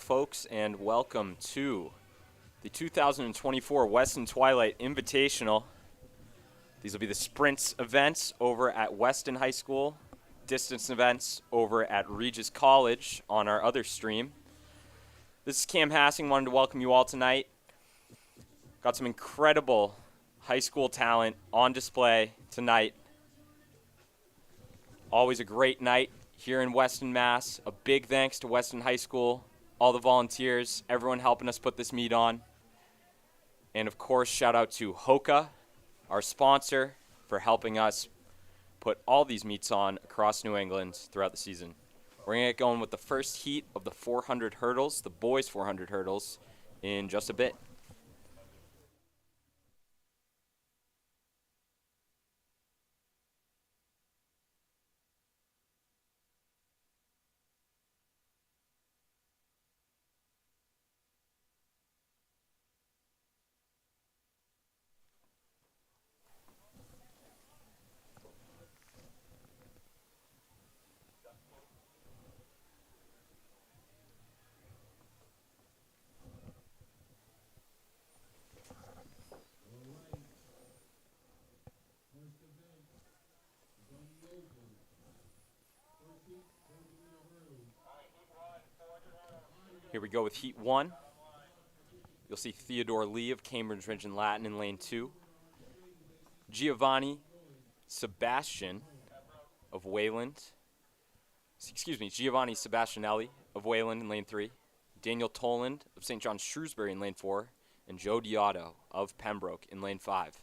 folks, and welcome to the 2024 Weston Twilight Invitational. These will be the sprints events over at Weston High School, distance events over at Regis College on our other stream. This is Cam Hassing. Wanted to welcome you all tonight. Got some incredible high school talent on display tonight. Always a great night here in Weston, Mass. A big thanks to Weston High School, all the volunteers, everyone helping us put this meet on. And of course, shout out to Hoka, our sponsor, for helping us put all these meets on across New England throughout the season. We're going to get going with the first heat of the 400 hurdles, the boys 400 hurdles, in just a bit. Here we go with Heat 1. You'll see Theodore Lee of Cambridge Ridge and Latin in lane 2. Giovanni Sebastianelli of Wayland in lane 3. Daniel Toland of St. John's Shrewsbury in lane 4. And Joe Diotto of Pembroke in lane 5.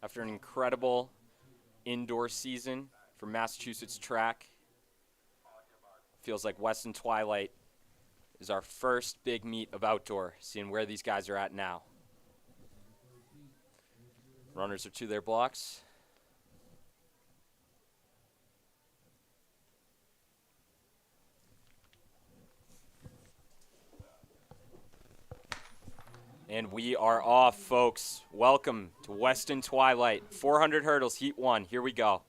After an incredible indoor season for Massachusetts track, feels like Weston Twilight is our first big meet of outdoor, seeing where these guys are at now. Runners are to their blocks. And we are off, folks. Welcome to Weston Twilight. 400 hurdles, Heat 1. Here we go.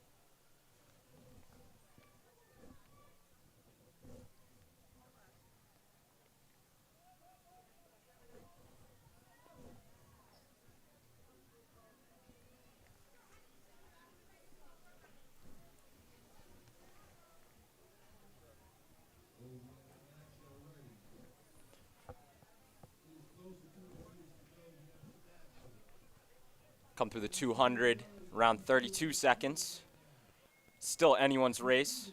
Come through the 200, around 32 seconds. Still anyone's race.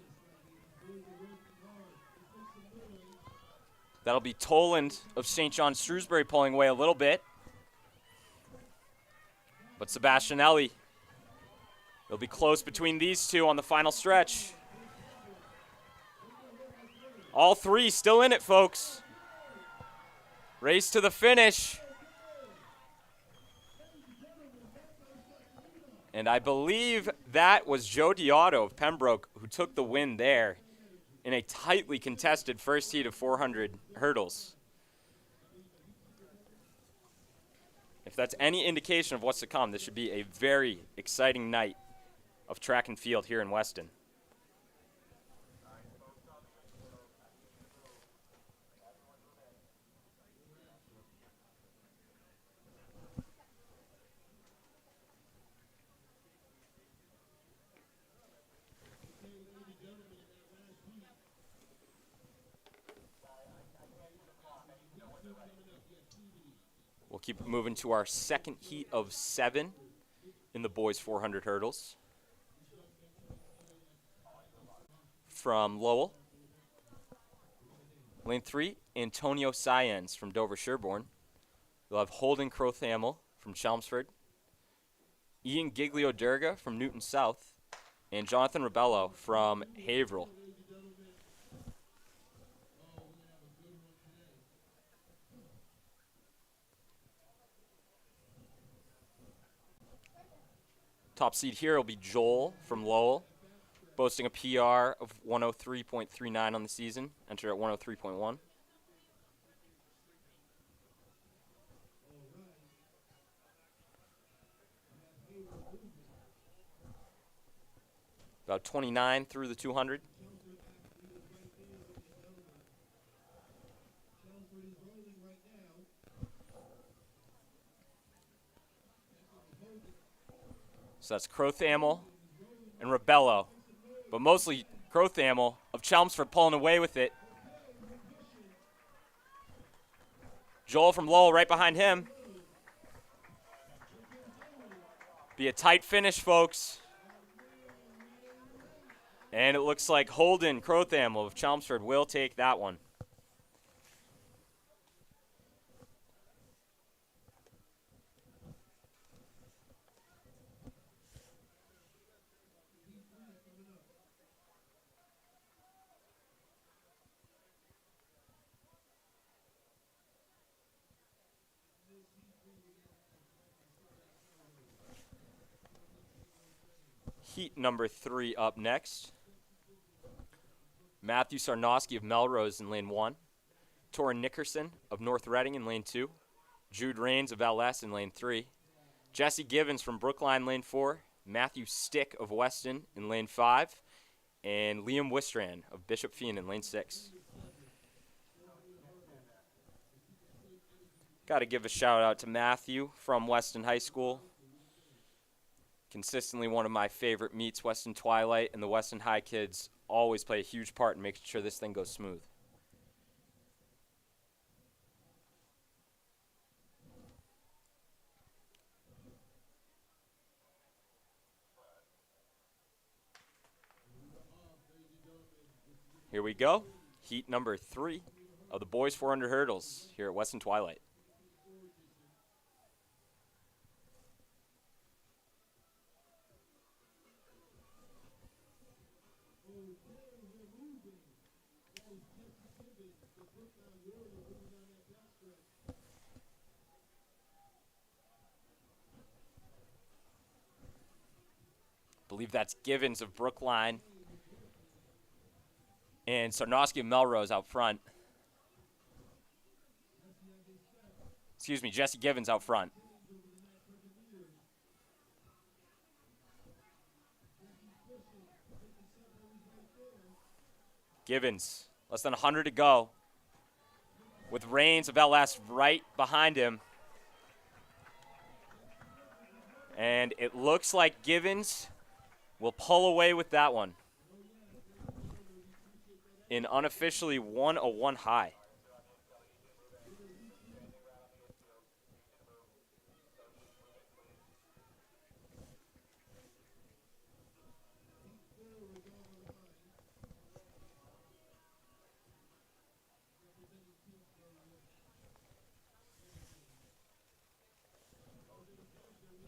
That'll be Toland of St. John's Shrewsbury pulling away a little bit. But Sebastianelli, it'll be close between these two on the final stretch. All three still in it, folks. Race to the finish. And I believe that was Joe Diotto of Pembroke who took the win there in a tightly contested first heat of 400 hurdles. If that's any indication of what's to come, this should be a very exciting night of track and field here in Weston. We'll keep moving to our second heat of 7 in the boys 400 hurdles. From Lowell. Lane 3, Antonio Syens from Dover Sherborne. You'll have Holden Crothamel from Chelmsford. Ian Giglio-Durga from Newton South. And Jonathan Rebello from Haverhill. Top seed here will be Joel from Lowell, boasting a PR of 103.39 on the season, entered at 103.1. About 29 through the 200. So that's Crothamel and Rebello, but mostly Crothamel of Chelmsford pulling away with it. Joel from Lowell right behind him. Be a tight finish, folks. And it looks like Holden Crothamel of Chelmsford will take that one. Heat number 3 up next. Matthew Sarnowski of Melrose in lane 1. Torin Nickerson of North Reading in lane 2. Jude Rains of Valles in lane 3. Jesse Givens from Brookline lane 4. Matthew Stick of Weston in lane 5. And Liam Wistran of Bishop Fien in lane 6. Got to give a shout out to Matthew from Weston High School. Consistently one of my favorite meets, Weston Twilight, and the Weston High kids always play a huge part in making sure this thing goes smooth. Here we go. Heat number 3 of the boys 400 hurdles here at Weston Twilight. I believe that's Givens of Brookline and Sarnowski of Melrose out front. Excuse me, Jesse Givens out front. Givens, less than 100 to go, with Rains of LS right behind him. And it looks like Givens will pull away with that one in unofficially 101 high.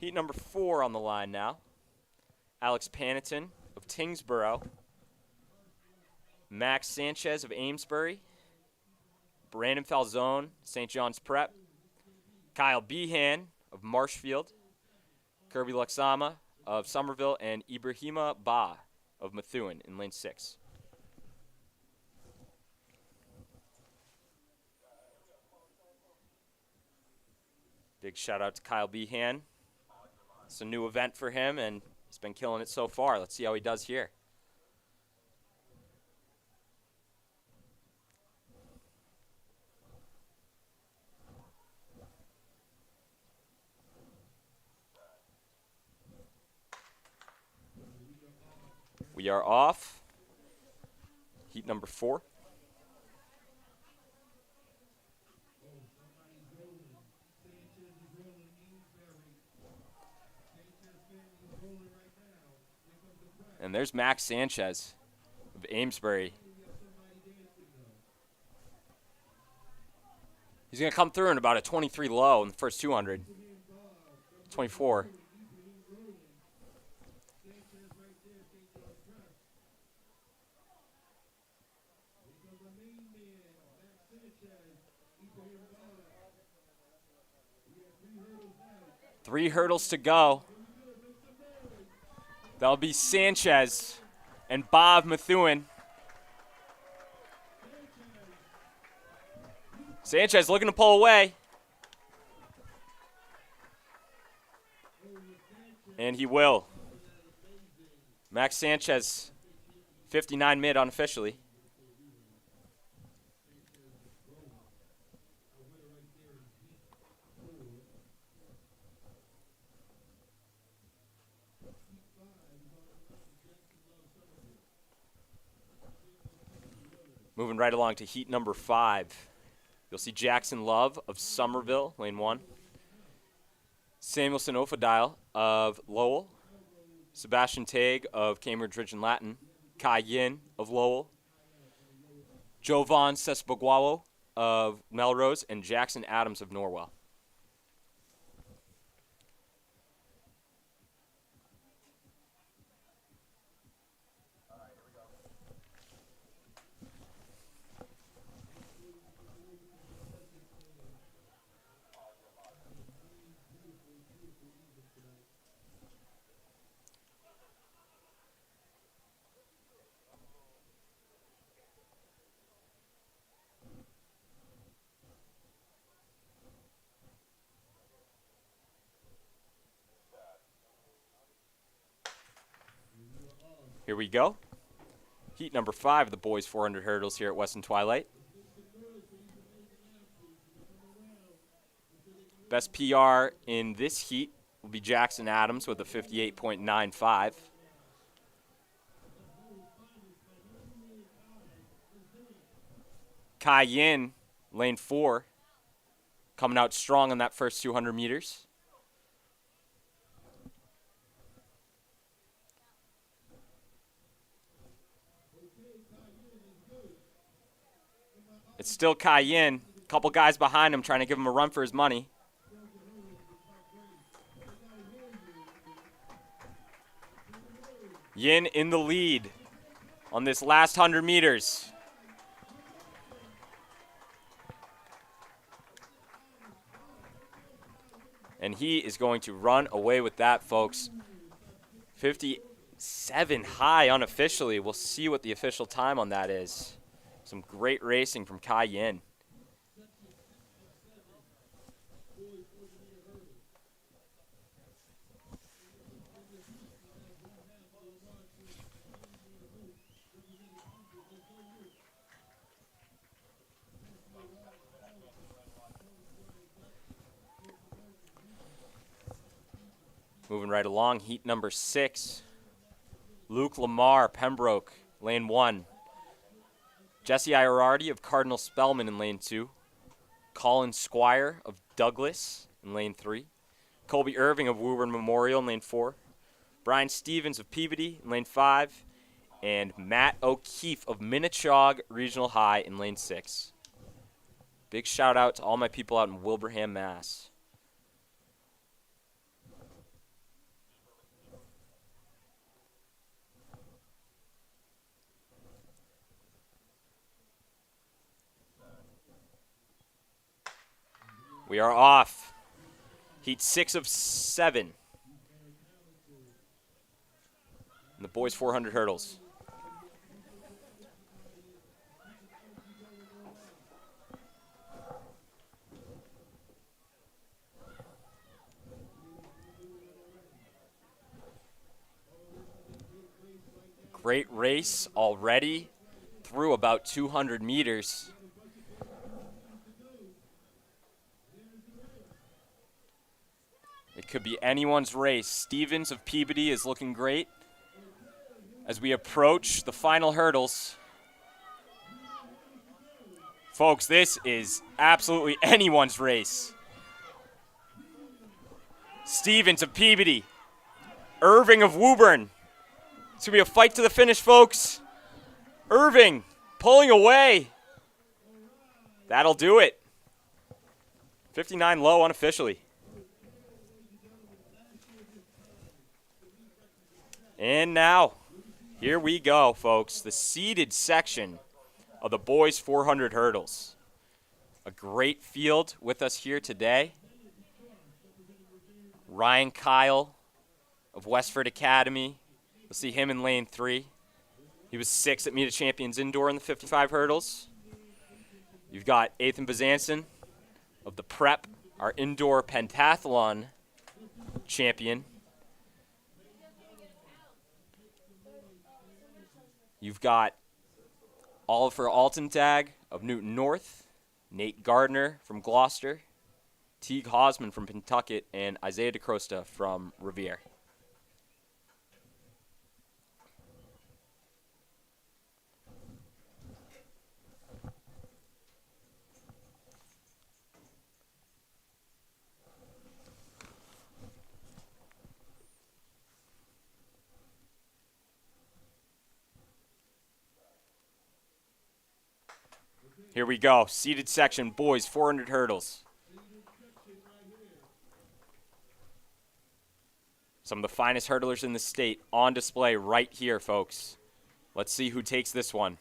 Heat number 4 on the line now. Alex Paniton of Tingsboro. Max Sanchez of Amesbury. Brandon Falzone, St. John's Prep. Kyle Behan of Marshfield. Kirby Luxama of Somerville. And Ibrahima Ba of Methuen in lane 6. Big shout out to Kyle Behan. It's a new event for him, and he's been killing it so far. Let's see how he does here. We are off. Heat number 4. And there's Max Sanchez of Amesbury. He's going to come through in about a 23 low in the first 200. 24. Three hurdles to go. That'll be Sanchez and Bob Methuen. Sanchez looking to pull away. And he will. Max Sanchez, 59 mid unofficially. Moving right along to heat number 5. You'll see Jackson Love of Somerville, lane 1. Samuelson Ofadile of Lowell. Sebastian Tague of Cambridge Ridge and Latin. Kai Yin of Lowell. Jovan Sesbogwawo of Melrose. And Jackson Adams of Norwell. Here we go. Heat number 5 of the boys 400 hurdles here at Weston Twilight. Best PR in this heat will be Jackson Adams with a 58.95. Kai Yin, lane 4, coming out strong on that first 200 meters. It's still Kai Yin. A couple guys behind him trying to give him a run for his money. Yin in the lead on this last 100 meters. And he is going to run away with that, folks. 57 high unofficially. We'll see what the official time on that is. Some great racing from Kai Yin. Moving right along, heat number 6. Luke Lamar, Pembroke, lane 1. Jesse Iorardi of Cardinal Spellman in lane 2. Colin Squire of Douglas in lane 3. Colby Irving of Woburn Memorial in lane 4. Brian Stevens of Peabody in lane 5. And Matt O'Keefe of Minnechaug Regional High in lane 6. Big shout out to all my people out in Wilbraham, Mass. We are off. Heat 6 of 7. And the boys 400 hurdles. Great race already through about 200 meters. It could be anyone's race. Stevens of Peabody is looking great as we approach the final hurdles. Folks, this is absolutely anyone's race. Stevens of Peabody. Irving of Woburn. It's going to be a fight to the finish, folks. Irving pulling away. That'll do it. 59 low unofficially. And now, here we go, folks. The seeded section of the boys 400 hurdles. A great field with us here today. Ryan Kyle of Westford Academy. We'll see him in lane 3. He was 6th at Meet of Champions Indoor in the 55 hurdles. You've got Ethan Bazanson of the Prep, our indoor pentathlon champion. You've got Oliver Altentag of Newton North, Nate Gardner from Gloucester, Teague Hosman from Pentucket, and Isaiah DeCrosta from Revere. Here we go. Seated section, boys, 400 hurdles. Some of the finest hurdlers in the state on display right here, folks. Let's see who takes this one.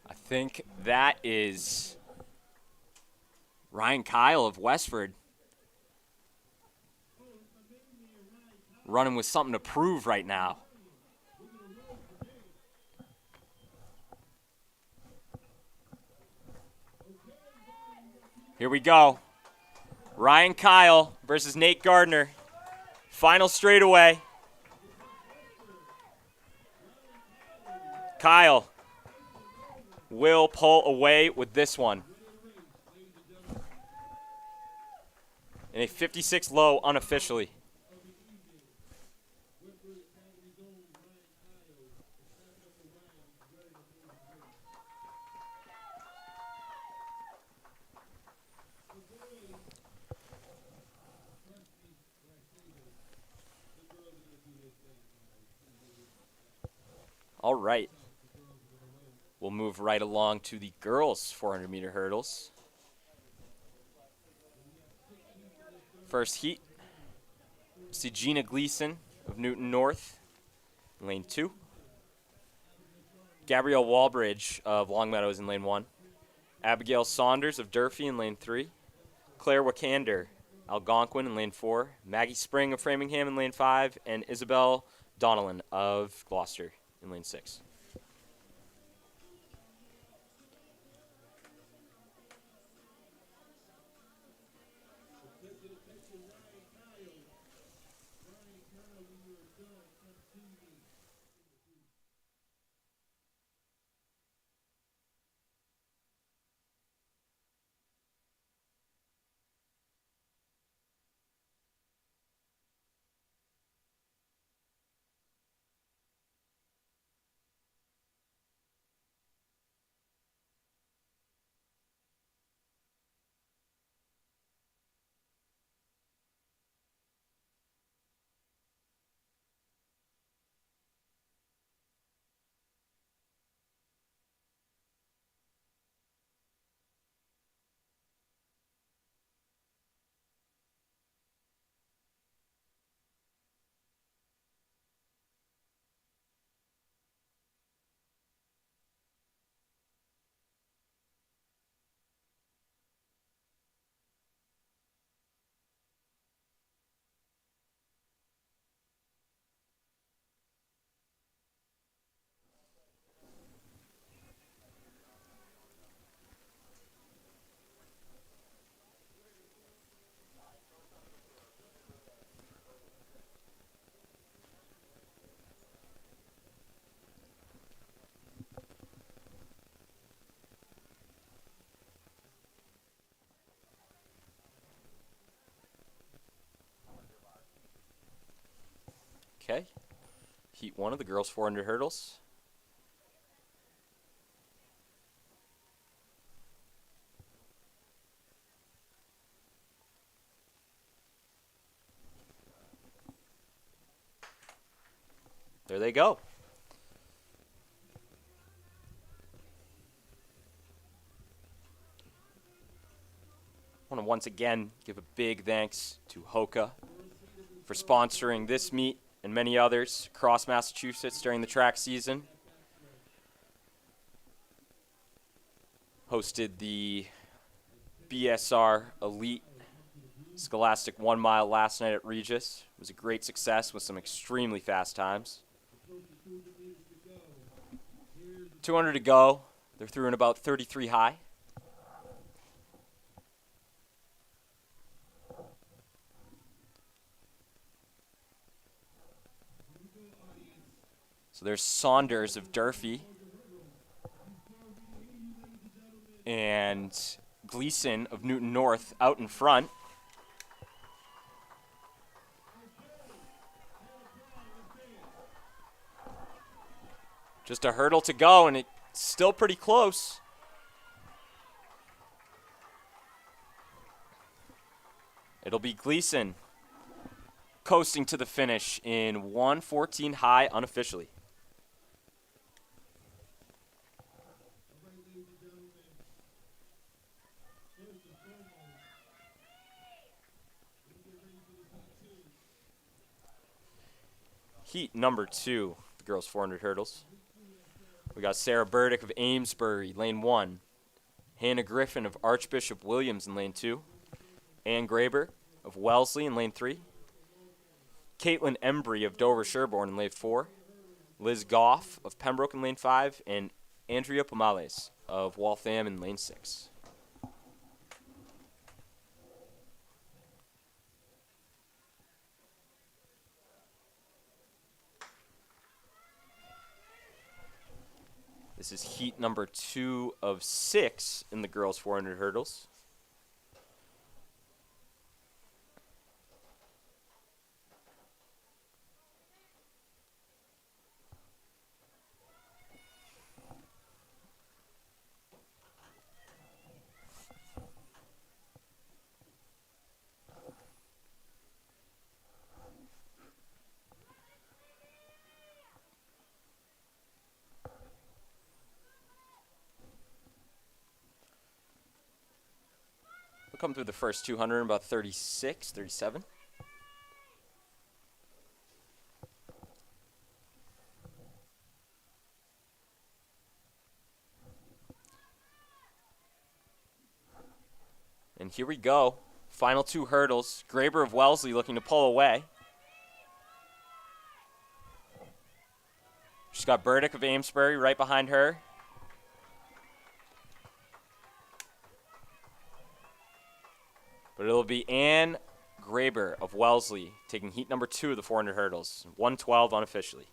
I think that is Ryan Kyle of Westford. Running with something to prove right now. Here we go. Ryan Kyle versus Nate Gardner. Final straightaway. Kyle will pull away with this one. In a 56 low unofficially. All right. We'll move right along to the girls' 400-meter hurdles. First heat, see Gina Gleason of Newton North, in lane 2. Gabrielle Walbridge of Longmeadows in lane 1. Abigail Saunders of Durfee in lane 3. Claire Wakander, Algonquin in lane 4. Maggie Spring of Framingham in lane 5. And Isabel Donnellan of Gloucester in lane 6. Okay. Heat 1 of the girls' 400 hurdles. There they go. I want to once again give a big thanks to Hoka for sponsoring this meet and many others across Massachusetts during the track season. Hosted the BSR Elite Scholastic 1 mile last night at Regis. It was a great success with some extremely fast times. 200 to go. They're through in about 33 high. So there's Saunders of Durfee and Gleason of Newton North out in front. Just a hurdle to go, and it's still pretty close. It'll be Gleason coasting to the finish in 1:14 high unofficially. Heat number 2, the girls' 400 hurdles. We got Sarah Burdick of Amesbury, lane 1. Hannah Griffin of Archbishop Williams in lane 2. Ann Graber of Wellesley in lane 3. Caitlin Embry of Dover Sherborne in lane 4. Liz Goff of Pembroke in lane 5. And Andrea Pomales of Waltham in lane 6. This is heat number 2 of 6 in the girls' 400 hurdles. We'll come through the first 200 in about 36, 37. And here we go. Final 2 hurdles. Graber of Wellesley looking to pull away. She's got Burdick of Amesbury right behind her. But it'll be Ann Graber of Wellesley taking heat number 2 of the 400 hurdles. 1:12 unofficially.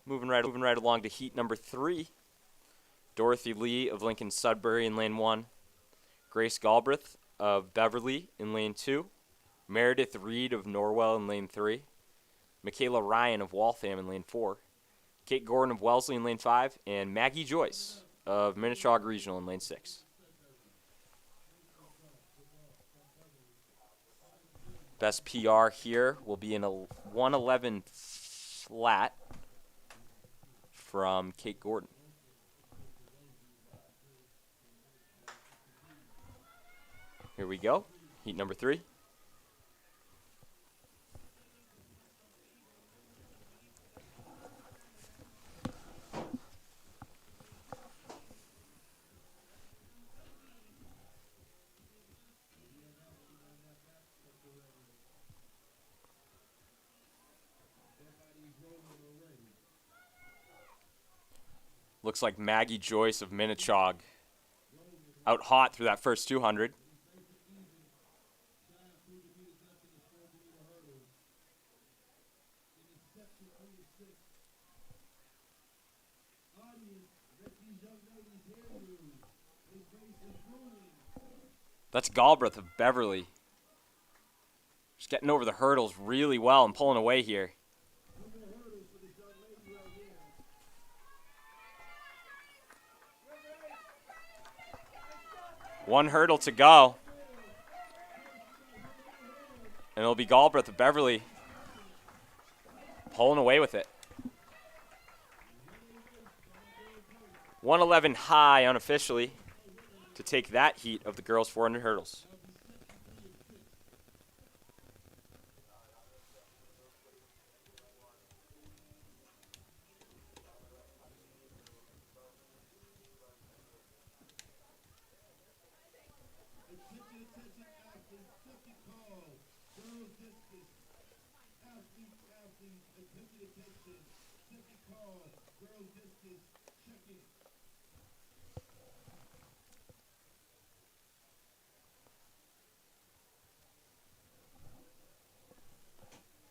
Moving right along to heat number 3. Dorothy Lee of Lincoln Sudbury in lane 1. Grace Galbraith of Beverly in lane 2. Meredith Reed of Norwell in lane 3. Michaela Ryan of Waltham in lane 4. Kate Gordon of Wellesley in lane 5. And Maggie Joyce of Minnetonka Regional in lane 6. Best PR here will be in a 1:11 flat from Kate Gordon. Here we go. Heat number 3. Looks like Maggie Joyce of Minnetonka out hot through that first 200. That's Galbraith of Beverly. Just getting over the hurdles really well and pulling away here. One hurdle to go. And it'll be Galbraith of Beverly pulling away with it. 1:11 high unofficially to take that heat of the girls' 400 hurdles.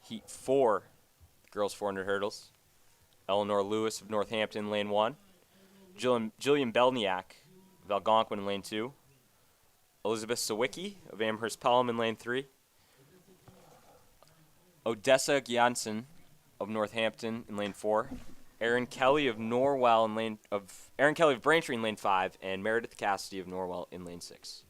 Heat 4, girls 400 hurdles. Eleanor Lewis of Northampton, lane 1. Jillian Belniak of Algonquin in lane 2. Elizabeth Sawicki of Amherst Pelham in lane 3. Odessa Gjansen of Northampton in lane 4. Erin Kelly of Braintree in lane 5, and Meredith Cassidy of Norwell in lane 6.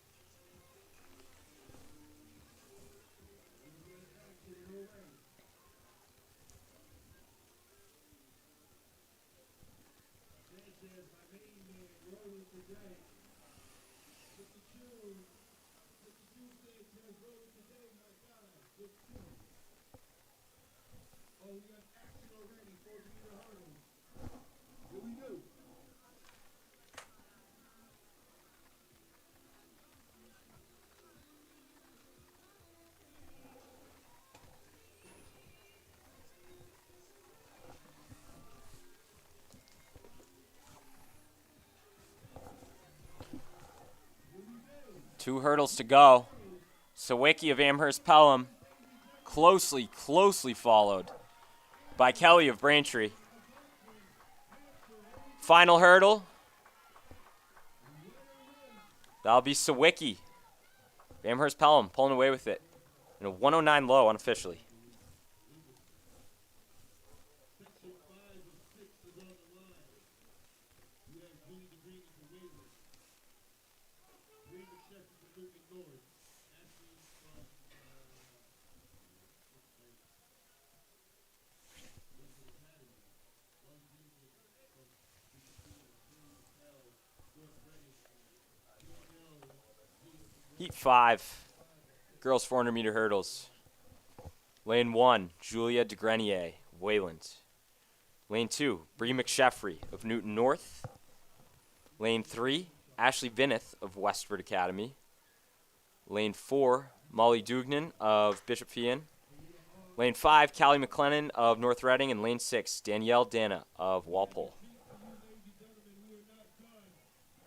Two hurdles to go. Sawicki of Amherst Pelham, closely followed by Kelly of Braintree. Final hurdle. That'll be Sawicki of Amherst Pelham pulling away with it in a 109 low unofficially. Heat 5, girls 400 meter hurdles. Lane 1, Julia DeGrenier, Wayland. Lane 2, Bree McSheffrey of Newton North. Lane 3, Ashley Vinneth of Westford Academy. Lane 4, Molly Dugnan of Bishop Fian. Lane 5, Callie McLennan of North Reading. And Lane 6, Danielle Dana of Walpole.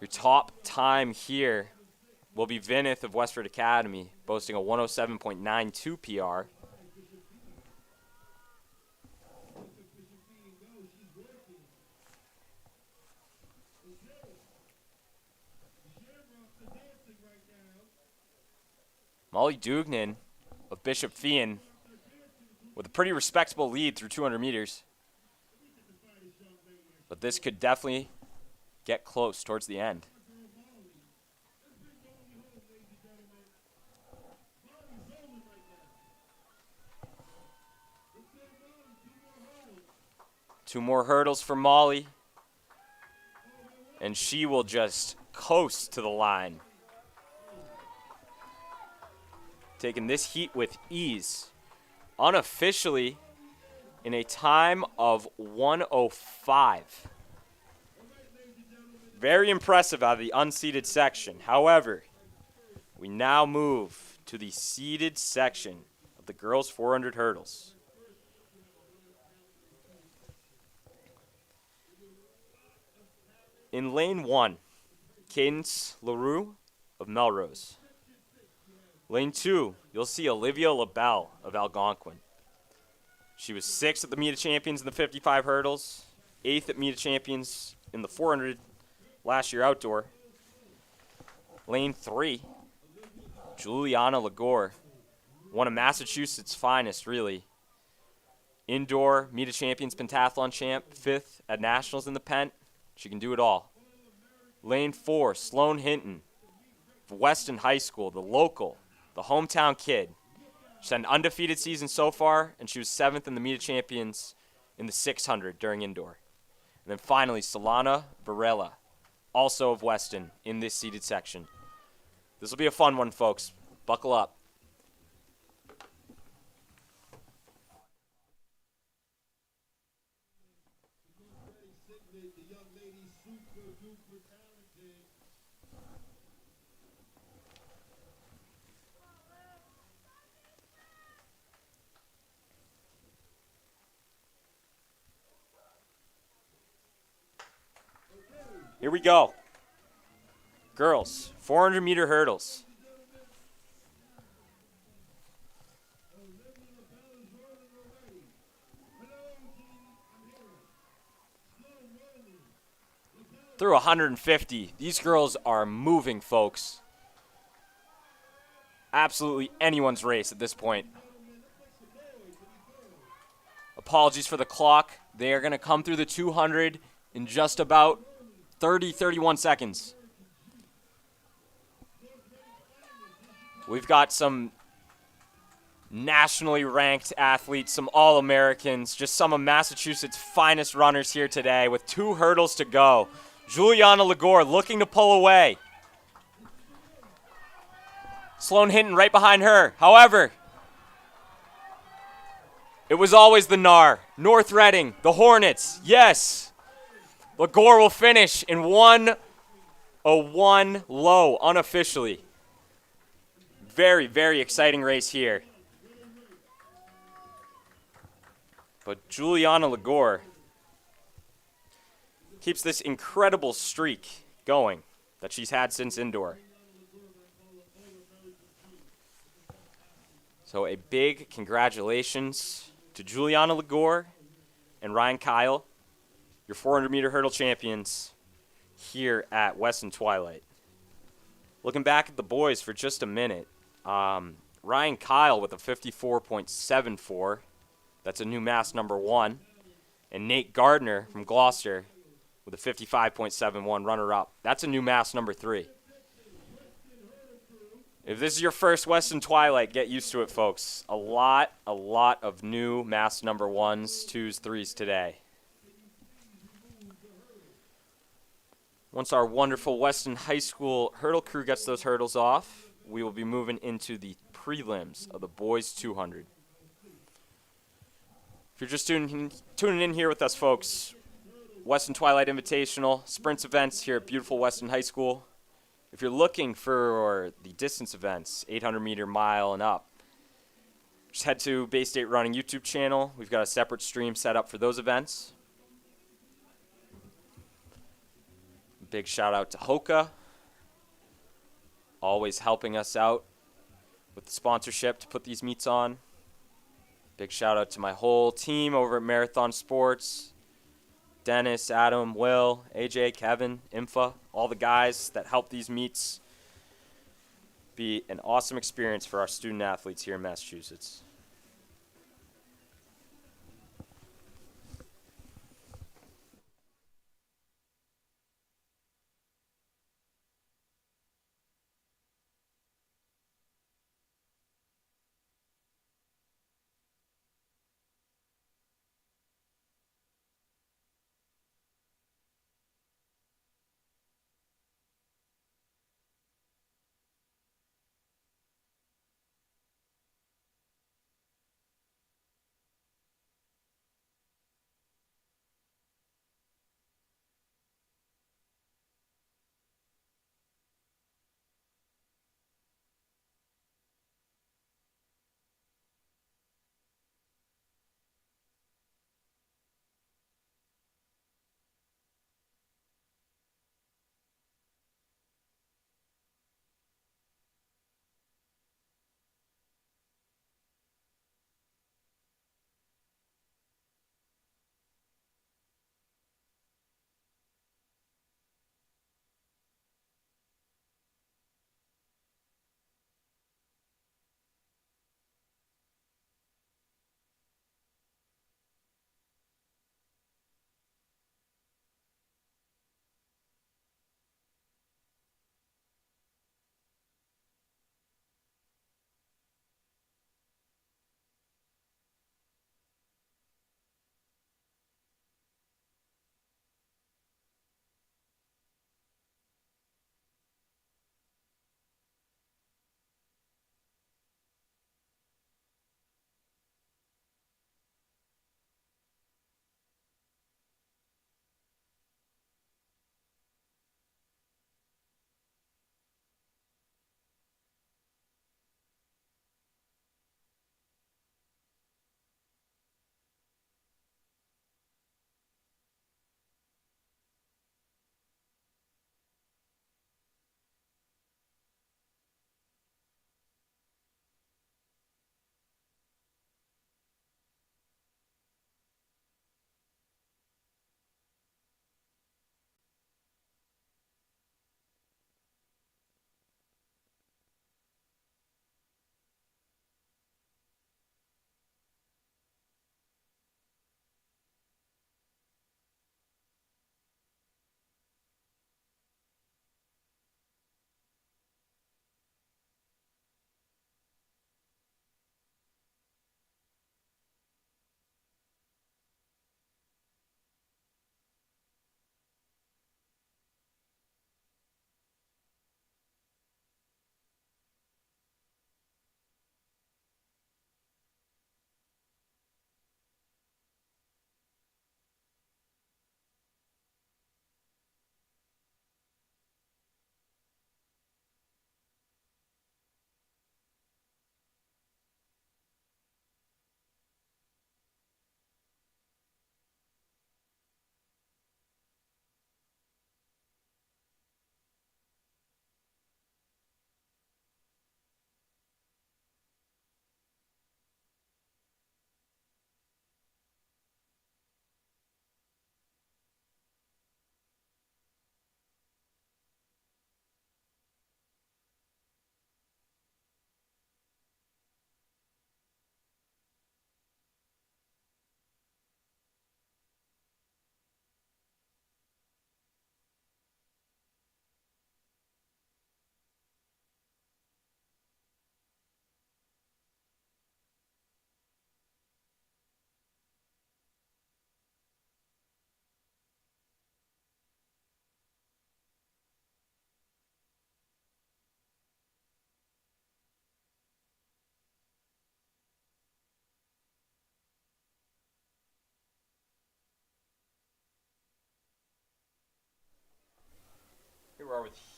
Your top time here will be Vinneth of Westford Academy, boasting a 107.92 PR. Molly Dugnan of Bishop Fian with a pretty respectable lead through 200 meters. But this could definitely get close towards the end. Two more hurdles for Molly, and she will just coast to the line. Taking this heat with ease. Unofficially in a time of 1:05. Very impressive out of the unseeded section. However, we now move to the seeded section of the girls' 400 hurdles. In lane 1, Cadence LaRue of Melrose. Lane 2, you'll see Olivia LaBelle of Algonquin. She was 6th at the Meet of Champions in the 55 hurdles, 8th at Meet of Champions in the 400 last year outdoor. Lane 3, Juliana Lagore, one of Massachusetts' finest, really. Indoor Meet of Champions pentathlon champ, 5th at Nationals in the Pent. She can do it all. Lane 4, Sloan Hinton of Weston High School, the local, the hometown kid. She's had an undefeated season so far, and she was 7th in the Meet of Champions in the 600 during indoor. And then finally, Solana Varela, also of Weston, in this seeded section. This will be a fun one, folks. Buckle up. Here we go. Girls, 400-meter hurdles. Through 150. These girls are moving, folks. Absolutely anyone's race at this point. Apologies for the clock. They are going to come through the 200 in just about 31 seconds. We've got some nationally ranked athletes, some All-Americans, just some of Massachusetts' finest runners here today with 2 hurdles to go. Juliana Ligor looking to pull away. Sloan Hinton right behind her. However, it was always the NAR, North Reading, the Hornets. Yes, Ligor will finish in 1:01 low unofficially. Very, very exciting race here. But Juliana Ligor keeps this incredible streak going that she's had since indoor. So a big congratulations to Juliana Ligor and Ryan Kyle, your 400-meter hurdle champions here at Weston Twilight. Looking back at the boys for just a minute, Ryan Kyle with a 54.74. That's a new mass number 1. And Nate Gardner from Gloucester with a 55.71 runner-up. That's a new mass number 3. If this is your first Weston Twilight, get used to it, folks. A lot of new mass number 1s, 2s, 3s today. Once our wonderful Weston High School hurdle crew gets those hurdles off, we will be moving into the prelims of the boys 200. If you're just tuning in here with us, folks, Weston Twilight Invitational, sprints events here at beautiful Weston High School. If you're looking for the distance events, 800-meter, mile, and up, just head to Bay State Running YouTube channel. We've got a separate stream set up for those events. Big shout out to Hoka, always helping us out with the sponsorship to put these meets on. Big shout out to my whole team over at Marathon Sports. Dennis, Adam, Will, AJ, Kevin, Infa, all the guys that help these meets be an awesome experience for our student athletes here in Massachusetts.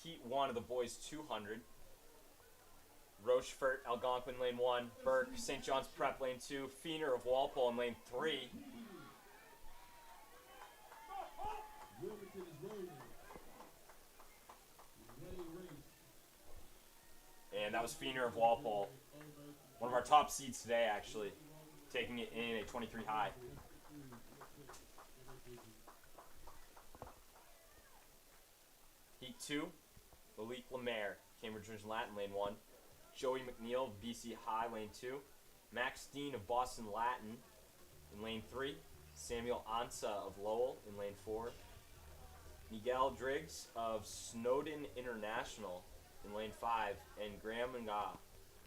Heat 1 of the boys 200. Rochefort, Algonquin, lane 1. Burke, St. John's Prep, lane 2. Feener of Walpole in lane 3. And that was Feener of Walpole. One of our top seeds today, actually. Taking it in a 23 high. Heat 2, Malik Lemaire, Cambridge Ridge Latin, lane 1. Joey McNeil, BC High, lane 2. Max Dean of Boston Latin in lane 3. Samuel Ansa of Lowell in lane 4. Miguel Driggs of Snowden International in lane 5. And Graham Nga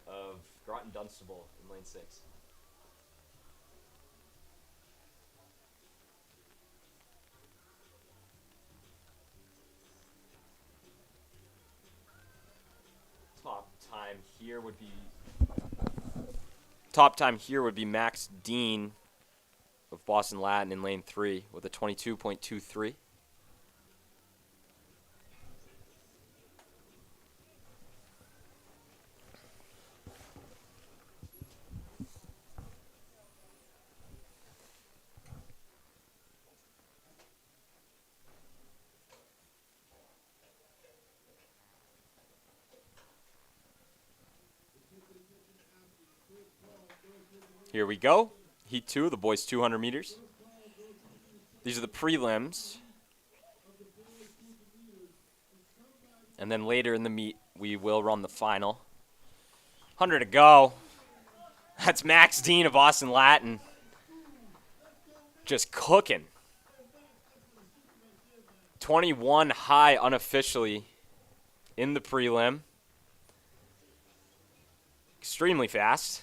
of Groton Dunstable in lane 6. Top time here would be Max Dean of Boston Latin in lane 3 with a 22.23. Here we go. Heat 2, the boys 200 meters. These are the prelims. And then later in the meet, we will run the final. 100 to go. That's Max Dean of Boston Latin. Just cooking. 21 high unofficially in the prelim. Extremely fast.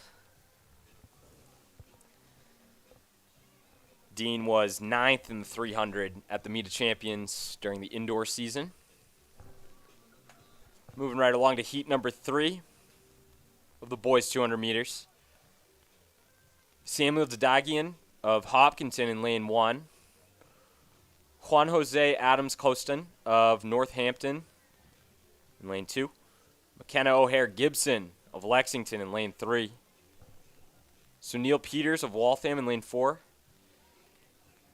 Dean was 9th in the 300 at the Meet of Champions during the indoor season. Moving right along to heat number 3 of the boys 200 meters. Samuel Dadagian of Hopkinton in lane 1. Juan Jose Adams Costin of Northampton in lane 2. McKenna O'Hare Gibson of Lexington in lane 3. Sunil Peters of Waltham in lane 4.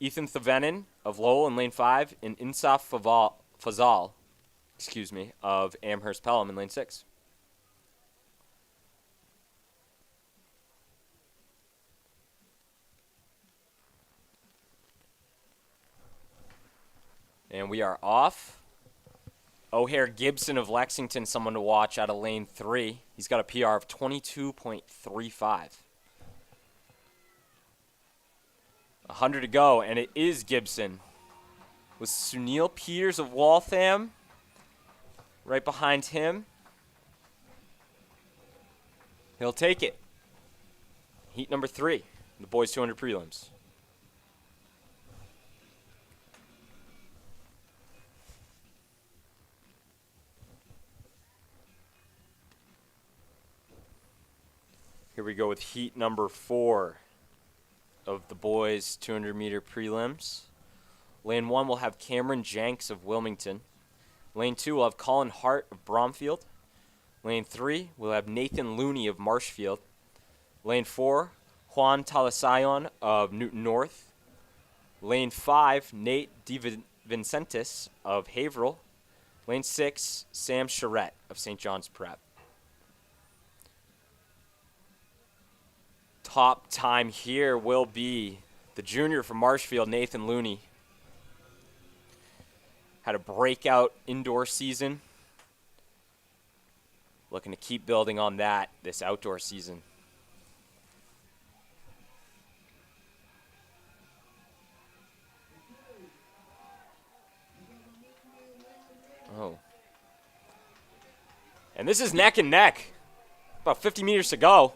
Ethan Thevenin of Lowell in lane 5, and Insaf Fazal, of Amherst Pelham in lane 6. And we are off. O'Hare Gibson of Lexington, someone to watch out of lane 3. He's got a PR of 22.35. 100 to go, and it is Gibson. With Sunil Peters of Waltham right behind him. He'll take it. Heat number 3, the boys 200 prelims. Here we go with heat number 4 of the boys 200 meter prelims. Lane 1 will have Cameron Jenks of Wilmington. Lane 2 will have Colin Hart of Bromfield. Lane 3 will have Nathan Looney of Marshfield. Lane 4, Juan Talasayon of Newton North. Lane 5, Nate DeVincentis of Haverhill. Lane 6, Sam Charette of St. John's Prep. Top time here will be the junior from Marshfield, Nathan Looney. Had a breakout indoor season. Looking to keep building on that this outdoor season. Oh. And this is neck and neck. About 50 meters to go.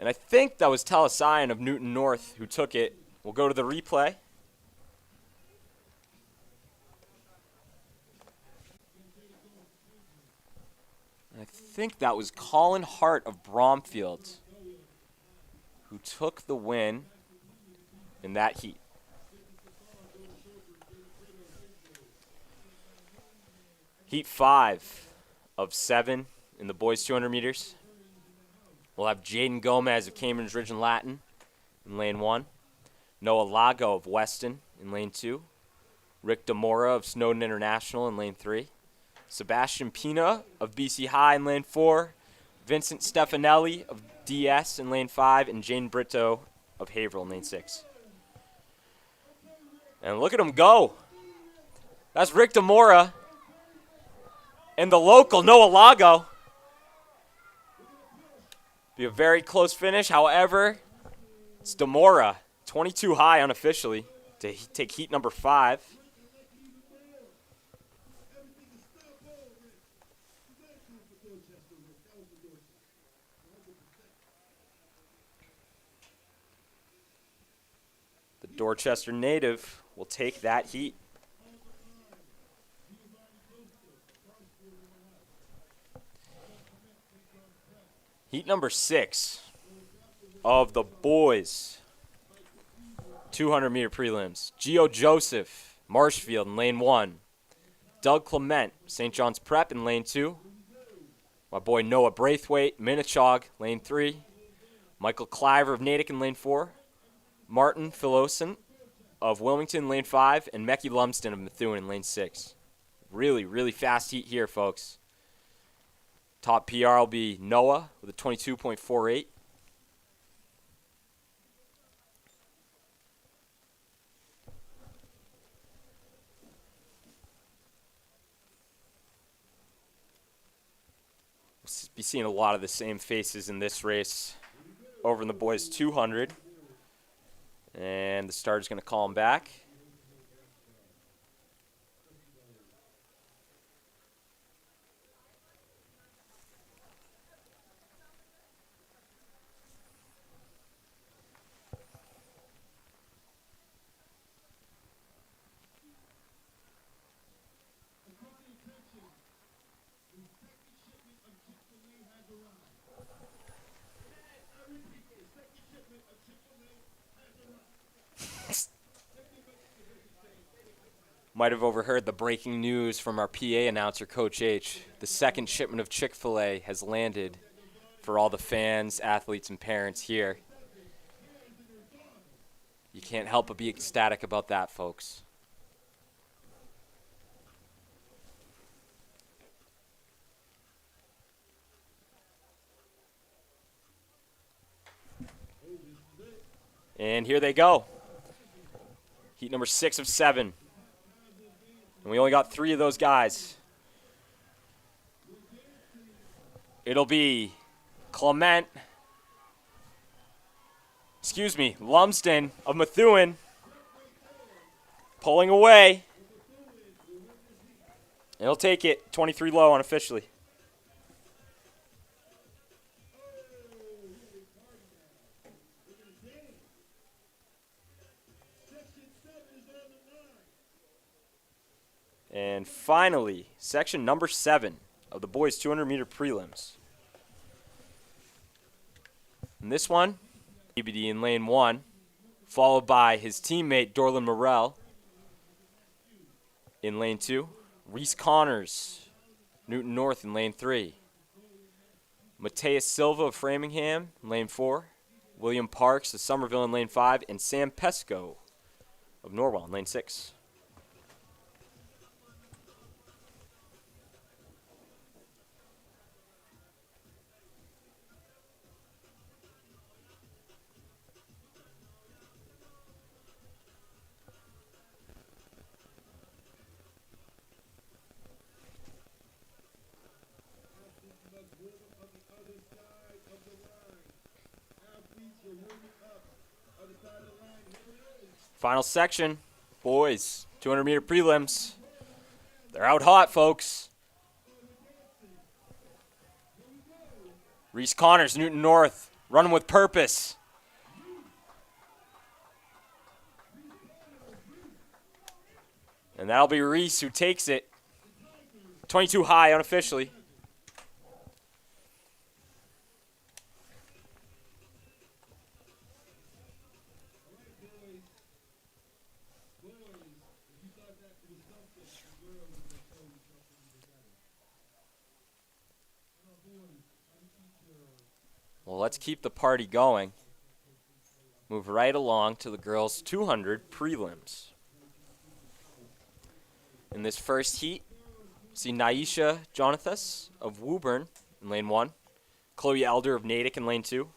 And I think that was Talasayan of Newton North who took it. We'll go to the replay. I think that was Colin Hart of Bromfield who took the win in that heat. Heat 5 of 7 in the boys 200 meters. We'll have Jaden Gomez of Cambridge Ridge and Latin in lane 1. Noah Lago of Weston in lane 2. Rick Demora of Snowden International in lane 3. Sebastian Pina of BC High in lane 4. Vincent Stefanelli of DS in lane 5. And Jane Brito of Haverhill in lane 6. And look at him go. That's Rick Demora and the local Noah Lago. Be a very close finish. However, it's Demora, 22 high unofficially, to take heat number 5. The Dorchester native will take that heat. Heat number 6 of the boys 200-meter prelims. Gio Joseph, Marshfield in lane 1. Doug Clement, St. John's Prep in lane 2. My boy Noah Braithwaite, Minichog, lane 3. Michael Cliver of Natick in lane 4. Martin Filosen of Wilmington, lane 5. And Mecky Lumsden of Methuen in lane 6. Really, really fast heat here, folks. Top PR will be Noah with a 22.48. We'll be seeing a lot of the same faces in this race over in the boys 200. And the starter's going to call him back. Might have overheard the breaking news from our PA announcer, Coach H. The second shipment of Chick-fil-A has landed for all the fans, athletes, and parents here. You can't help but be ecstatic about that, folks. And here they go. Heat number 6 of 7. And we only got 3 of those guys. It'll be Lumsden of Methuen pulling away. And he'll take it 23 low unofficially. And finally, section number 7 of the boys 200-meter prelims. And this one, EBD in lane 1, followed by his teammate Dorlan Morell in lane 2. Reese Connors, Newton North in lane 3. Mateus Silva of Framingham in lane 4. William Parks of Somerville in lane 5. And Sam Pesco of Norwell in lane 6. Final section, boys, 200-meter prelims. They're out hot, folks. Reese Connors, Newton North, running with purpose. And that'll be Reese who takes it. 22 high unofficially. Well, let's keep the party going. Move right along to the girls' 200 prelims. In this first heat, see Naisha Jonathas of Woburn in lane 1, Chloe Elder of Natick in lane 2,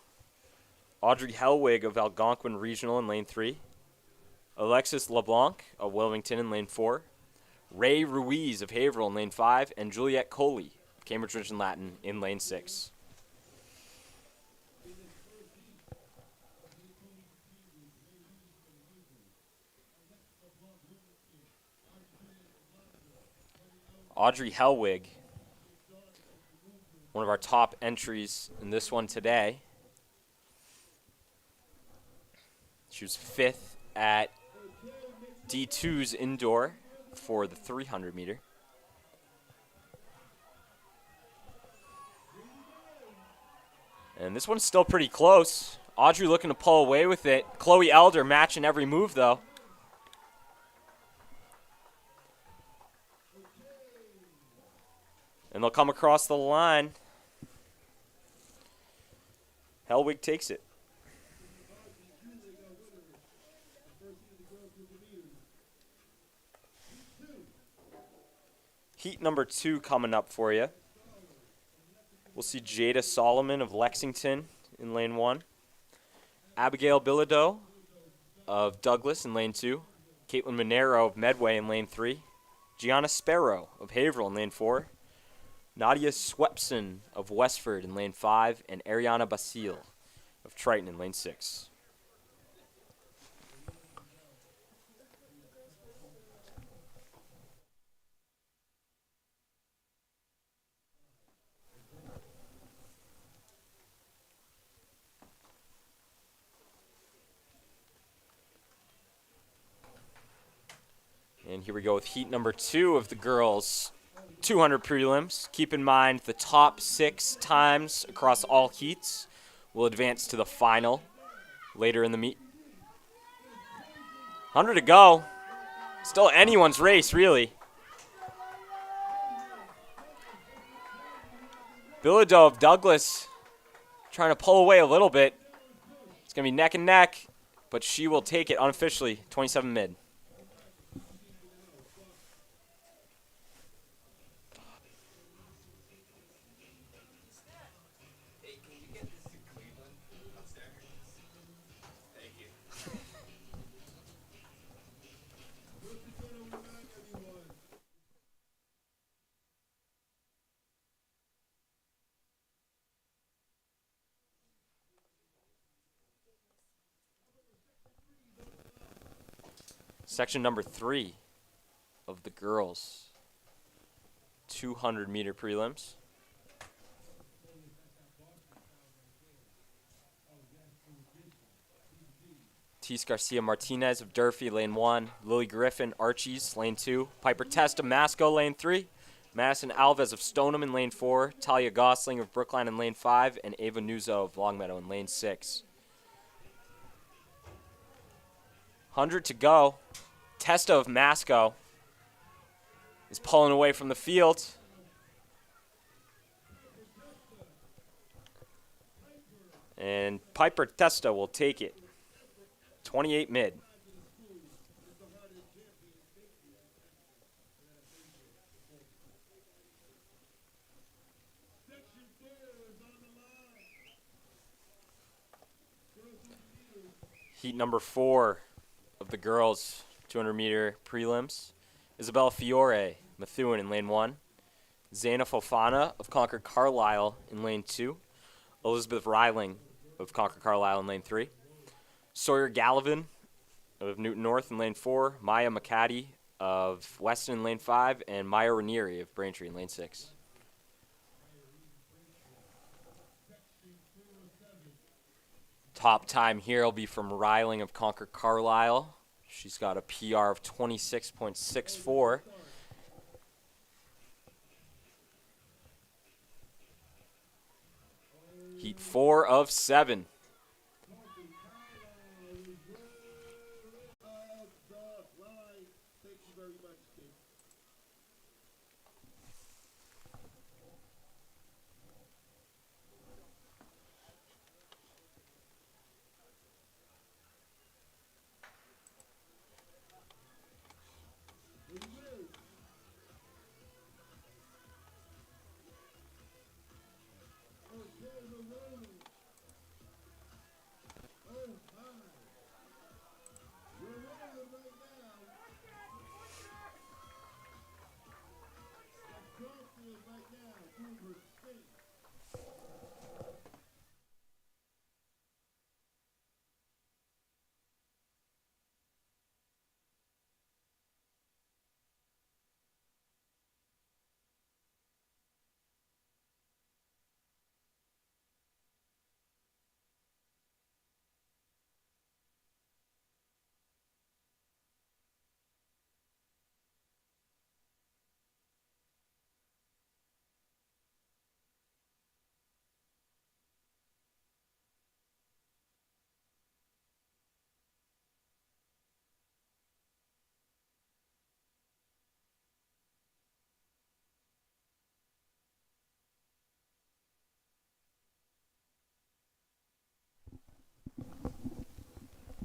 Audrey Helwig of Algonquin Regional in lane 3, Alexis LeBlanc of Wilmington in lane 4, Ray Ruiz of Haverhill in lane 5, and Juliette Coley of Cambridge Rich and Latin in lane 6. Audrey Helwig, one of our top entries in this one today. She was 5th at D2's indoor for the 300 meter. And this one's still pretty close. Audrey looking to pull away with it. Chloe Elder matching every move, though. And they'll come across the line. Helwig takes it. Heat number 2 coming up for you. We'll see Jada Solomon of Lexington in lane 1. Abigail Bilodeau of Douglas in lane 2. Caitlin Monero of Medway in lane 3. Gianna Sparrow of Haverhill in lane 4. Nadia Swepson of Westford in lane 5. And Ariana Basile of Triton in lane 6. And here we go with heat number 2 of the girls' 200 prelims. Keep in mind the top 6 times across all heats will advance to the final later in the meet. 100 to go. Still anyone's race, really. Bilodeau of Douglas trying to pull away a little bit. It's going to be neck and neck, but she will take it unofficially, 27 mid. Section number 3 of the girls' 200 meter prelims. Tis Garcia Martinez of Durfee, lane 1. Lily Griffin, Archie's, lane 2. Piper Testa Masco, lane 3. Madison Alves of Stoneham in lane 4. Talia Gosling of Brookline in lane 5. And Ava Nuzzo of Longmeadow in lane 6. 100 to go. Testa of Masco is pulling away from the field. And Piper Testa will take it. 28 mid. Heat number 4 of the girls' 200 meter prelims. Isabella Fiore, Methuen in lane 1. Zaina Fofana of Concord Carlisle in lane 2. Elizabeth Reiling of Concord Carlisle in lane 3. Sawyer Gallivan of Newton North in lane 4. Maya McCaddy of Weston in lane 5. And Maya Ranieri of Braintree in lane 6. Top time here will be from Reiling of Concord Carlisle. She's got a PR of 26.64. Heat 4 of 7.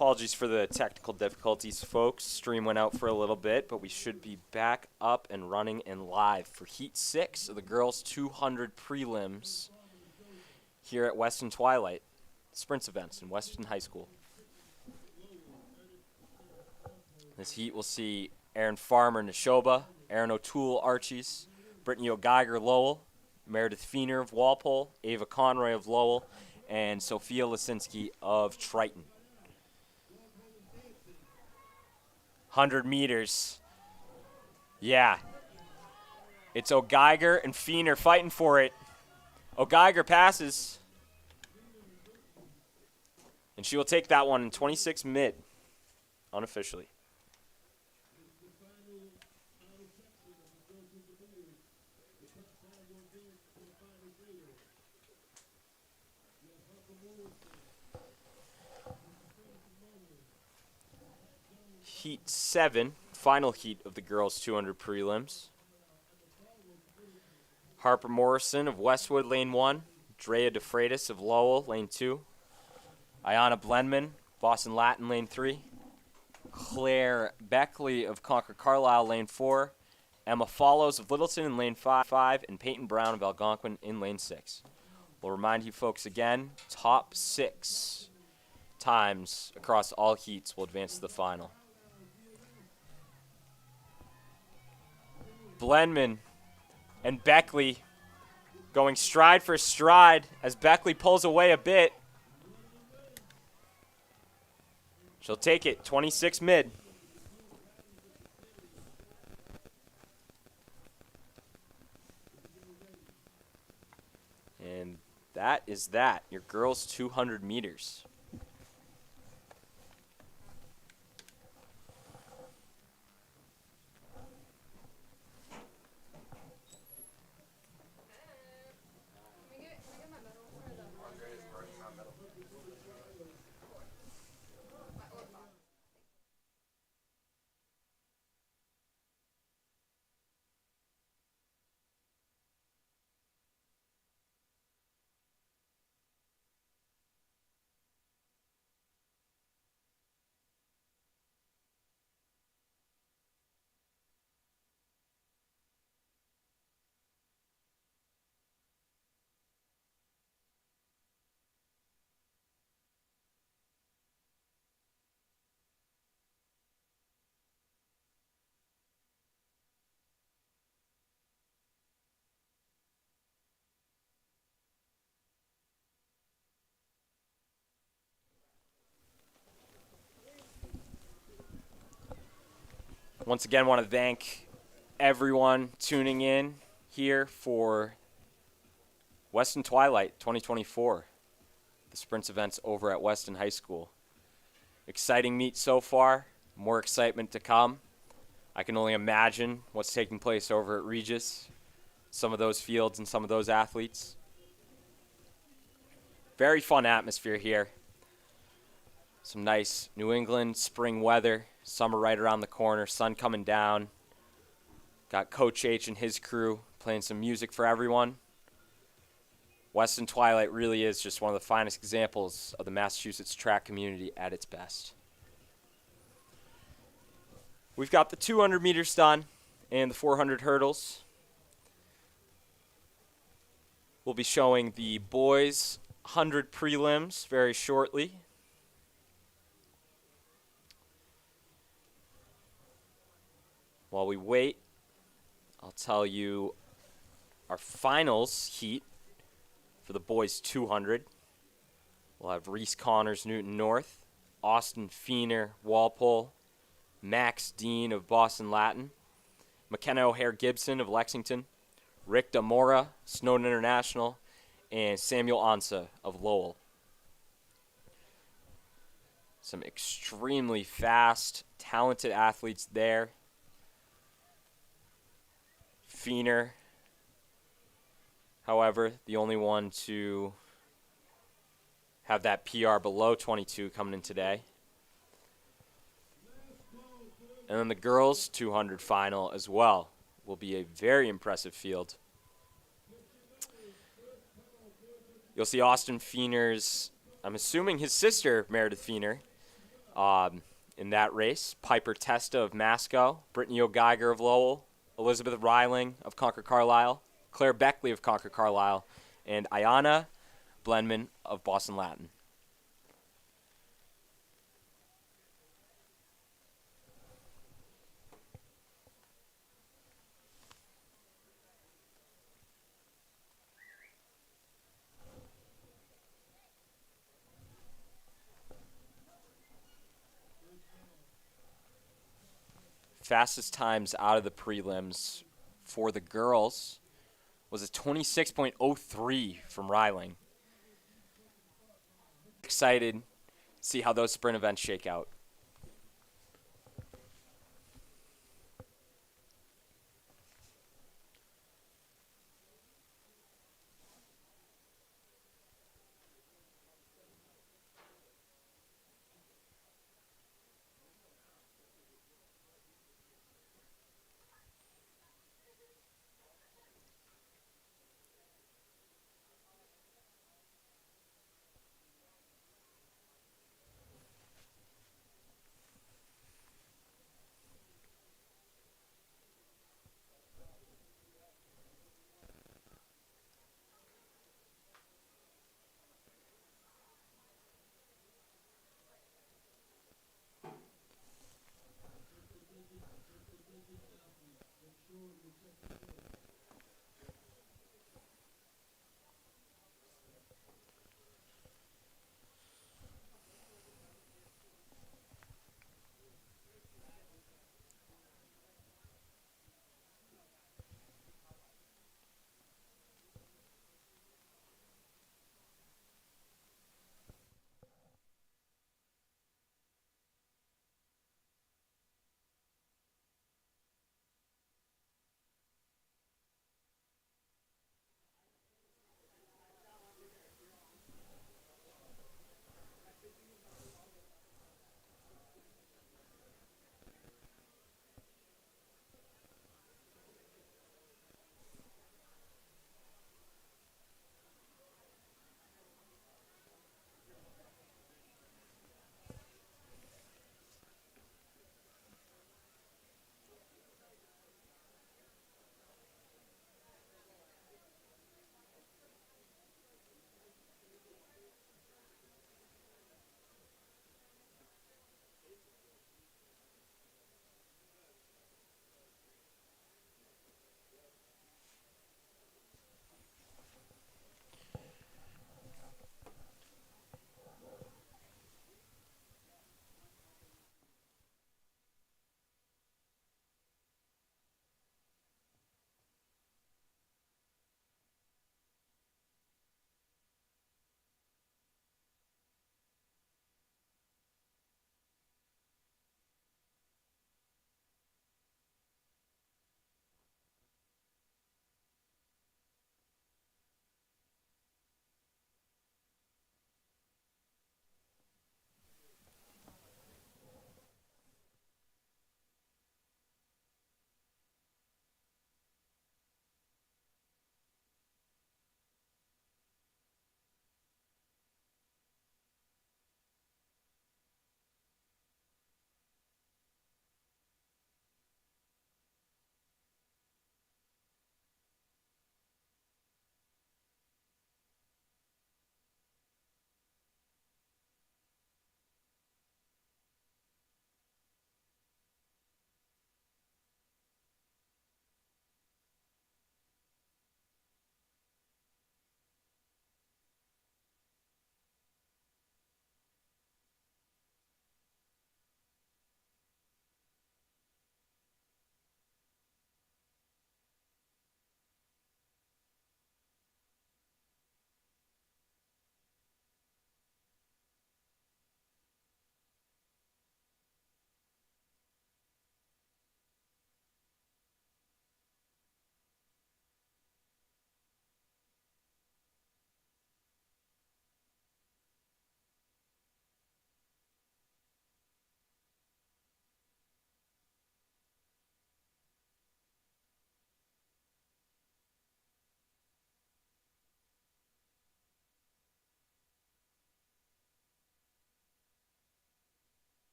Apologies for the technical difficulties, folks. Stream went out for a little bit, but we should be back up and running and live for Heat 6 of the girls' 200 prelims here at Weston Twilight. Sprints events in Weston High School. This heat will see Aaron Farmer, Neshoba, Aaron O'Toole, Archies, Brittany O'Geiger, Lowell, Meredith Feener of Walpole, Ava Conroy of Lowell, and Sophia Lisinski of Triton. 100 meters. Yeah. It's O'Geiger and Feener fighting for it. O'Geiger passes. And she will take that one in 26 mid, unofficially. Heat 7, final heat of the girls' 200 prelims. Harper Morrison of Westwood, lane 1. Drea DeFreitas of Lowell, lane 2. Ayana Blenman, Boston Latin, lane 3. Claire Beckley of Concord Carlisle, lane 4. Emma Follows of Littleton in lane 5, and Peyton Brown of Algonquin in lane 6. We'll remind you folks again, top 6 times across all heats will advance to the final. Blenman and Beckley going stride for stride as Beckley pulls away a bit. She'll take it, 26 mid. And that is that, your girls' 200 meters. Once again, want to thank everyone tuning in here for Weston Twilight 2024, the sprints events over at Weston High School. Exciting meet so far, more excitement to come. I can only imagine what's taking place over at Regis, some of those fields and some of those athletes. Very fun atmosphere here. Some nice New England spring weather. Summer right around the corner, sun coming down. Got Coach H and his crew playing some music for everyone. Weston Twilight really is just one of the finest examples of the Massachusetts track community at its best. We've got the 200 meters done and the 400 hurdles. We'll be showing the boys' 100 prelims very shortly. While we wait, I'll tell you our finals heat for the boys 200. We'll have Reese Connors, Newton North, Austin Feener, Walpole, Max Dean of Boston Latin, McKenna O'Hare Gibson of Lexington, Rick Damora, Snowden International, and Samuel Ansa of Lowell. Some extremely fast, talented athletes there. Feener, however, the only one to have that PR below 22 coming in today. And then the girls' 200 final as well will be a very impressive field. You'll see Austin Feener's, I'm assuming his sister, Meredith Feener, In that race, Piper Testa of Masco, Brittany O'Geiger of Lowell, Elizabeth Reiling of Concord Carlisle, Claire Beckley of Concord Carlisle, and Ayana Blenman of Boston Latin. Fastest times out of the prelims for the girls was a 26.03 from Reiling. Excited to see how those sprint events shake out.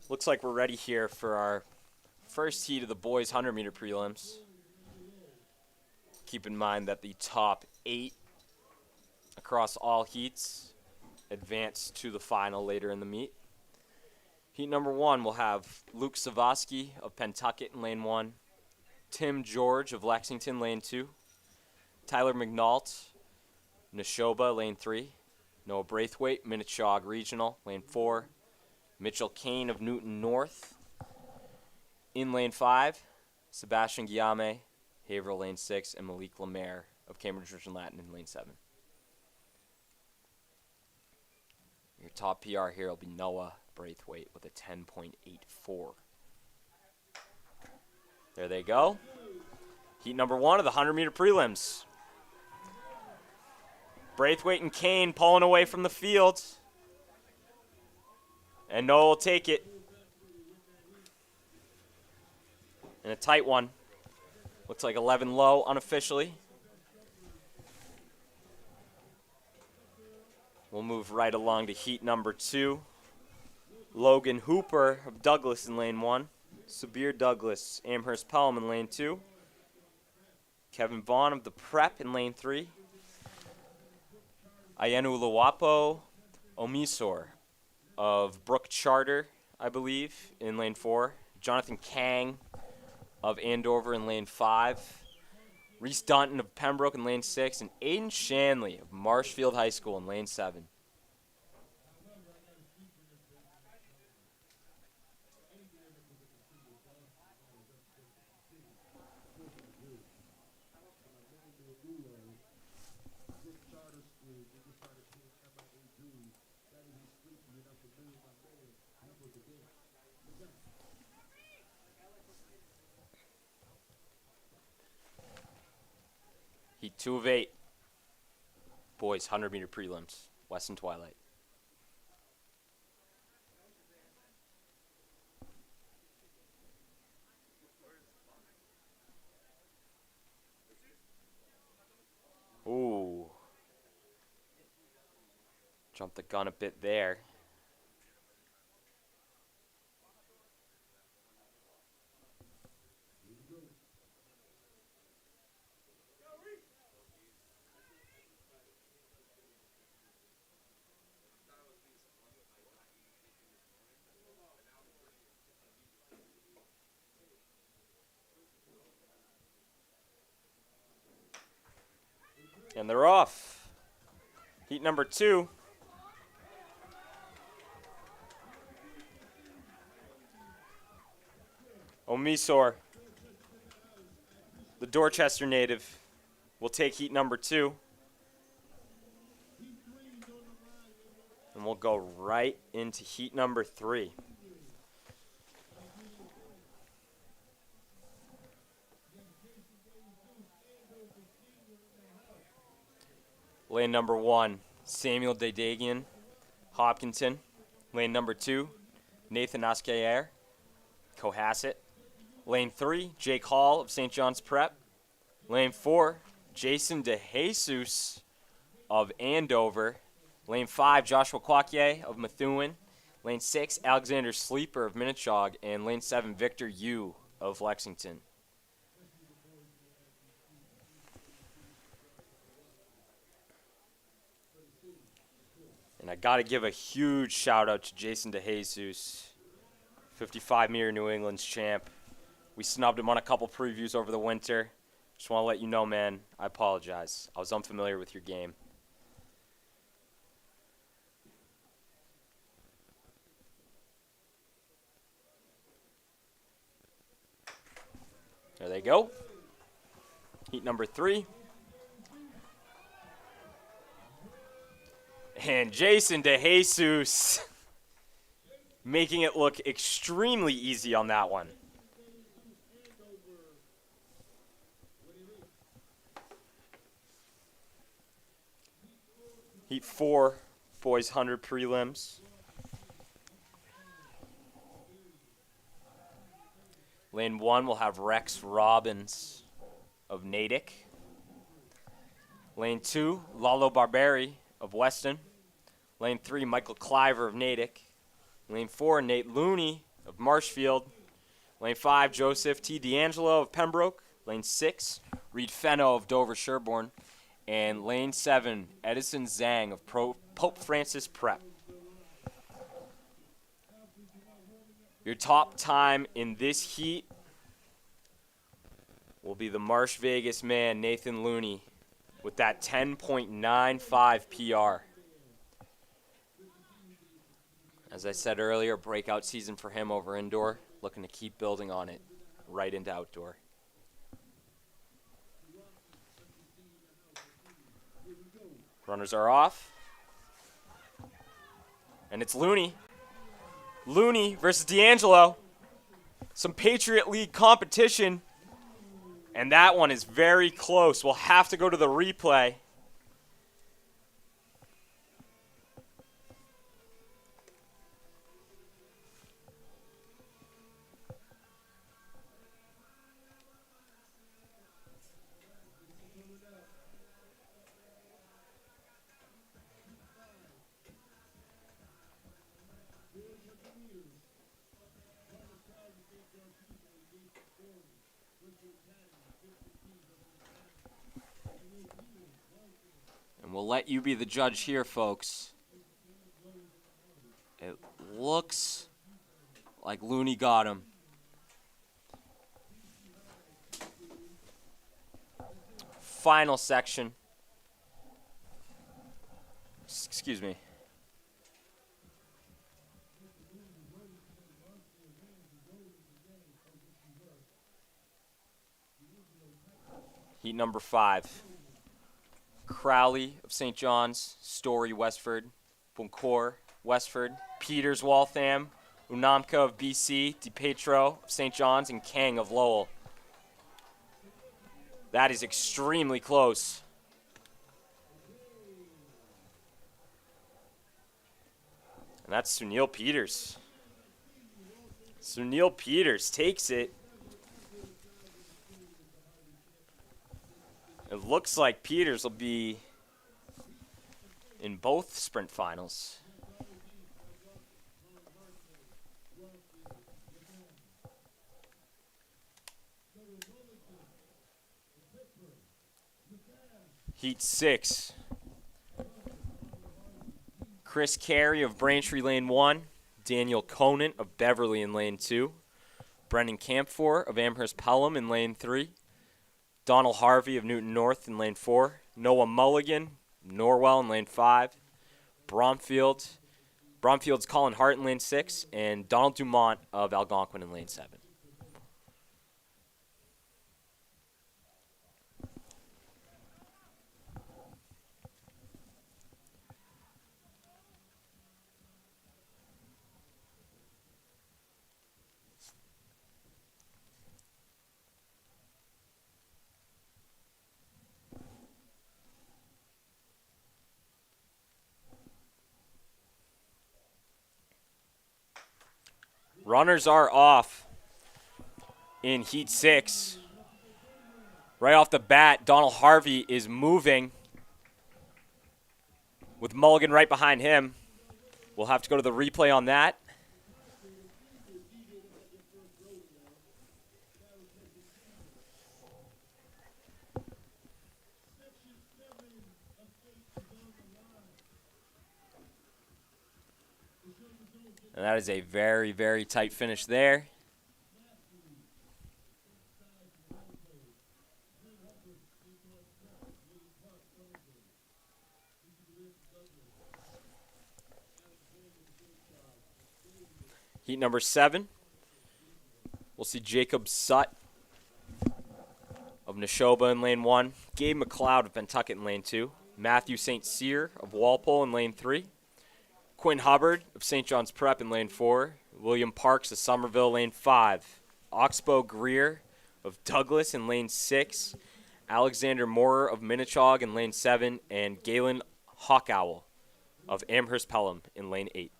Looks like we're ready here for our first heat of the boys 100-meter prelims. Keep in mind that the top 8 across all heats advance to the final later in the meet. Heat number 1 will have Luke Savosky of Pentucket in lane 1, Tim George of Lexington, lane 2, Tyler McNault, Neshoba, lane 3, Noah Braithwaite, Minnechaug Regional, lane 4, Mitchell Kane of Newton North. In lane 5, Sebastian Guillaume, Haverhill, lane 6, and Malik Lemaire of Cambridge Richland Latin in lane 7. Your top PR here will be Noah Braithwaite with a 10.84. There they go. Heat number 1 of the 100-meter prelims. Braithwaite and Kane pulling away from the field. And Noah will take it. In a tight one. Looks like 11 low unofficially. We'll move right along to heat number 2. Logan Hooper of Douglas in lane 1. Sabir Douglas, Amherst Pelham in lane 2. Kevin Vaughn of the Prep in lane 3. Ayenu Lawapo Omisor of Brook Charter, I believe, in lane 4. Jonathan Kang of Andover in lane 5. Reese Dunton of Pembroke in lane 6. And Aiden Shanley of Marshfield High School in lane 7. Heat 2 of 8. Boys 100-meter prelims. Weston Twilight. Ooh. Jumped the gun a bit there. And they're off. Heat number 2. Omisor, the Dorchester native, will take heat number 2. And we'll go right into heat number 3. Lane number 1, Samuel Dadagian, Hopkinton. Lane number 2, Nathan Ascayer, Cohasset. Lane 3, Jake Hall of St. John's Prep. Lane 4, Jason DeJesus of Andover. Lane 5, Joshua Quaquier of Methuen. Lane 6, Alexander Sleeper of Minnechaug. And lane 7, Victor Yu of Lexington. And I got to give a huge shout out to Jason DeJesus, 55-meter New England's champ. We snubbed him on a couple previews over the winter. Just want to let you know, man, I apologize. I was unfamiliar with your game. There they go. Heat number 3. And Jason DeJesus making it look extremely easy on that one. Heat 4, boys 100 prelims. Lane 1 will have Rex Robbins of Natick. Lane 2, Lalo Barberi of Weston. Lane 3, Michael Cliver of Natick. Lane 4, Nate Looney of Marshfield. Lane 5, Joseph T. D'Angelo of Pembroke. Lane 6, Reed Fenno of Dover Sherborne. And lane 7, Edison Zhang of Pope Francis Prep. Your top time in this heat will be the Marsh Vegas man, Nathan Looney, with that 10.95 PR. As I said earlier, breakout season for him over indoor. Looking to keep building on it right into outdoor. Runners are off. And it's Looney. Looney versus D'Angelo. Some Patriot League competition. And that one is very close. We'll have to go to the replay. And we'll let you be the judge here, folks. It looks like Looney got him. Final section. Excuse me. Heat number 5. Crowley of St. John's, Story, Westford, Buncourt, Westford, Peters, Waltham, Unamka of BC, DiPietro of St. John's, and Kang of Lowell. That is extremely close. And that's Sunil Peters. Sunil Peters takes it. It looks like Peters will be in both sprint finals. Heat 6. Chris Carey of Braintree, lane 1. Daniel Conant of Beverly in lane 2. Brendan Camphor of Amherst Pelham in lane 3. Donald Harvey of Newton North in lane 4. Noah Mulligan, Norwell in lane 5. Bromfield's Colin Hart in lane 6. And Donald Dumont of Algonquin in lane 7. Runners are off in Heat 6. Right off the bat, Donald Harvey is moving with Mulligan right behind him. We'll have to go to the replay on that. And that is a very, very tight finish there. Heat number 7. We'll see Jacob Sutt of Neshoba in lane 1. Gabe McLeod of Pentucket in lane 2. Matthew St. Cyr of Walpole in lane 3. Quinn Hubbard of St. John's Prep in lane 4. William Parks of Somerville, lane 5. Oxbow Greer of Douglas in lane 6. Alexander Moorer of Minnechaug in lane 7. And Galen Hawkowl of Amherst Pelham in lane 8.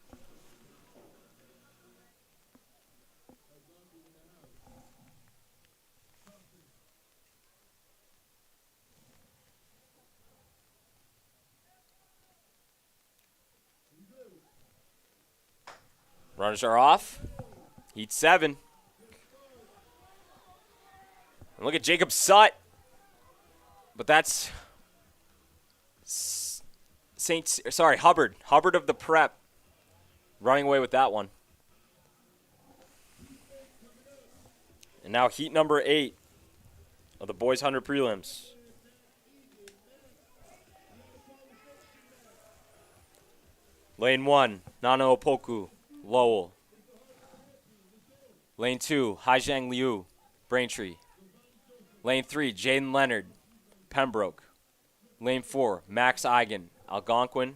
Runners are off. Heat 7. And look at Jacob Sutt. But that's Hubbard. Hubbard of the prep. Running away with that one. And now heat number 8 of the boys 100 prelims. Lane 1, Nana Opoku, Lowell. Lane 2, Haijang Liu, Braintree. Lane 3, Jaden Leonard, Pembroke. Lane 4, Max Eigen, Algonquin.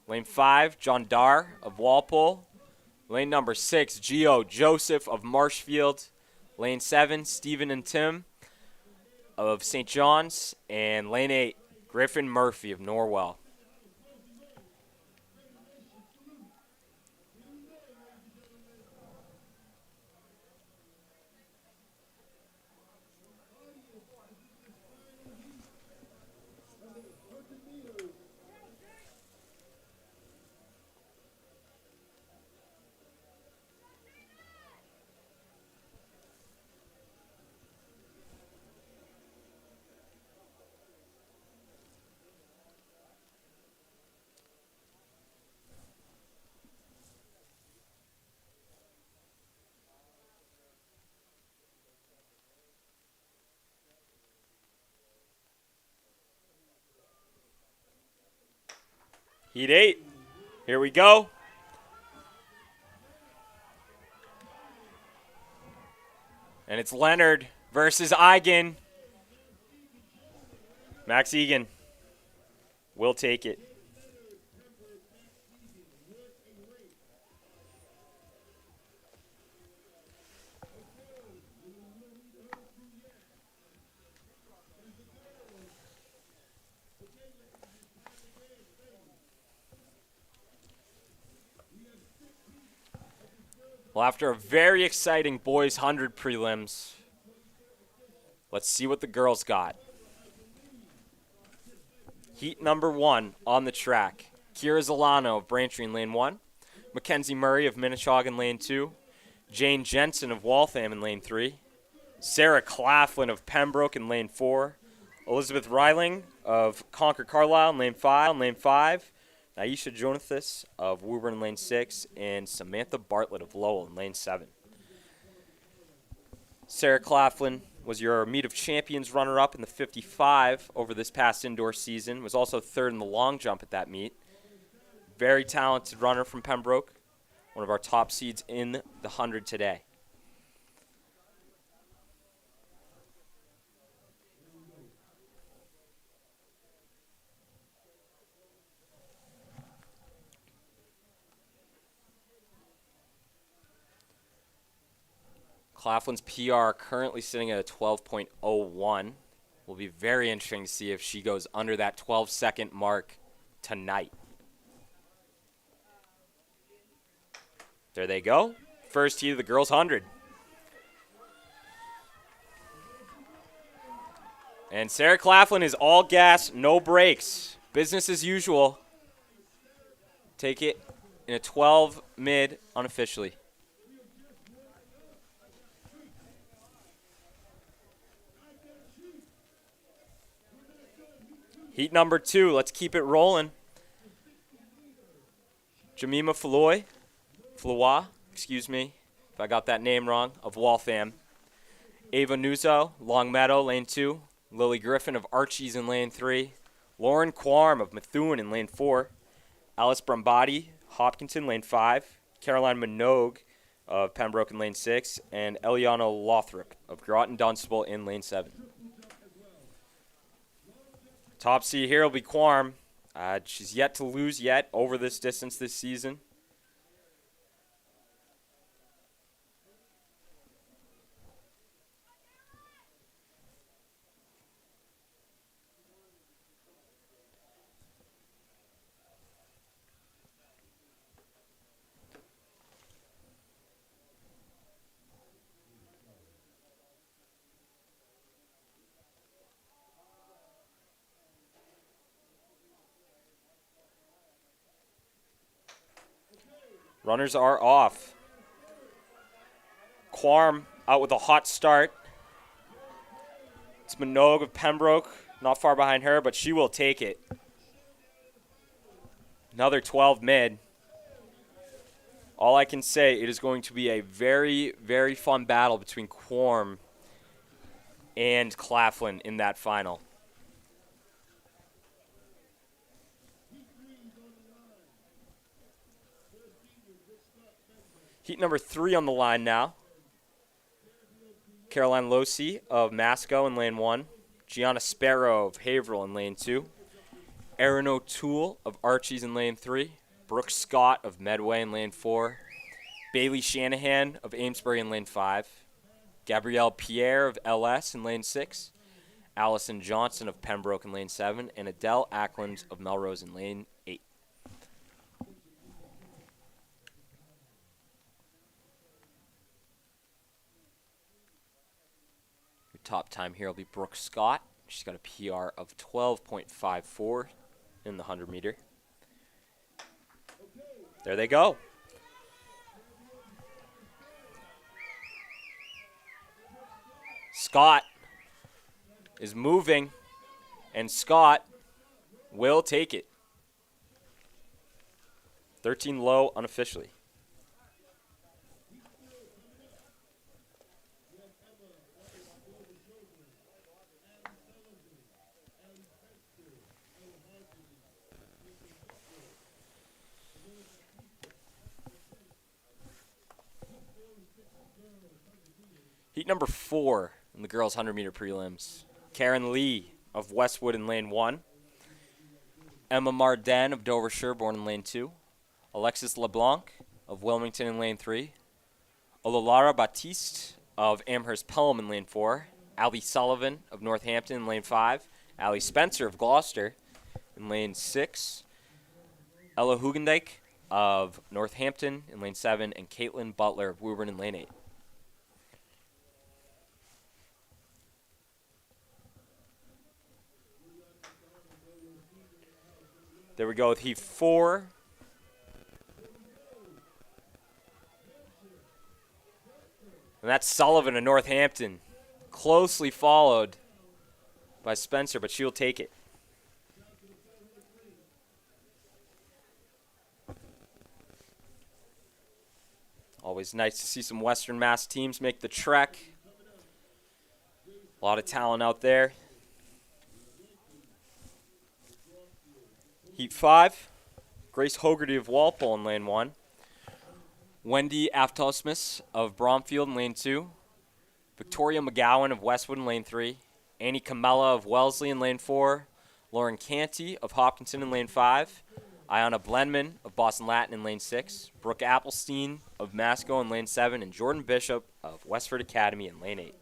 Lane 5, John Dar of Walpole. Lane number 6, Gio Joseph of Marshfield. Lane 7, Stephen and Tim of St. John's. And lane 8, Griffin Murphy of Norwell. Heat 8. Here we go. And it's Leonard versus Eigen. Max Egan will take it. Well, after a very exciting boys 100 prelims, let's see what the girls got. Heat number 1 on the track. Kira Zolano of Braintree in lane 1. Mackenzie Murray of Minnehaha in lane 2. Jane Jensen of Waltham in lane 3. Sarah Claflin of Pembroke in lane 4. Elizabeth Reiling of Concord Carlisle in lane 5. Aisha Jonathas of Woburn in lane 6, and Samantha Bartlett of Lowell in lane 7. Sarah Claflin was your Meet of Champions runner-up in the 55 over this past indoor season, was also third in the long jump at that meet. Very talented runner from Pembroke, one of our top seeds in the 100 today. Claflin's PR currently sitting at a 12.01. Will be very interesting to see if she goes under that 12-second mark tonight. There they go. First heat of the girls 100. And Sarah Claflin is all gas, no brakes. Business as usual. Take it in a 12 mid unofficially. Heat number 2, let's keep it rolling. Jemima Floy, if I got that name wrong, of Waltham. Ava Nuzzo, Longmeadow, lane 2. Lily Griffin of Archie's in lane 3. Lauren Quarm of Methuen in lane 4. Alice Brambati, Hopkinton, lane 5. Caroline Minogue of Pembroke in lane 6. And Eliana Lothrop of Groton Dunstable in lane 7. Top seed here will be Quarm. She's yet to lose yet over this distance this season. Runners are off. Quorum out with a hot start. It's Minogue of Pembroke, not far behind her, but she will take it. Another 12 mid. All I can say, it is going to be a very, very fun battle between Quorum and Claflin in that final. Heat number 3 on the line now. Caroline Losi of Masco in lane 1. Gianna Sparrow of Haverhill in lane 2. Erin O'Toole of Archie's in lane 3. Brooke Scott of Medway in lane 4. Bailey Shanahan of Amesbury in lane 5. Gabrielle Pierre of LS in lane 6. Allison Johnson of Pembroke in lane 7. And Adele Ackland of Melrose in lane 8. Your top time here will be Brooke Scott. She's got a PR of 12.54 in the 100 meter. There they go. Scott is moving, and Scott will take it. 13 low unofficially. Heat number 4 in the girls' 100-meter prelims. Karen Lee of Westwood in lane 1. Emma Marden of Dover Sherborne in lane 2. Alexis LeBlanc of Wilmington in lane 3. Olalara Baptiste of Amherst Pelham in lane 4. Ali Sullivan of Northampton in lane 5. Ali Spencer of Gloucester in lane 6. Ella Hugendijk of Northampton in lane 7. And Caitlin Butler of Woburn in lane 8. There we go with heat 4. And that's Sullivan of Northampton. Closely followed by Spencer, but she'll take it. Always nice to see some Western Mass teams make the trek. A lot of talent out there. Heat 5, Grace Hogarty of Walpole in lane 1. Wendy Aftosmus of Bromfield in lane 2. Victoria McGowan of Westwood in lane 3. Annie Camella of Wellesley in lane 4. Lauren Canty of Hopkinton in lane 5. Ayana Blenman of Boston Latin in lane 6. Brooke Applestein of Masco in lane 7. And Jordan Bishop of Westford Academy in lane 8.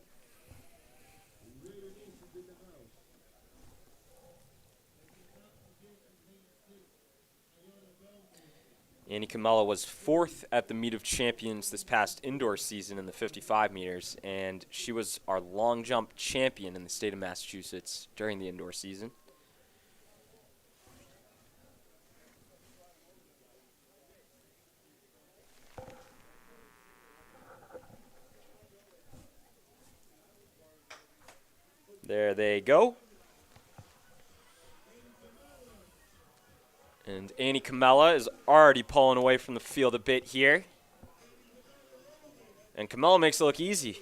Annie Camella was 4th at the Meet of Champions this past indoor season in the 55 meters, and she was our long jump champion in the state of Massachusetts during the indoor season. There they go. And Annie Camella is already pulling away from the field a bit here. And Camella makes it look easy.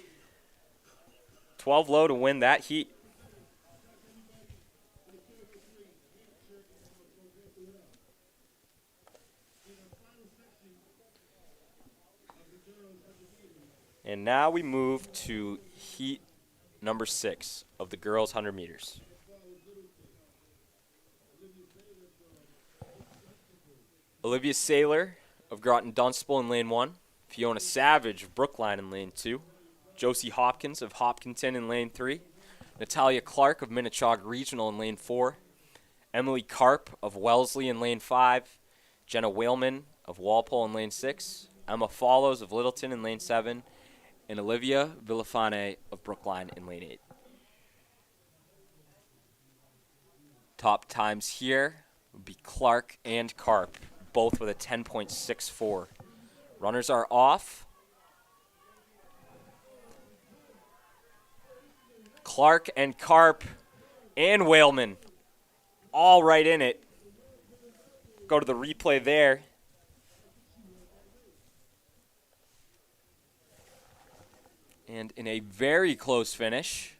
12 low to win that heat. And now we move to heat number 6 of the girls' 100 meters. Olivia Saylor of Groton Dunstable in lane 1. Fiona Savage of Brookline in lane 2. Josie Hopkins of Hopkinton in lane 3. Natalia Clark of Minnechaug Regional in lane 4. Emily Karp of Wellesley in lane 5. Jenna Whaleman of Walpole in lane 6. Emma Follows of Littleton in lane 7. And Olivia Villafane of Brookline in lane 8. Top times here would be Clark and Karp, both with a 10.64. Runners are off. Clark and Karp and Whaleman all right in it. Go to the replay there. And in a very close finish,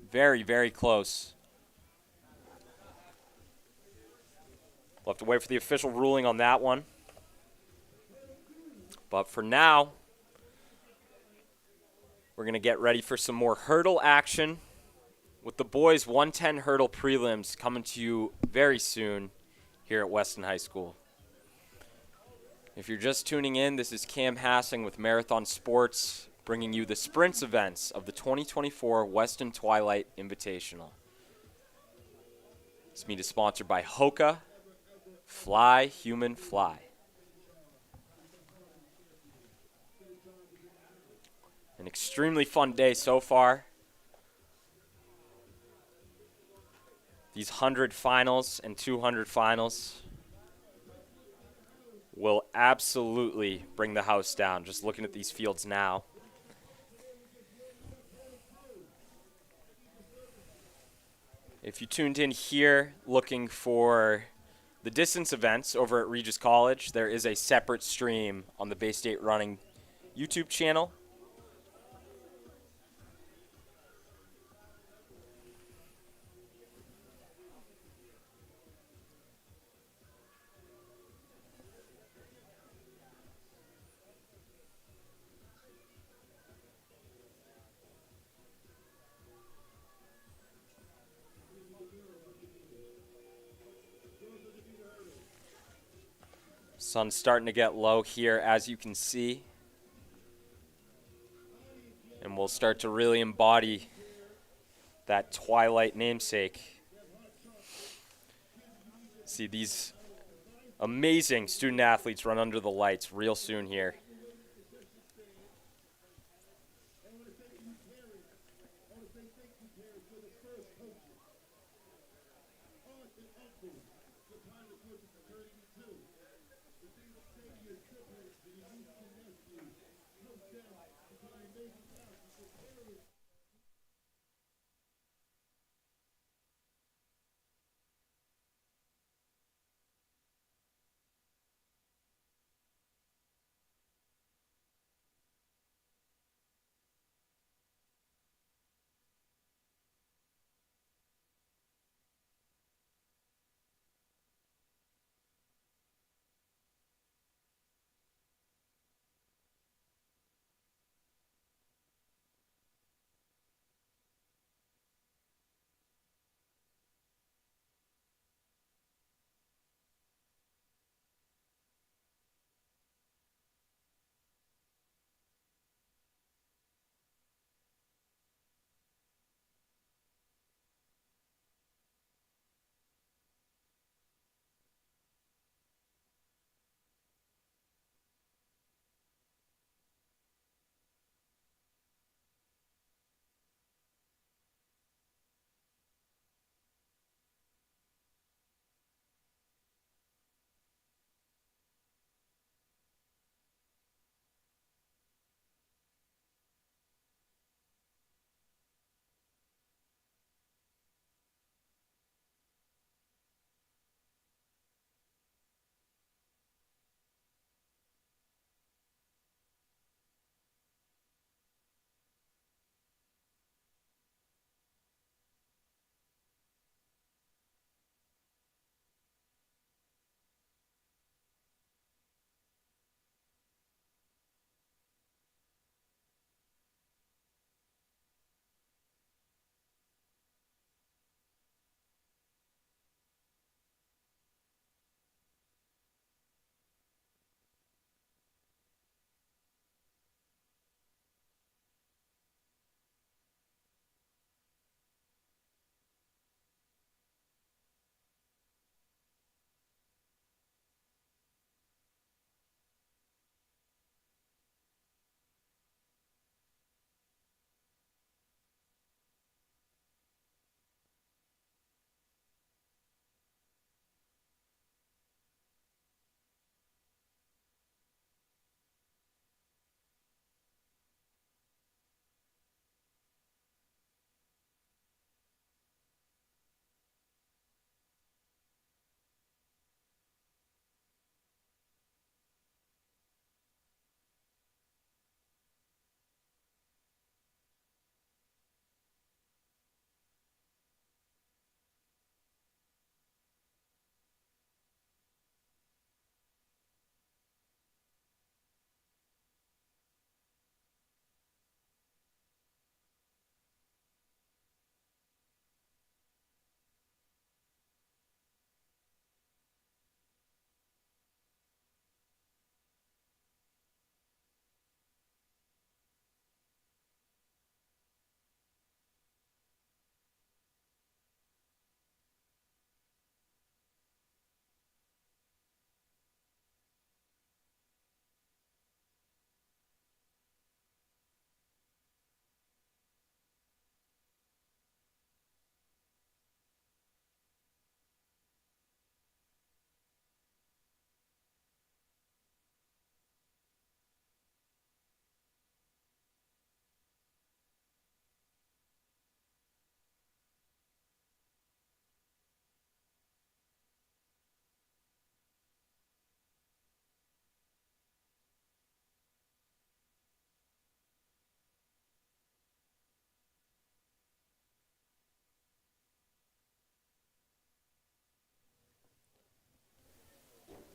very, very close. We'll have to wait for the official ruling on that one. But for now, we're going to get ready for some more hurdle action with the boys' 110 hurdle prelims coming to you very soon here at Weston High School. If you're just tuning in, this is Cam Hassing with Marathon Sports, bringing you the sprints events of the 2024 Weston Twilight Invitational. This meet is sponsored by Hoka. Fly, human, fly. An extremely fun day so far. These 100 finals and 200 finals will absolutely bring the house down, just looking at these fields now. If you tuned in here looking for the distance events over at Regis College, there is a separate stream on the Bay State Running YouTube channel. Sun's starting to get low here, as you can see. And we'll start to really embody that Twilight namesake. See these amazing student athletes run under the lights real soon here.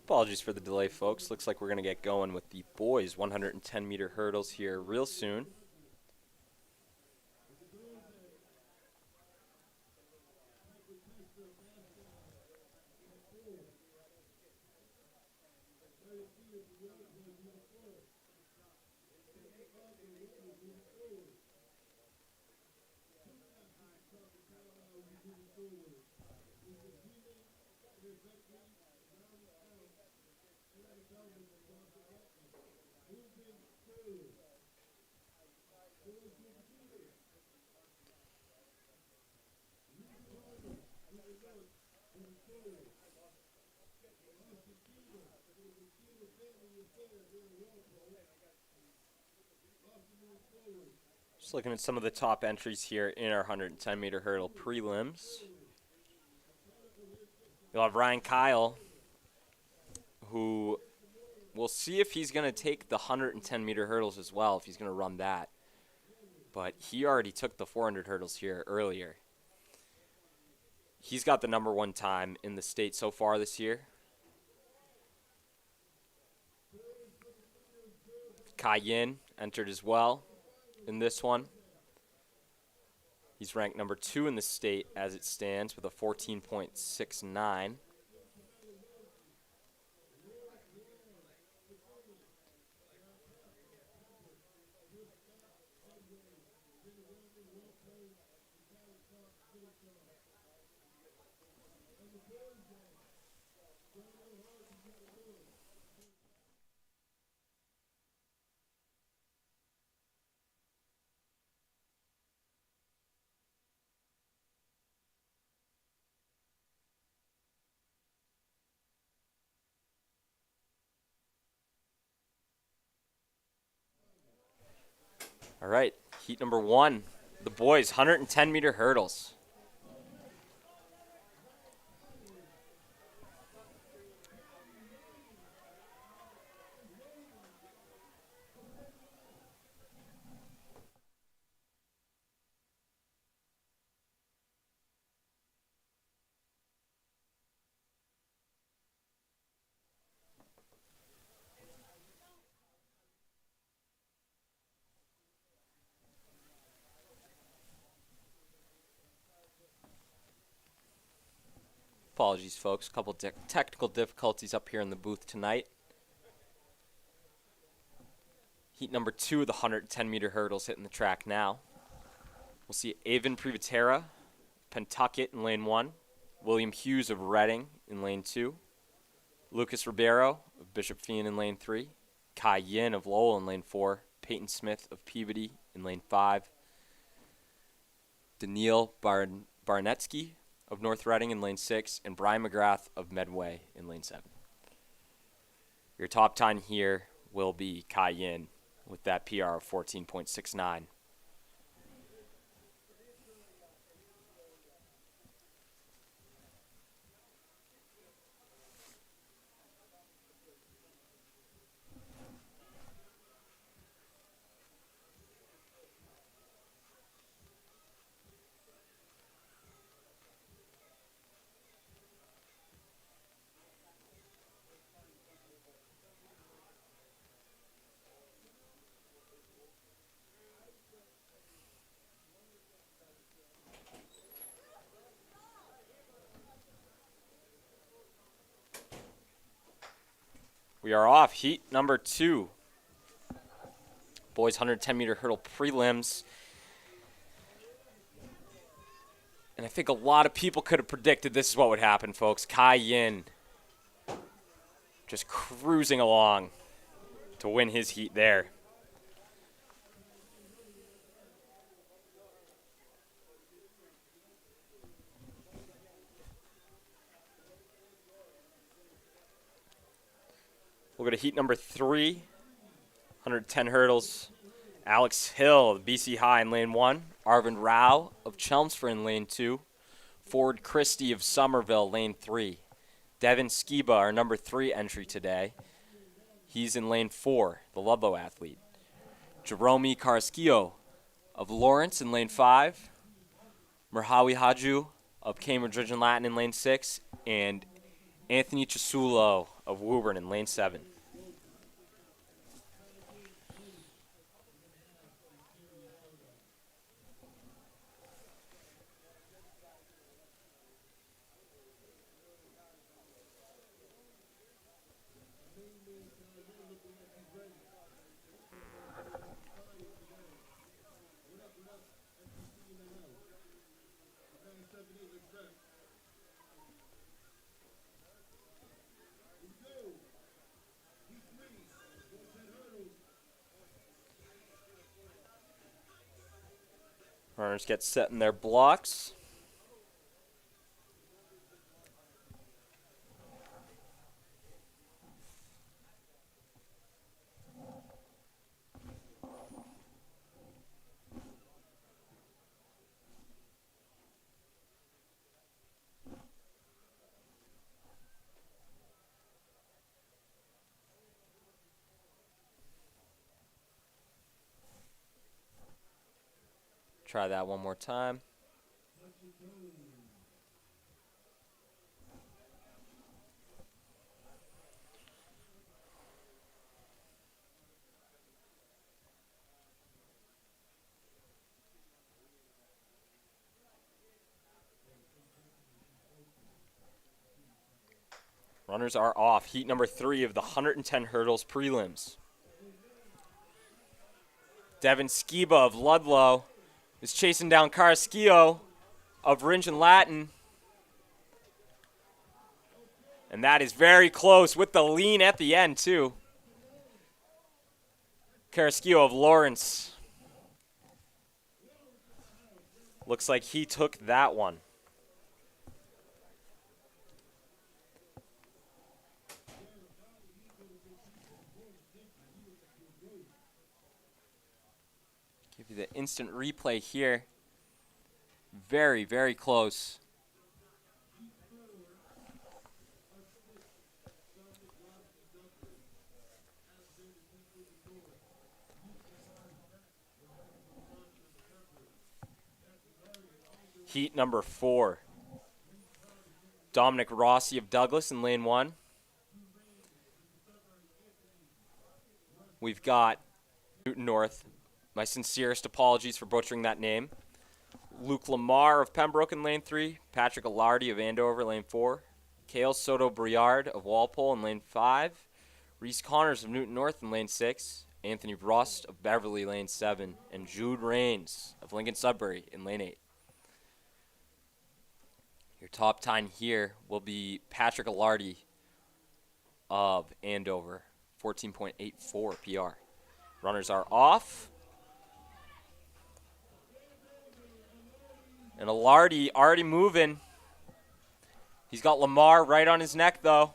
Apologies for the delay, folks. Looks like we're going to get going with the boys 110-meter hurdles here real soon. Just looking at some of the top entries here in our 110-meter hurdle prelims. You'll have Ryan Kyle, who we'll see if he's going to take the 110-meter hurdles as well, if he's going to run that. But he already took the 400 hurdles here earlier. He's got the #1 time in the state so far this year. Kai Yin entered as well in this one. He's ranked #2 in the state as it stands with a 14.69. All right, heat #1, the boys 110-meter hurdles. Apologies, folks. A couple technical difficulties up here in the booth tonight. Heat #2 of the 110-meter hurdles hitting the track now. We'll see Avon Privatera, Pentucket in lane 1, William Hughes of Reading in lane 2, Lucas Ribeiro of Bishop Fien in lane 3, Kai Yin of Lowell in lane 4, Peyton Smith of Peabody in lane 5, Daniil Barnetsky of North Reading in lane 6, and Brian McGrath of Medway in lane 7. Your top time here will be Kai Yin with that PR of 14.69. We are off. Heat #2. Boys 110-meter hurdle prelims. And I think a lot of people could have predicted this is what would happen, folks. Kai Yin just cruising along to win his heat there. We'll go to heat #3, 110 hurdles. Alex Hill of BC High in lane 1. Arvind Rao of Chelmsford in lane 2. Ford Christie of Somerville, lane 3. Devin Skiba, our #3 entry today. He's in lane 4, the Ludlow athlete. Jerome Carrasquillo of Lawrence in lane 5. Murhawi Haju of Cambridge Ridge and Latin in lane 6. And Anthony Chisulo of Woburn in lane 7. Runners get set in their blocks. Try that one more time. Runners are off. Heat number 3 of the 110 hurdles prelims. Devin Skiba of Ludlow is chasing down Carrasquillo of Ringe and Latin. And that is very close with the lean at the end, too. Carrasquillo of Lawrence. Looks like he took that one. Give you the instant replay here. Very, very close. Heat number 4. Dominic Rossi of Douglas in lane 1. We've got Newton North. My sincerest apologies for butchering that name. Luke Lamar of Pembroke in lane 3. Patrick Alardi of Andover, lane 4. Kale Soto Briard of Walpole in lane 5. Reese Connors of Newton North in lane 6. Anthony Rust of Beverly, lane 7. And Jude Rains of Lincoln Sudbury in lane 8. Your top time here will be Patrick Alardi of Andover, 14.84 PR. Runners are off. And Alardi already moving. He's got Lamar right on his neck, though.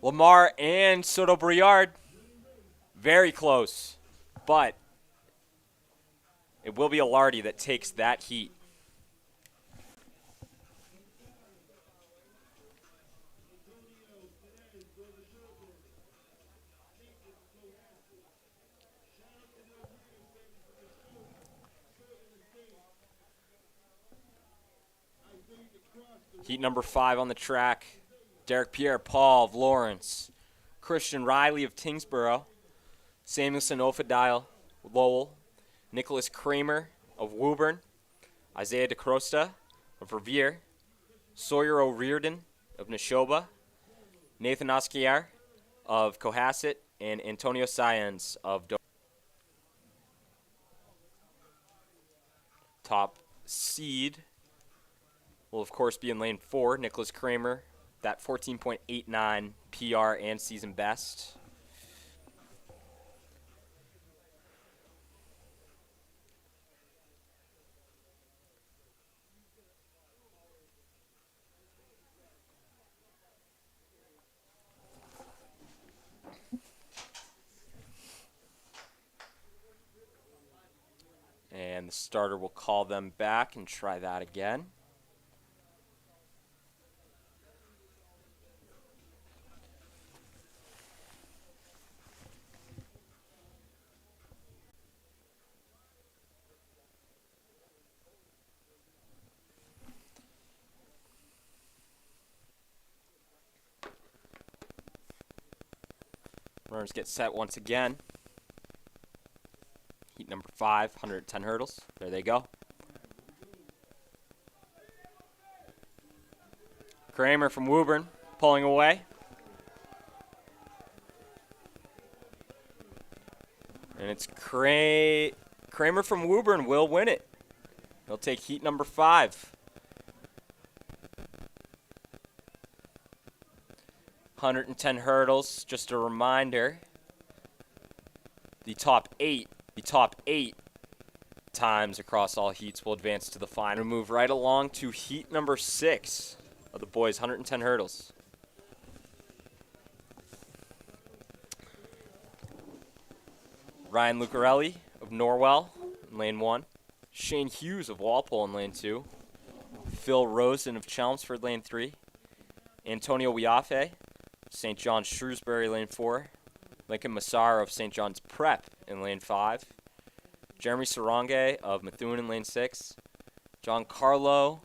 Lamar and Soto Briard. Very close. But it will be Alardi that takes that heat. Heat number 5 on the track. Derek Pierre-Paul of Lawrence. Christian Riley of Tingsboro. Samuelson Ofadile, Lowell. Nicholas Kramer of Woburn. Isaiah DeCrosta of Revere. Sawyer O'Riordan of Neshoba. Nathan Oskiar of Cohasset. And Antonio Sáenz of Dover. Top seed will, of course, be in lane 4, Nicholas Kramer. That 14.89 PR and season best. And the starter will call them back and try that again. Runners get set once again. Heat number 5, 110 hurdles. There they go. Kramer from Woburn pulling away. And it's Kramer from Woburn will win it. He'll take heat number 5. 110 hurdles. Just a reminder, the top eight times across all heats will advance to the final. We'll move right along to heat number 6 of the boys' 110 hurdles. Ryan Lucarelli of Norwell in lane 1. Shane Hughes of Walpole in lane 2. Phil Rosen of Chelmsford, lane 3. Antonio Wiafe, St. John's Shrewsbury, lane 4. Lincoln Massar of St. John's Prep in lane 5. Jeremy Sarange of Methuen in lane 6. Giancarlo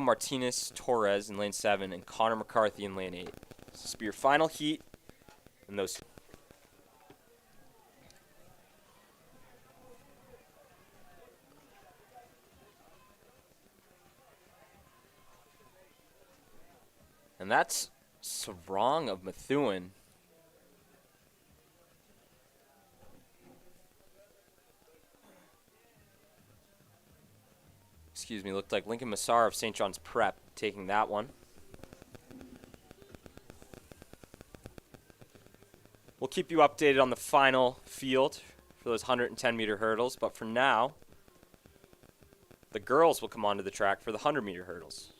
Martinez Torres in lane 7, and Connor McCarthy in lane 8. This will be your final heat in those. And that's Sarong of Methuen. Looked like Lincoln Massar of St. John's Prep taking that one. We'll keep you updated on the final field for those 110-meter hurdles, but for now, the girls will come onto the track for the 100-meter hurdles.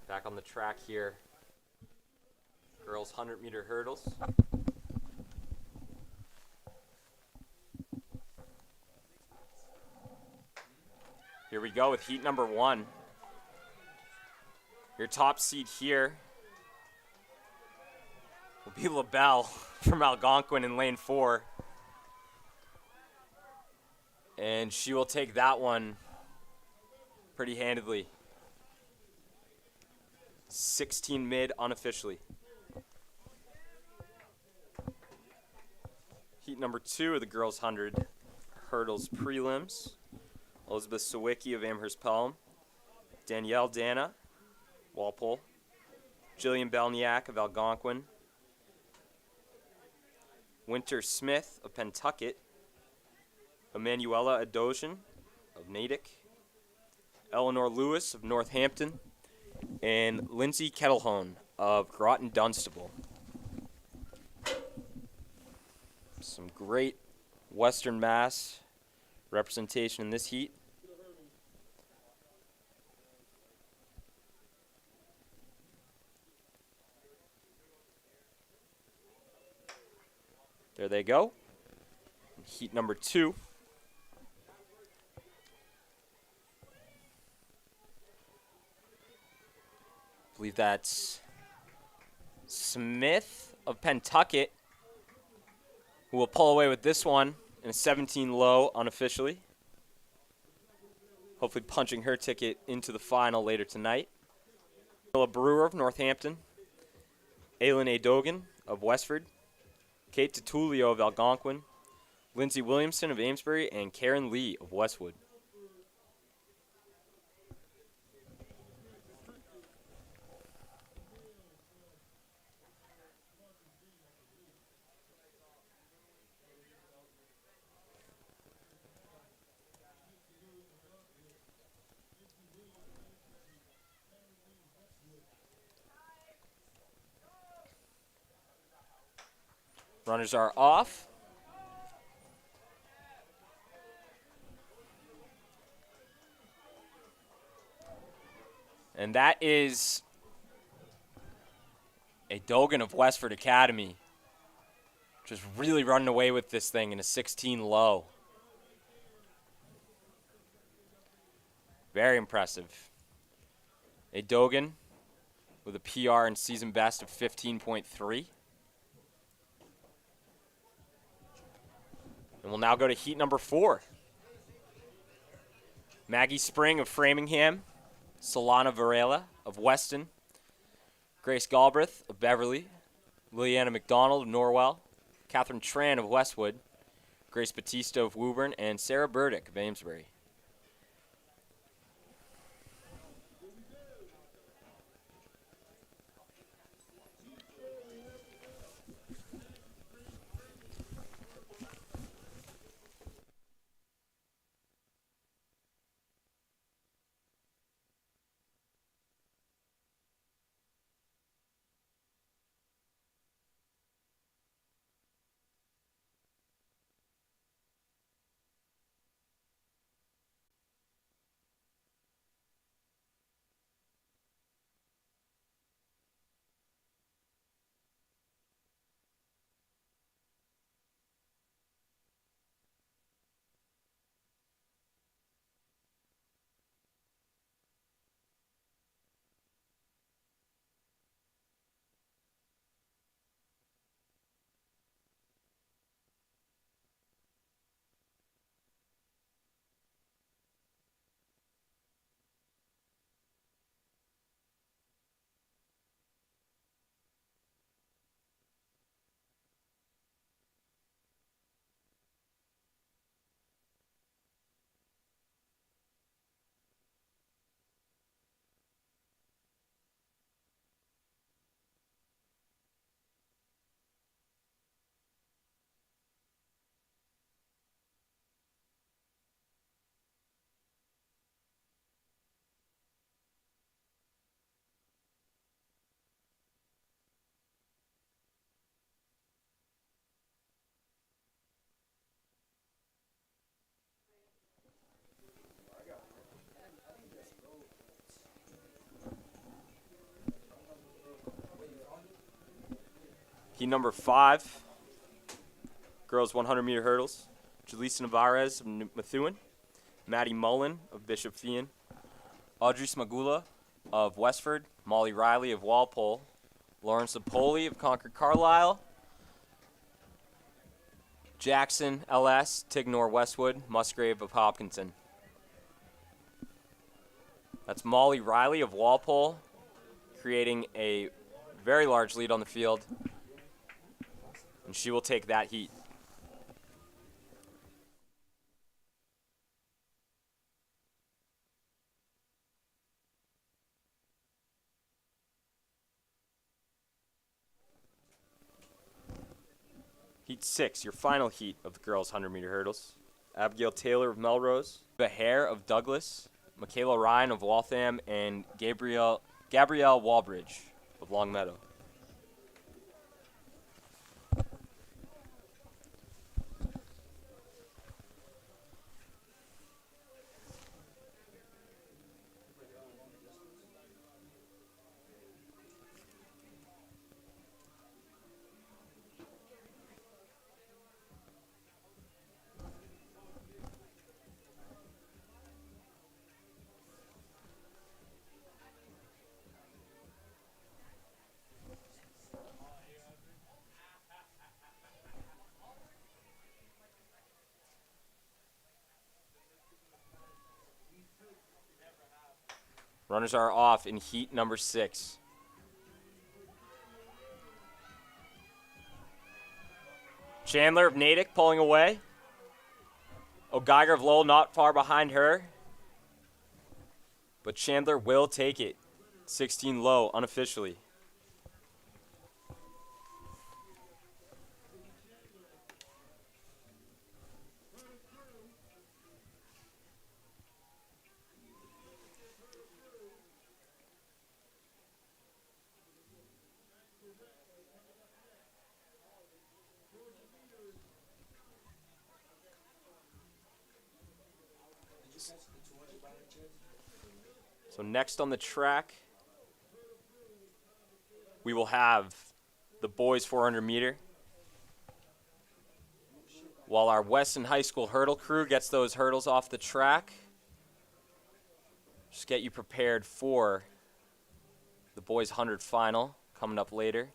Back on the track here. Girls 100-meter hurdles. Here we go with heat number 1. Your top seed here will be LaBelle from Algonquin in lane 4. And she will take that one pretty handedly. 16 mid unofficially. Heat number 2 of the girls 100 hurdles prelims. Elizabeth Sawicki of Amherst Pelham, Danielle Dana, Walpole, Jillian Belniak of Algonquin, Winter Smith of Pentucket, Emanuela Adosian of Natick, Eleanor Lewis of Northampton, and Lindsay Kettlehone of Groton Dunstable. Some great Western Mass representation in this heat. There they go. Heat number 2. I believe that's Smith of Pentucket, who will pull away with this one in a 17 low unofficially. Hopefully punching her ticket into the final later tonight. Willa Brewer of Northampton, Aylin A. Dogan of Westford, Kate Tutulio of Algonquin, Lindsay Williamson of Amesbury, and Karen Lee of Westwood. Runners are off. And that is a Dogan of Westford Academy. Just really running away with this thing in a 16 low. Very impressive. A Dogan with a PR and season best of 15.3. And we'll now go to heat number 4. Maggie Spring of Framingham, Solana Varela of Weston, Grace Galbraith of Beverly, Liliana McDonald of Norwell, Catherine Tran of Westwood, Grace Batista of Woburn, and Sarah Burdick of Amesbury. Heat number 5, girls 100-meter hurdles. Jaleesa Navarez of Methuen, Maddie Mullen of Bishop Fien, Audrey Smagula of Westford, Molly Riley of Walpole, Lauren Sapoli of Concord Carlisle, Jackson L.S., Tignor Westwood, Musgrave of Hopkinton. That's Molly Riley of Walpole, creating a very large lead on the field, and she will take that heat. Heat 6, your final heat of the girls' 100-meter hurdles. Abigail Taylor of Melrose, Behair of Douglas, Michaela Ryan of Waltham, and Gabrielle Walbridge of Longmeadow. Runners are off in heat number 6. Chandler of Natick pulling away. O'Geiger of Lowell not far behind her. But Chandler will take it. 16 low, unofficially. So next on the track, we will have the boys 400 meter. While our Weston High School hurdle crew gets those hurdles off the track, just get you prepared for the boys 100 final coming up later.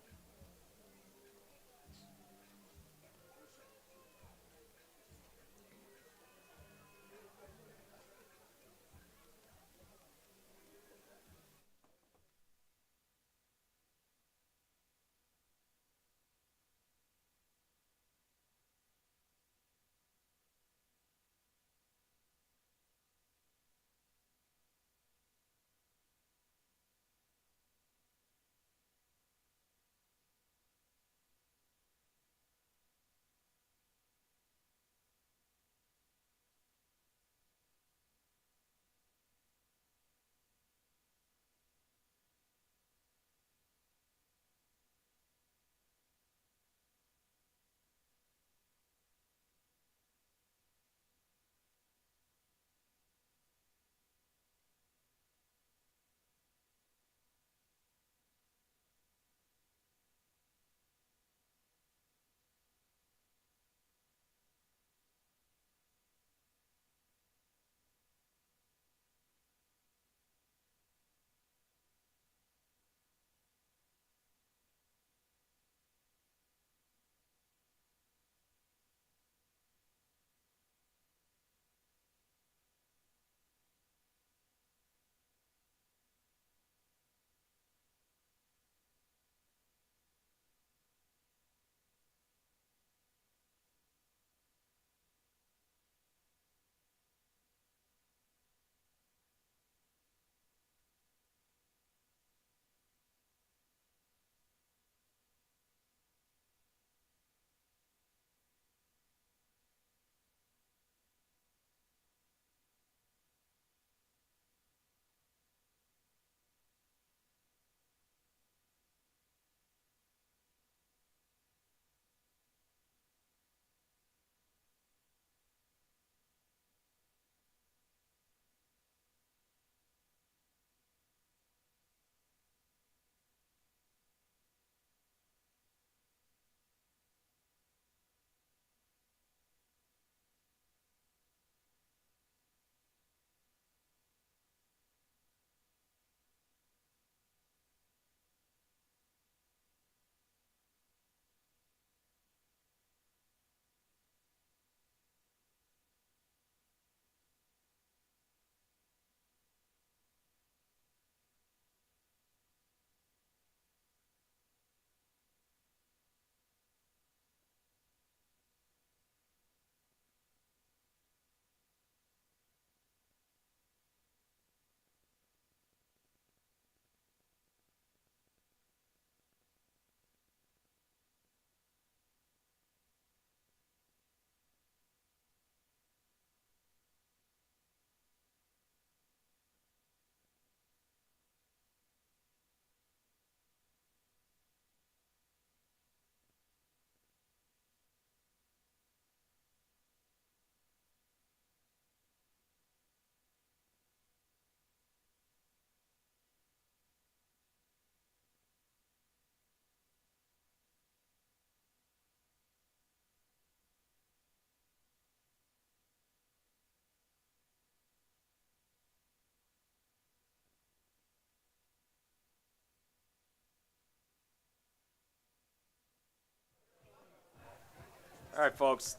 All right, folks.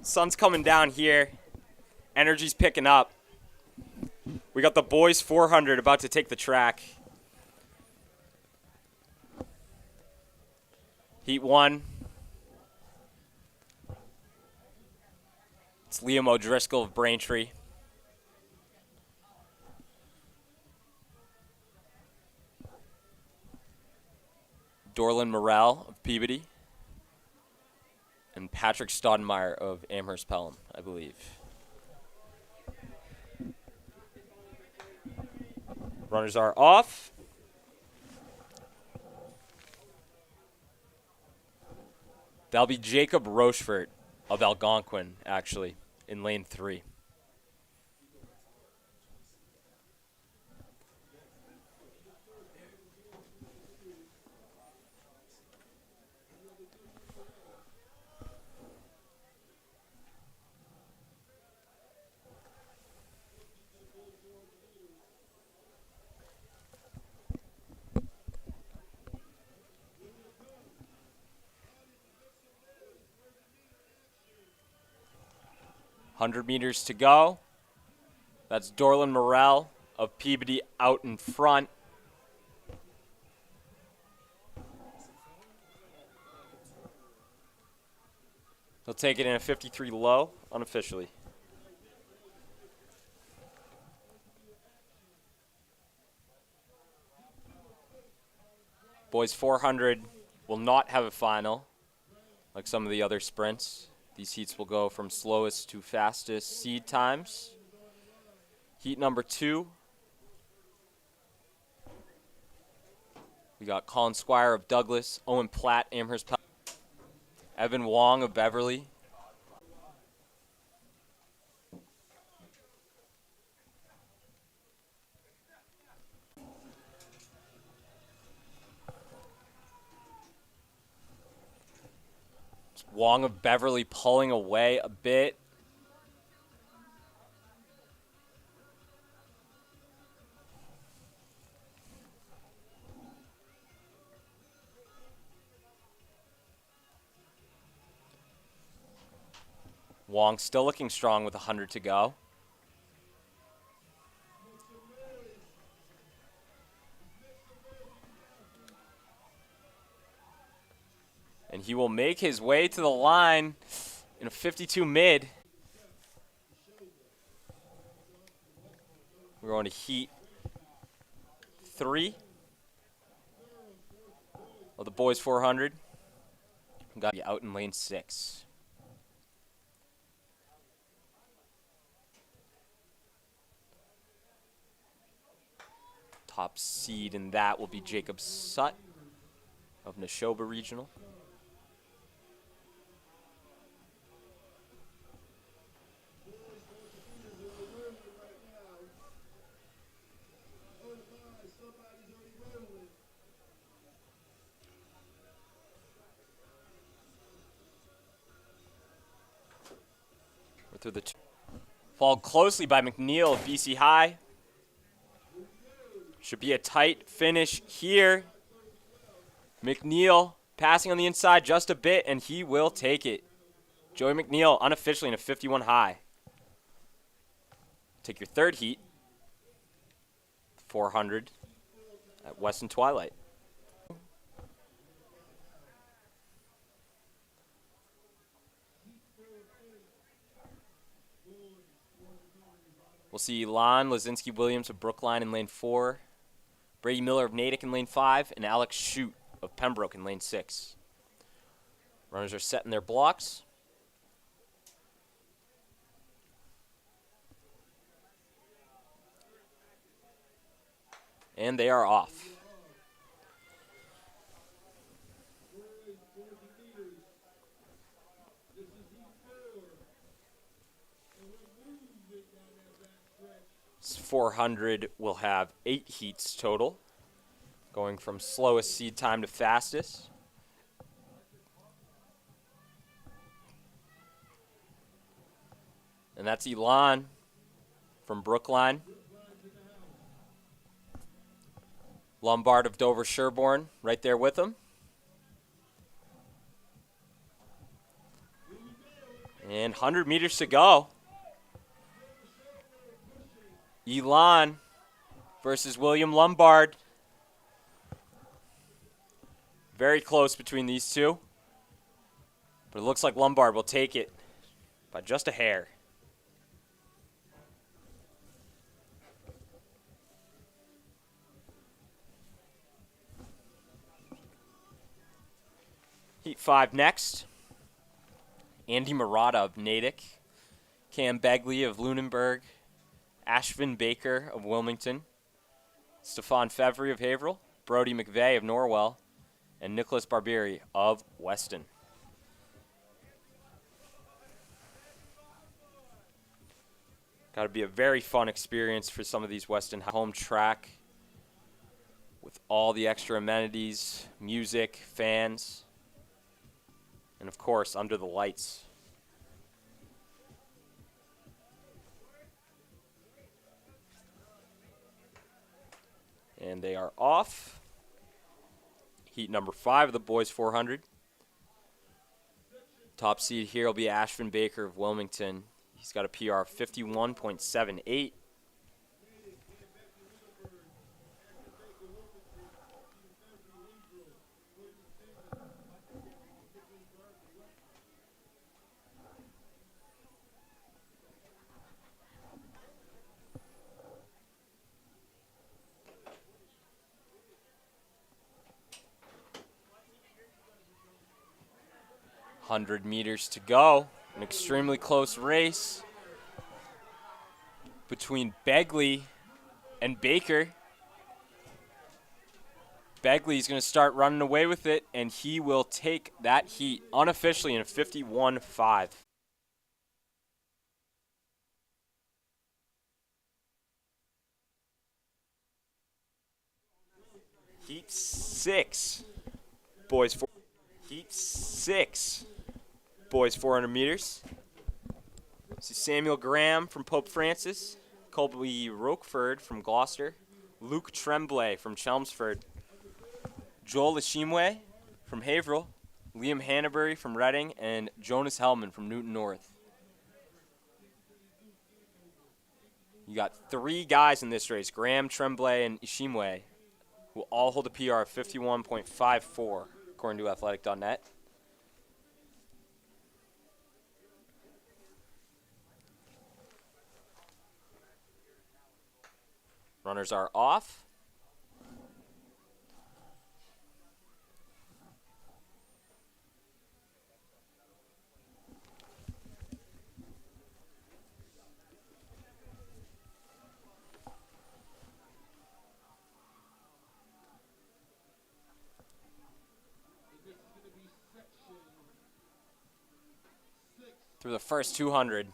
Sun's coming down here. Energy's picking up. We got the boys 400 about to take the track. Heat 1. It's Liam O'Driscoll of Braintree. Dorlin Morrell of Peabody. And Patrick Staudenmeyer of Amherst Pelham, I believe. Runners are off. That'll be Jacob Rochefort of Algonquin, actually, in lane 3. $100 meters to go. That's Dorlin Morrell of Peabody out in front. He'll take it in a 53 low, unofficially. Boys 400 will not have a final, like some of the other sprints. These heats will go from slowest to fastest seed times. Heat number 2. We got Colin Squire of Douglas, Owen Platt, Amherst Pelham, Evan Wong of Beverly. Wong of Beverly pulling away a bit. Wong still looking strong with 100 to go. And he will make his way to the line in a 52 mid. We're going to heat 3 of the boys 400. Got you out in lane 6. Top seed in that will be Jacob Sutt of Neshoba Regional. Through the followed closely by McNeil of BC High. Should be a tight finish here. McNeil passing on the inside just a bit, and he will take it. Joey McNeil unofficially in a 51 high. Take your third heat. 400 at Weston Twilight. We'll see Lon Lazinski-Williams of Brookline in lane 4, Brady Miller of Natick in lane 5, and Alex Shute of Pembroke in lane 6. Runners are set in their blocks. And they are off. This 400 will have 8 heats total, going from slowest seed time to fastest. And that's Elon from Brookline. Lombard of Dover Sherborne right there with him. And 100 meters to go. Elon versus William Lombard. Very close between these two. But it looks like Lombard will take it by just a hair. Heat 5 next. Andy Murata of Natick. Cam Begley of Lunenburg. Ashvin Baker of Wilmington. Stefan Fevry of Haverhill. Brody McVeigh of Norwell. And Nicholas Barbieri of Weston. Got to be a very fun experience for some of these Weston home track with all the extra amenities, music, fans, and of course, under the lights. And they are off. Heat number 5 of the boys 400. Top seed here will be Ashvin Baker of Wilmington. He's got a PR of 51.78. $100 meters to go. An extremely close race between Begley and Baker. Begley's going to start running away with it, and he will take that heat unofficially in a 51.5. Heat 6, boys. Heat 6. Boys 400 meters. This is Samuel Graham from Pope Francis, Colby Roqueford from Gloucester, Luke Tremblay from Chelmsford, Joel Ishimwe from Haverhill, Liam Hannabury from Reading, and Jonas Hellman from Newton North. You got 3 guys in this race, Graham, Tremblay, and Ishimwe, who all hold a PR of 51.54, according to athletic.net. Runners are off. Through the first 200.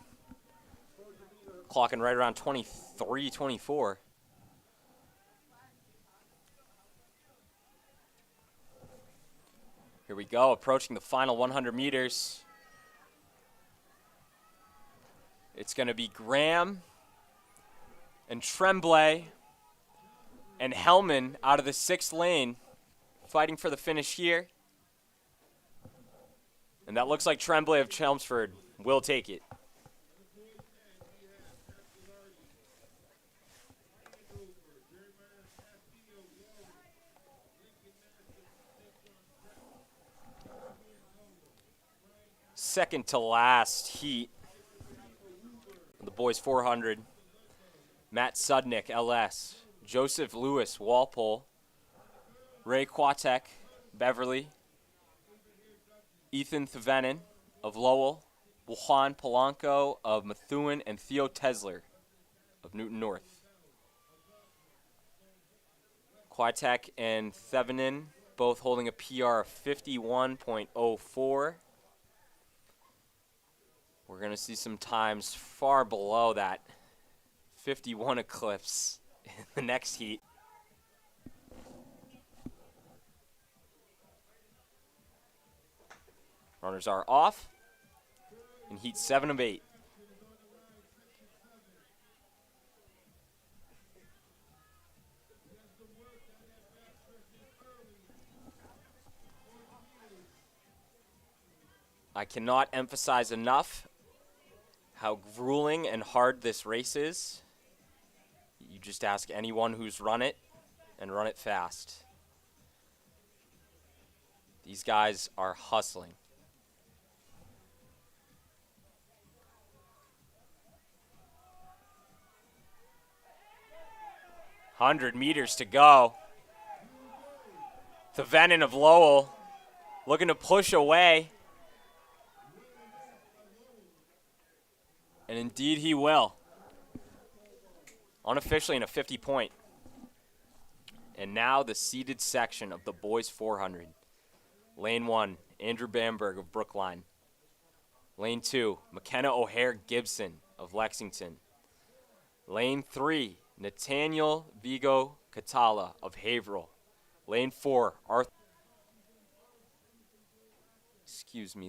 Clocking right around 23, 24. Here we go, approaching the final 100 meters. It's going to be Graham and Tremblay and Hellman out of the 6th lane fighting for the finish here. And that looks like Tremblay of Chelmsford will take it. Second to last heat, the boys 400. Matt Sudnick, LS. Joseph Lewis, Walpole. Ray Kwatek, Beverly. Ethan Thevenin of Lowell. Juan Polanco of Methuen, and Theo Tesler of Newton North. Kwatek and Thevenin both holding a PR of 51.04. We're going to see some times far below that 51 eclipse in the next heat. Runners are off in heat 7 of 8. I cannot emphasize enough how grueling and hard this race is. You just ask anyone who's run it, and run it fast. These guys are hustling. "100 meters to go. The Venom of Lowell looking to push away. And indeed he will. Unofficially in a 50-point. And now the seeded section of the boys 400. Lane 1, Andrew Bamberg of Brookline. Lane 2, McKenna O'Hare Gibson of Lexington. Lane 3, Nathaniel Vigo Catala of Haverhill. Lane 4,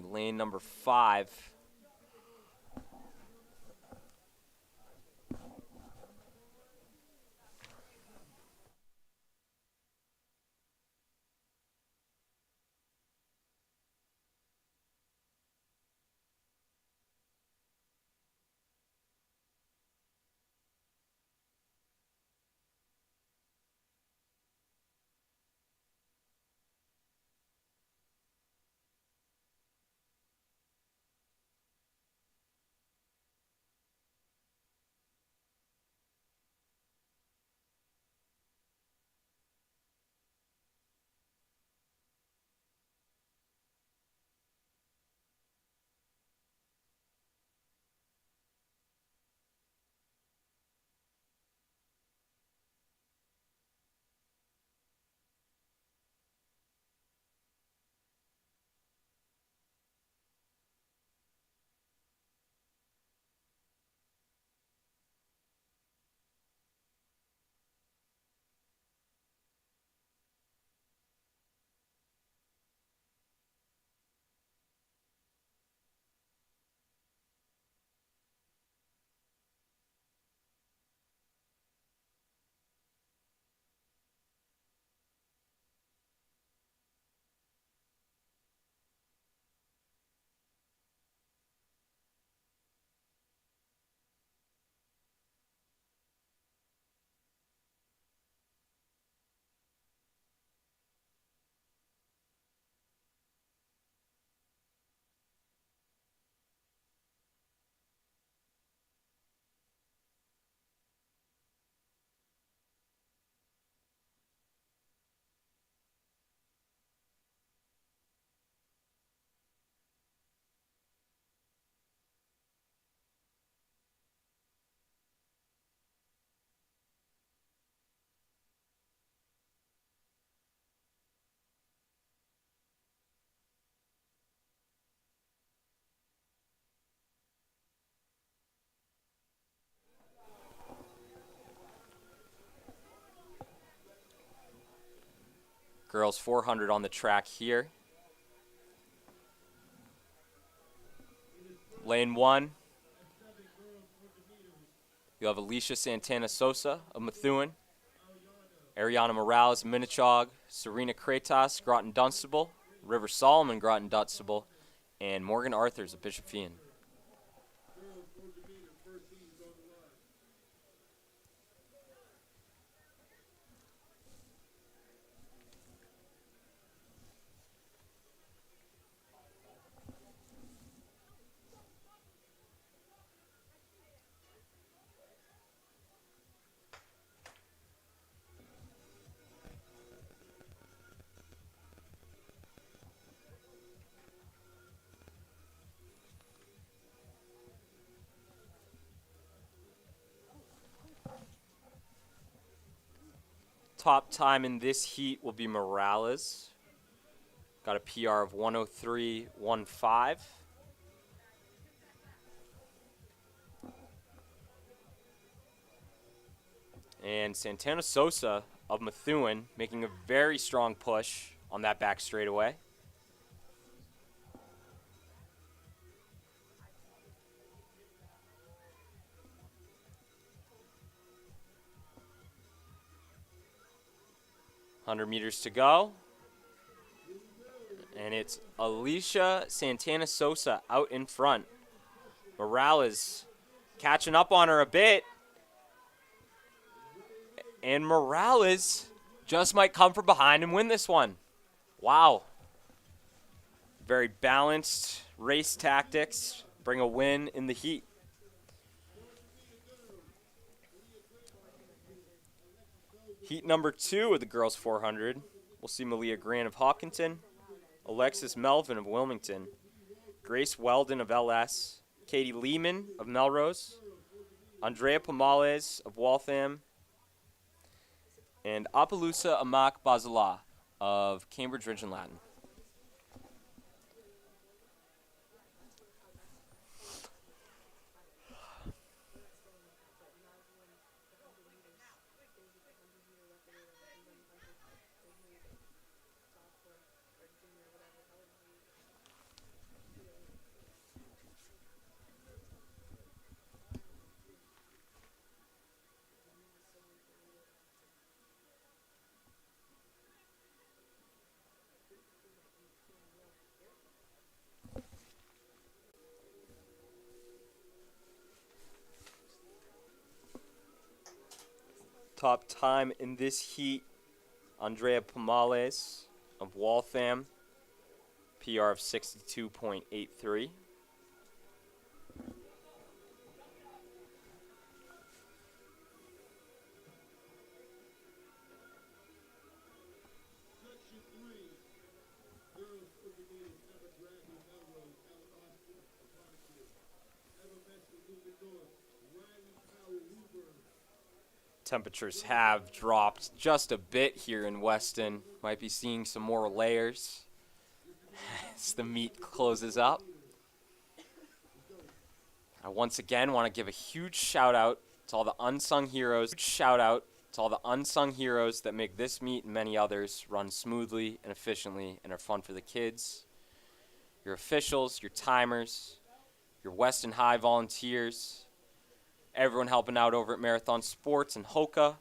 lane number 5. Girls 400 on the track here. Lane 1. You have Alicia Santana Sosa of Methuen. Ariana Morales, Minichog. Serena Kratos, Groton Dunstable. River Solomon, Groton Dunstable. And Morgan Arthurs of Bishop Fien. Top time in this heat will be Morales. Got a PR of 103.15. And Santana Sosa of Methuen making a very strong push on that back straightaway. "100 meters to go. And it's Alicia Santana Sosa out in front Morales catching up on her a bit. And Morales just might come from behind and win this one. Wow. Very balanced race tactics. Bring a win in the heat. Heat number 2 of the girls 400. We'll see Malia Grant of Hawkinton, Alexis Melvin of Wilmington, Grace Weldon of LS, Katie Lehman of Melrose, Andrea Pomales of Waltham, and Apelusa Amak Bazala of Cambridge Ridge and Latin. Top time in this heat, Andrea Pomales of Waltham, PR of 62.83. Temperatures have dropped just a bit here in Weston. Might be seeing some more layers as the meet closes up. I once again want to give a huge shout out to all the unsung heroes. Huge shout out to all the unsung heroes that make this meet and many others run smoothly and efficiently and are fun for the kids. Your officials, your timers, your Weston High volunteers, everyone helping out over at Marathon Sports and Hoka.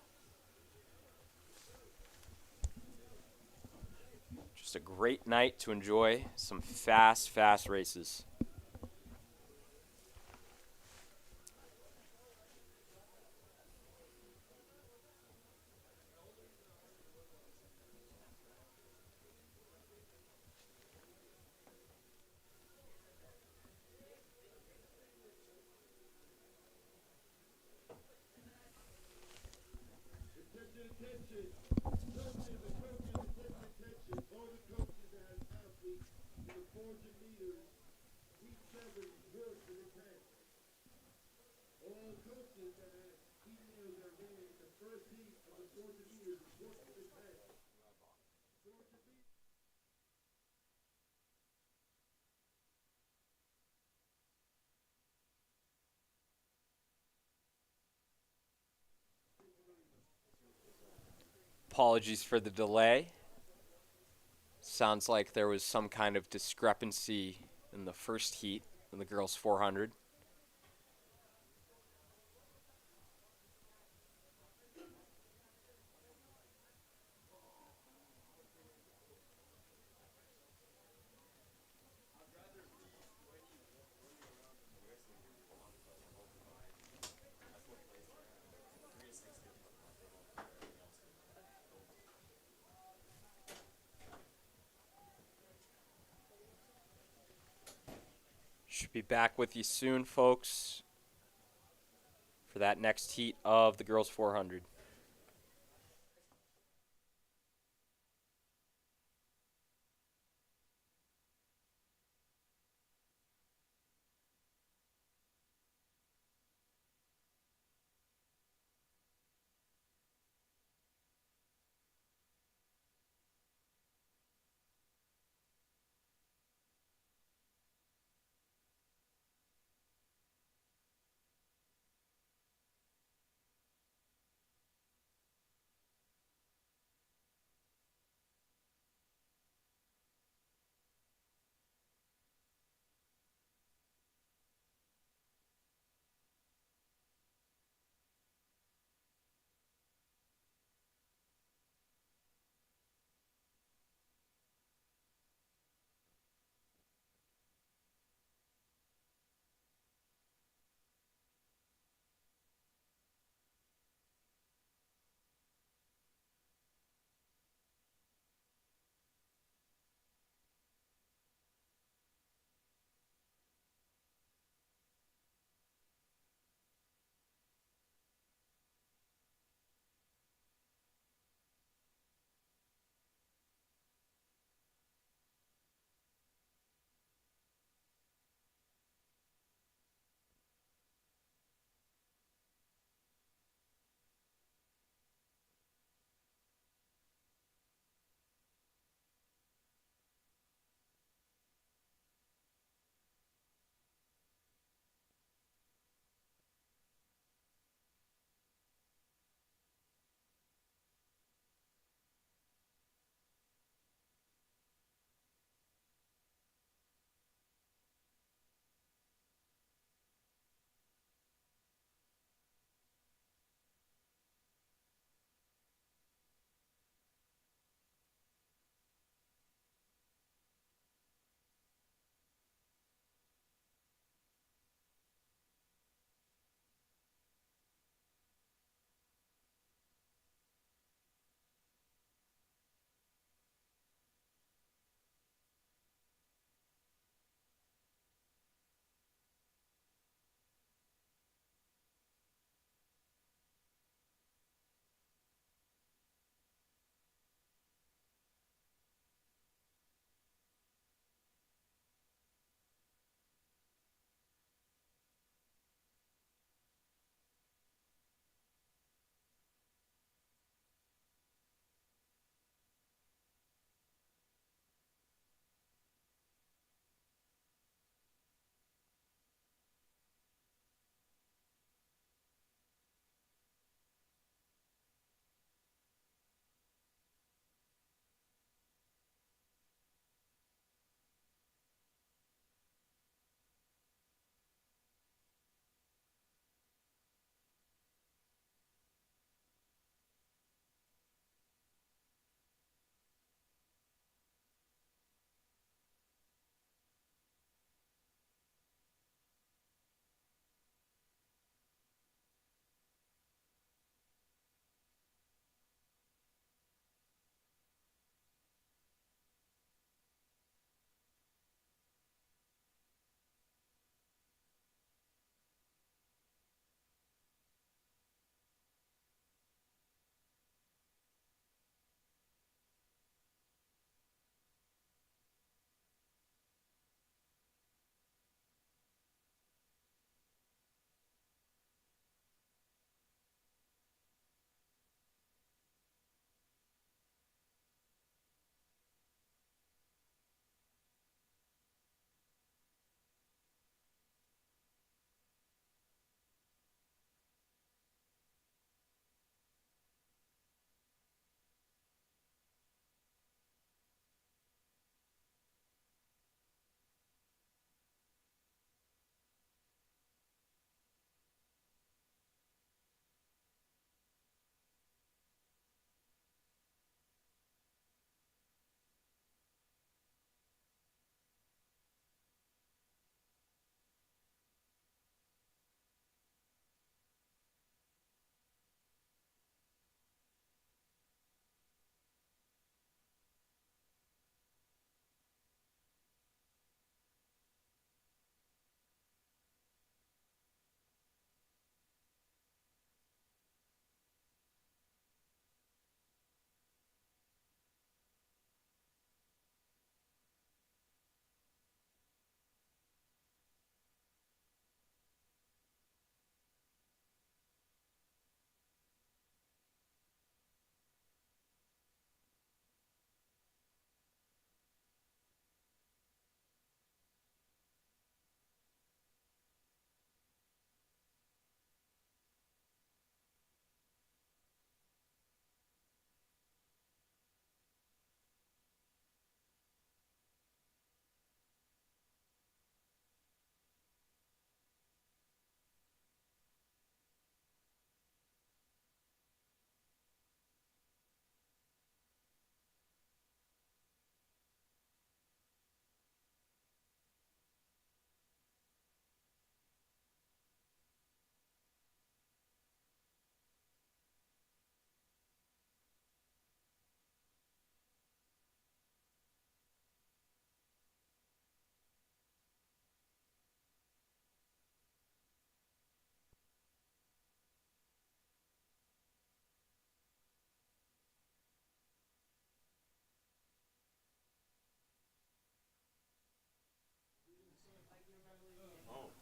Just a great night to enjoy some fast races. Apologies for the delay. Sounds like there was some kind of discrepancy in the first heat in the girls 400. Should be back with you soon, folks, for that next heat of the girls 400.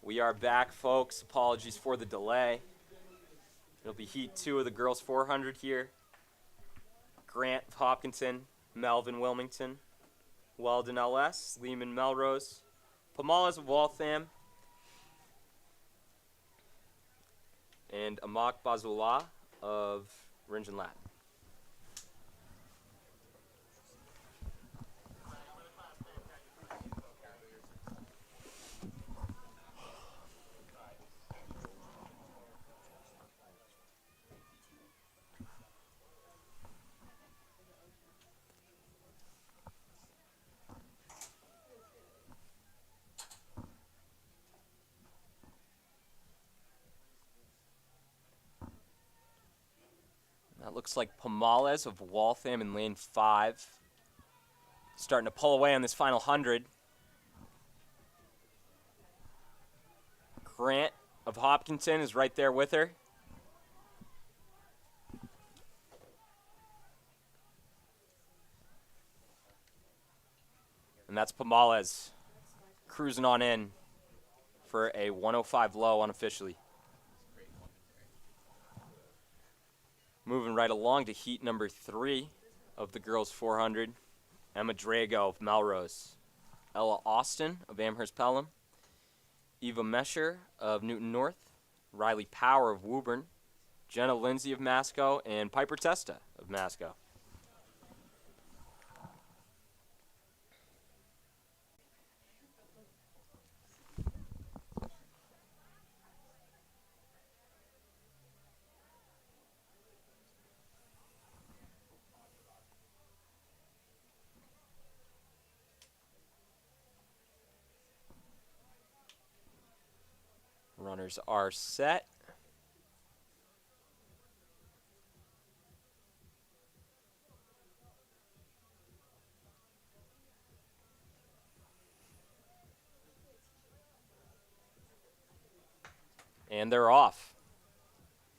We are back, folks. Apologies for the delay. It'll be Heat 2 of the girls 400 here. Grant of Hopkinton, Melvin Wilmington, Weldon LS, Lehman Melrose, Pomales of Waltham, and Amak Bazullah of Ringen Latin. That looks like Pomales of Waltham in lane 5. Starting to pull away on this final 100. Grant of Hopkinton is right there with her. And that's Pomales cruising on in for a 105 low unofficially. Moving right along to heat number 3 of the girls 400. Emma Drago of Melrose. Ella Austin of Amherst Pelham. Eva Mesher of Newton North. Riley Power of Woburn. Jenna Lindsay of Masco. And Piper Testa of Masco. Runners are set. And they're off.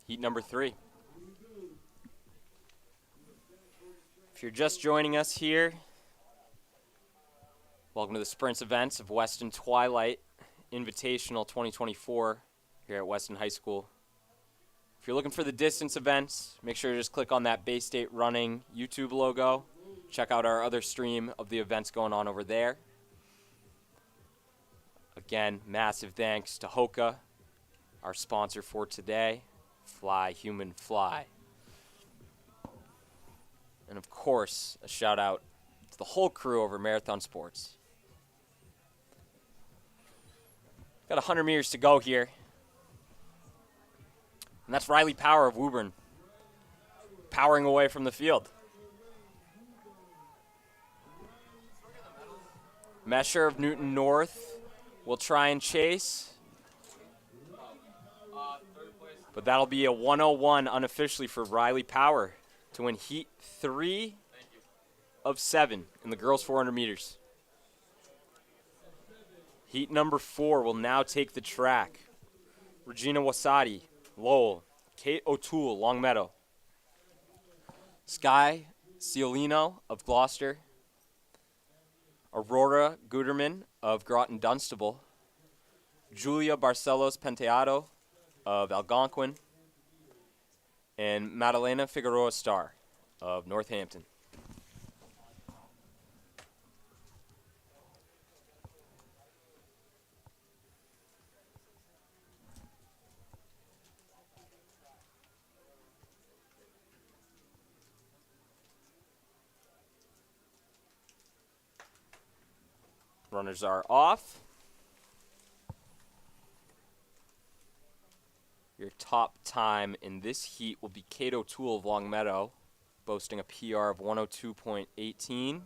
Heat number 3. If you're just joining us here, welcome to the Sprints events of Weston Twilight Invitational 2024 here at Weston High School. If you're looking for the distance events, make sure to just click on that Bay State Running YouTube logo. Check out our other stream of the events going on over there. Again, massive thanks to Hoka, our sponsor for today. Fly, human, fly. And of course, a shout out to the whole crew over Marathon Sports. Got 100 meters to go here. And that's Riley Power of Woburn powering away from the field. Mesher of Newton North will try and chase. But that'll be a 101 unofficially for Riley Power to win Heat 3 of 7 in the girls 400 meters. Heat number 4 will now take the track. Regina Wasadi, Lowell. Kate O'Toole, Longmeadow. Sky Ciolino of Gloucester. Aurora Guterman of Groton Dunstable. Julia Barcelos Penteado of Algonquin. And Madalena Figueroa Starr of Northampton. Runners are off. Your top time in this heat will be Kate O'Toole of Longmeadow, boasting a PR of 102.18.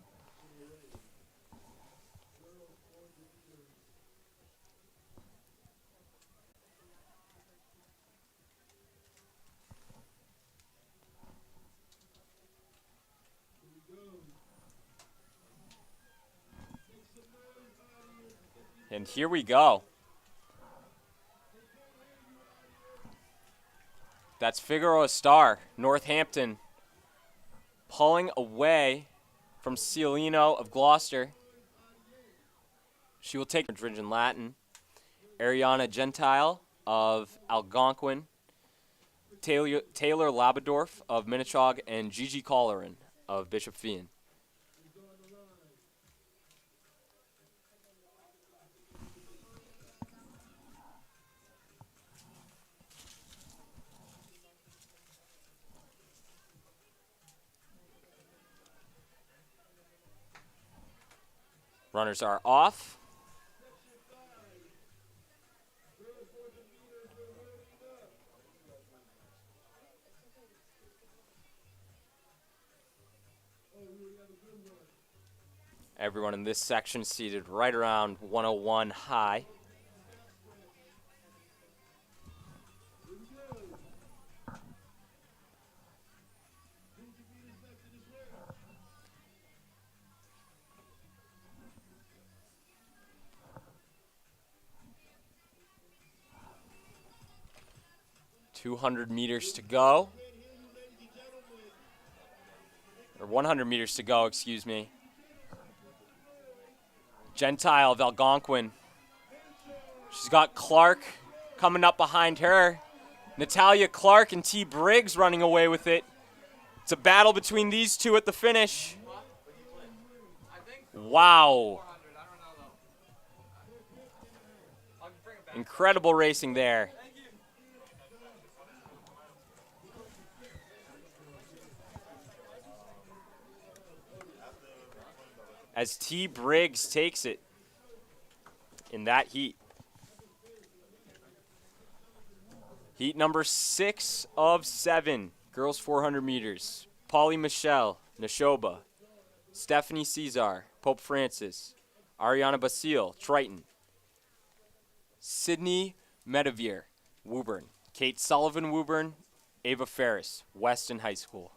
And here we go. That's Figueroa Starr, Northampton, pulling away from Ciolino of Gloucester. She will take Ringen Latin. Ariana Gentile of Algonquin, Taylor Labadorf of Minnechaug, and Gigi Colleran of Bishop Fien. Runners are off. Everyone in this section seated right around 101 high. .200 meters to go. Or 100 meters to go, excuse me. Gentile of Algonquin. She's got Clark coming up behind her. Natalia Clark and T. Briggs running away with it. It's a battle between these two at the finish. Wow. Incredible racing there. As T. Briggs takes it in that heat. Heat number 6 of 7, girls 400 meters. Polly Michelle, Neshoba, Stephanie Cesar, Pope Francis, Ariana Basile, Triton, Sydney Medevere, Woburn, Kate Sullivan, Woburn, Ava Ferris, Weston High School.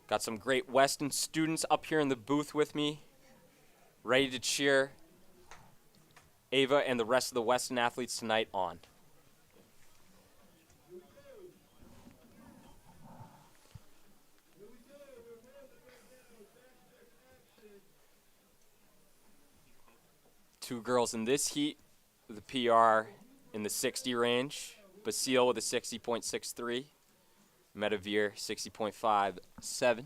Got some great Weston students up here in the booth with me, ready to cheer Ava and the rest of the Weston athletes tonight on. Two girls in this heat with a PR in the 60 range. Basile with a 60.63. Medevere 60.57.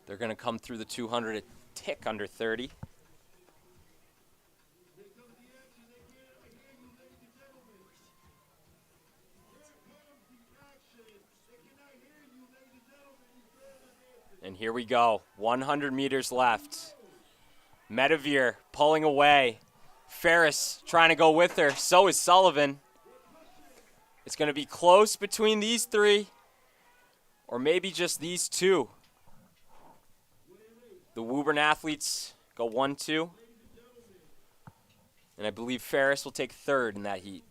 They're going to come through the 200 a tick under 30. And here we go. 100 meters left. Medevere pulling away. Ferris trying to go with her. So is Sullivan. It's going to be close between these three, or maybe just these two. The Woburn athletes go 1-2. And I believe Ferris will take third in that heat.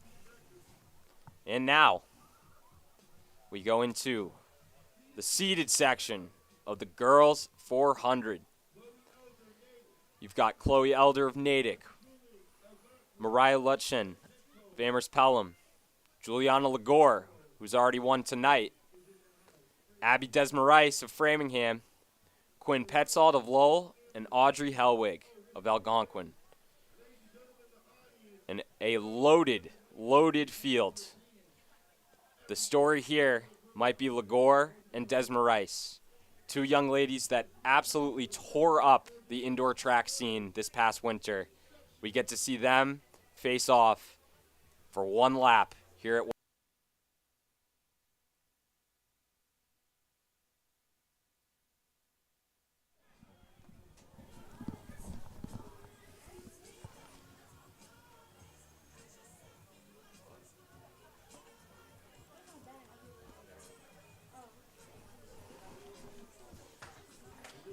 And now we go into the seeded section of the girls 400. You've got Chloe Elder of Natick, Mariah Lutschen of Amherst Pelham, Juliana Lagore, who's already won tonight, Abby Desmarais of Framingham, Quinn Petzold of Lowell, and Audrey Helwig of Algonquin. And a loaded field. The story here might be Lagore and Desmarais, two young ladies that absolutely tore up the indoor track scene this past winter. We get to see them face off for one lap here at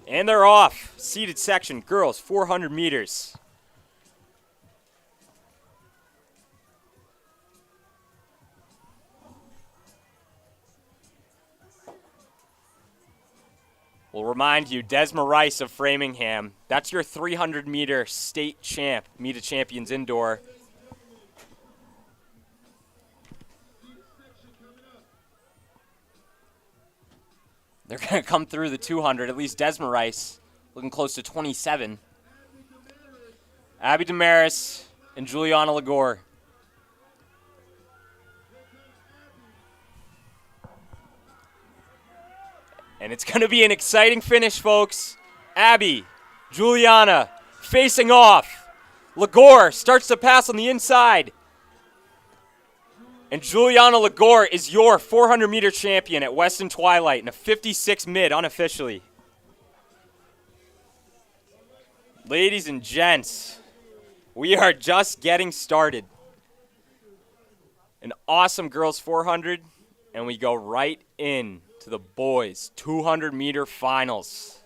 And they're off. Seated section, girls, 400 meters. We'll remind you, Desmarais of Framingham, that's your 300-meter state champ, Meet of Champions Indoor. They're going to come through the 200, at least Desma Rice, looking close to 27. Abby Damaris and Juliana Lagore. And it's going to be an exciting finish, folks. Abby, Juliana, facing off. Lagore starts to pass on the inside. And Juliana Lagore is your 400-meter champion at Weston Twilight in a 56 mid unofficially. Ladies and gents, we are just getting started. An awesome girls 400, and we go right in to the boys 200-meter finals.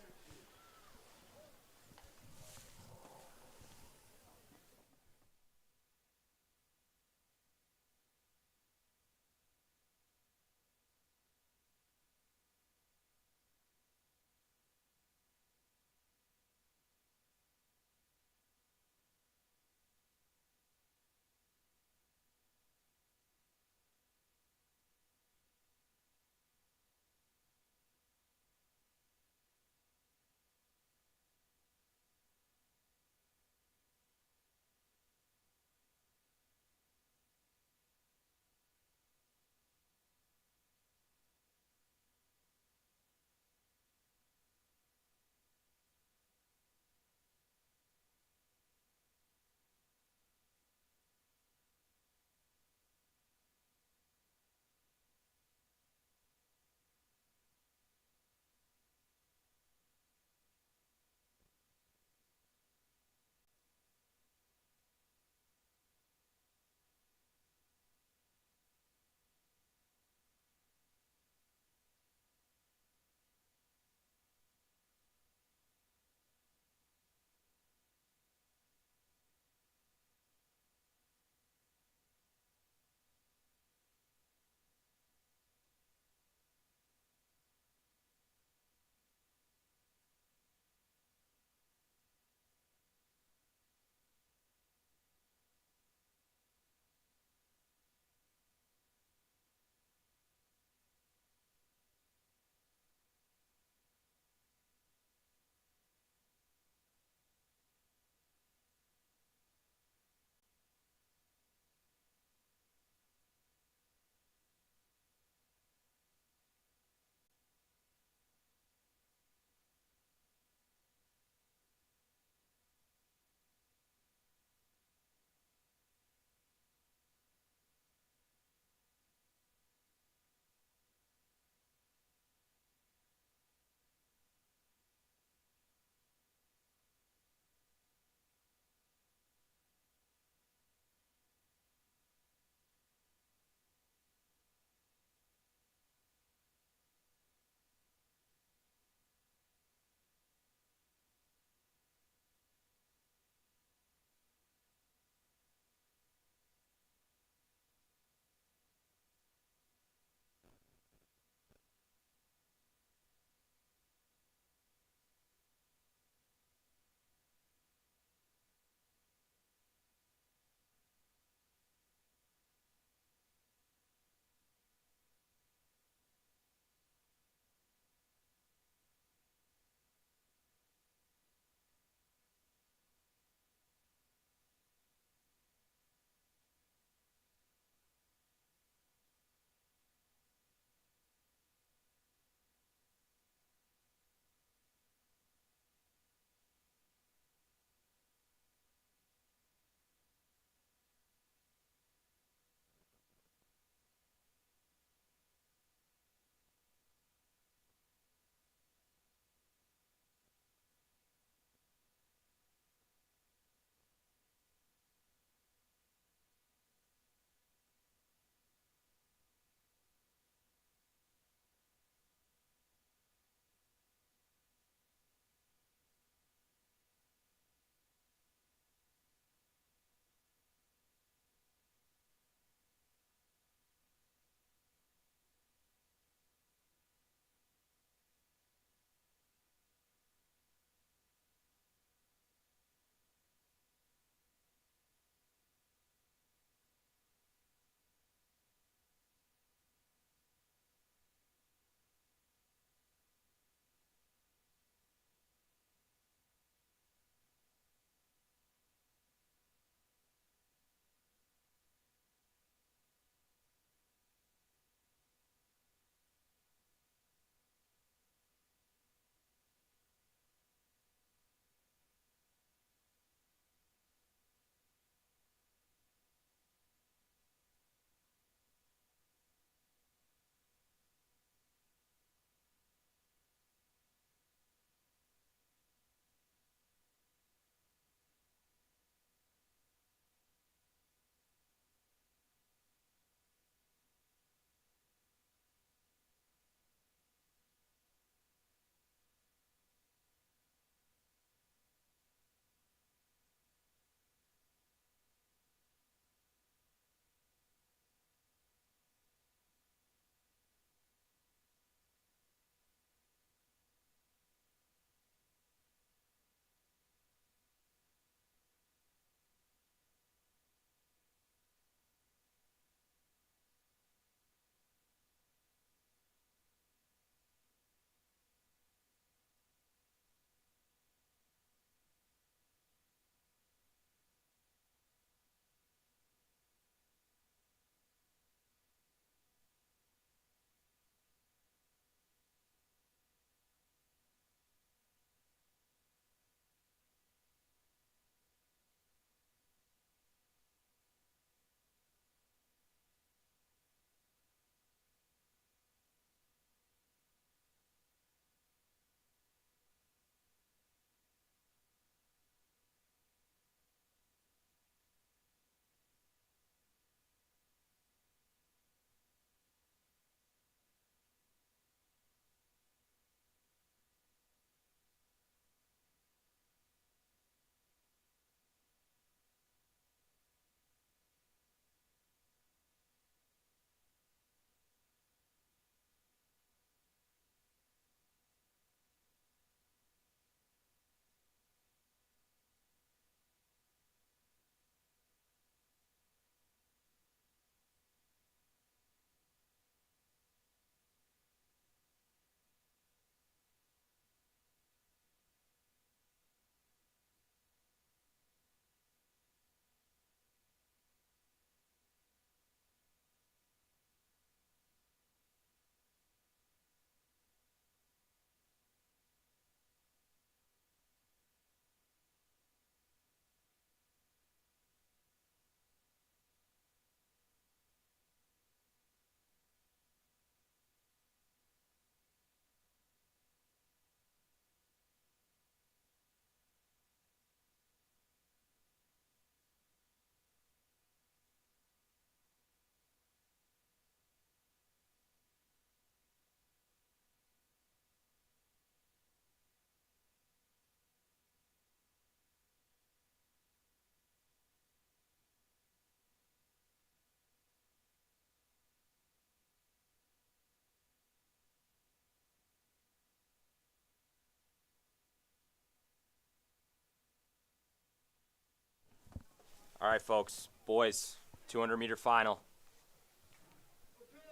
All right, folks. Boys, 200-meter final.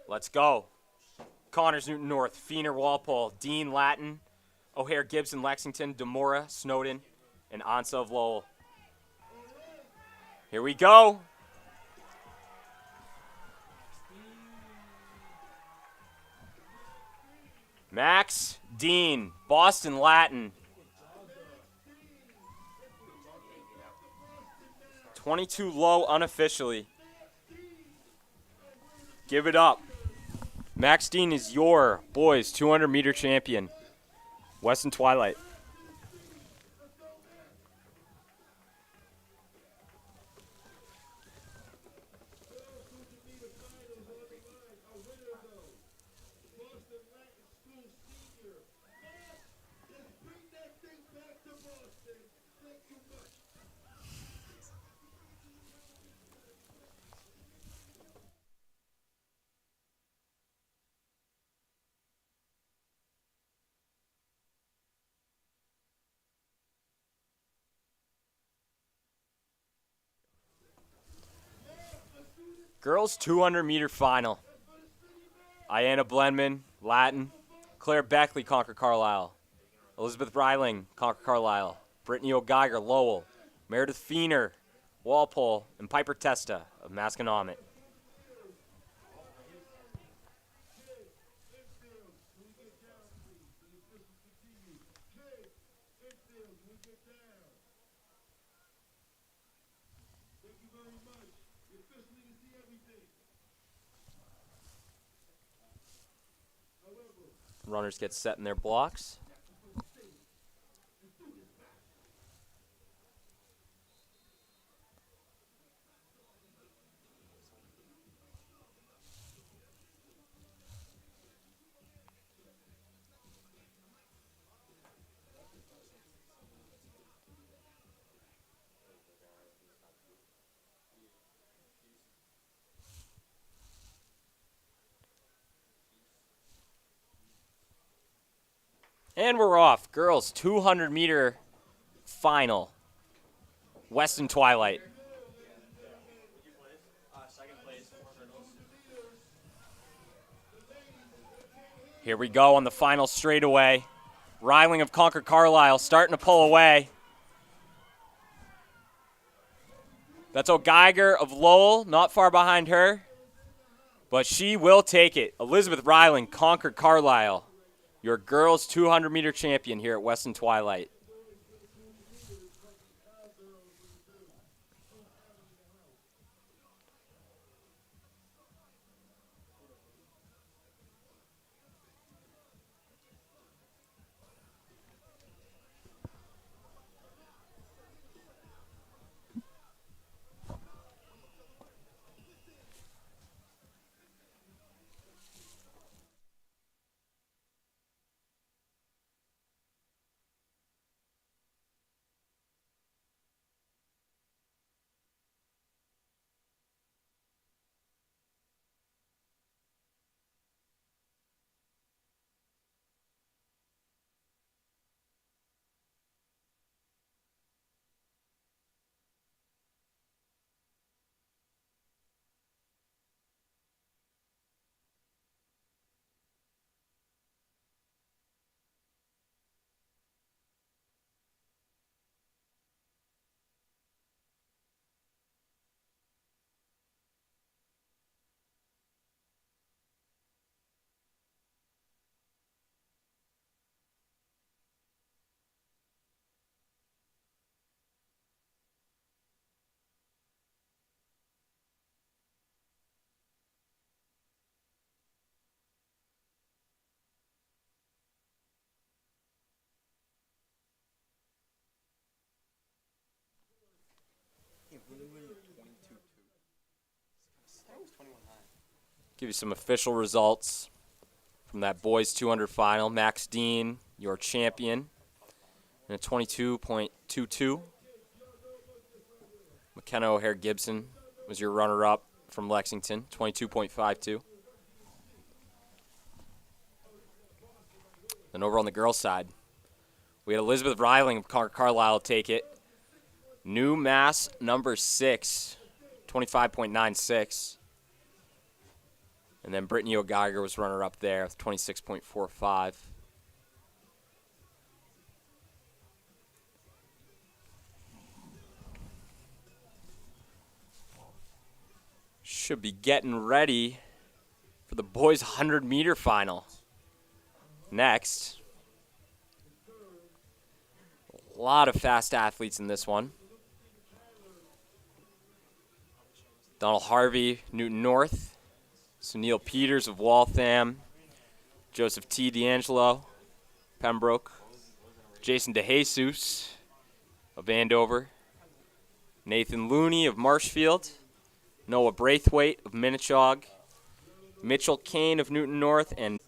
Let's go. Connors, Newton North, Feener, Walpole, Dean, Latin, O'Hare, Gibson, Lexington, Demora, Snowden, and Ansa of Lowell. Here we go. Max, Dean, Boston, Latin. 22 low unofficially. Give it up. Max Dean is your boys 200-meter champion. Weston Twilight. Girls 200-meter final. Ayanna Blenman, Latin. Claire Beckley, Concord Carlisle. Elizabeth Reiling, Concord Carlisle. Brittany O'Geiger, Lowell. Meredith Feener, Walpole. And Piper Testa of Masconomet. Runners get set in their blocks. And we're off. Girls 200-meter final. Weston Twilight. Here we go on the final straightaway. Reiling of Concord Carlisle starting to pull away. That's O'Geiger of Lowell, not far behind her. But she will take it. Elizabeth Reiling, Concord Carlisle. Your girls 200-meter champion here at Weston Twilight. Give you some official results from that boys 200 final. Max Dean, your champion, in a 22.22. McKenna O'Hare Gibson was your runner-up from Lexington, 22.52. Then over on the girls' side, we had Elizabeth Reiling of Carlisle take it. New mass number 6, 25.96. And then Brittany O'Geiger was runner-up there with 26.45. Should be getting ready for the boys' 100-meter final. Next. A lot of fast athletes in this one. Donald Harvey, Newton North. Sunil Peters of Waltham. Joseph T. D'Angelo, Pembroke. Jason DeJesus of Andover. Nathan Looney of Marshfield. Noah Braithwaite of Minnechaug. Mitchell Kane of Newton North. And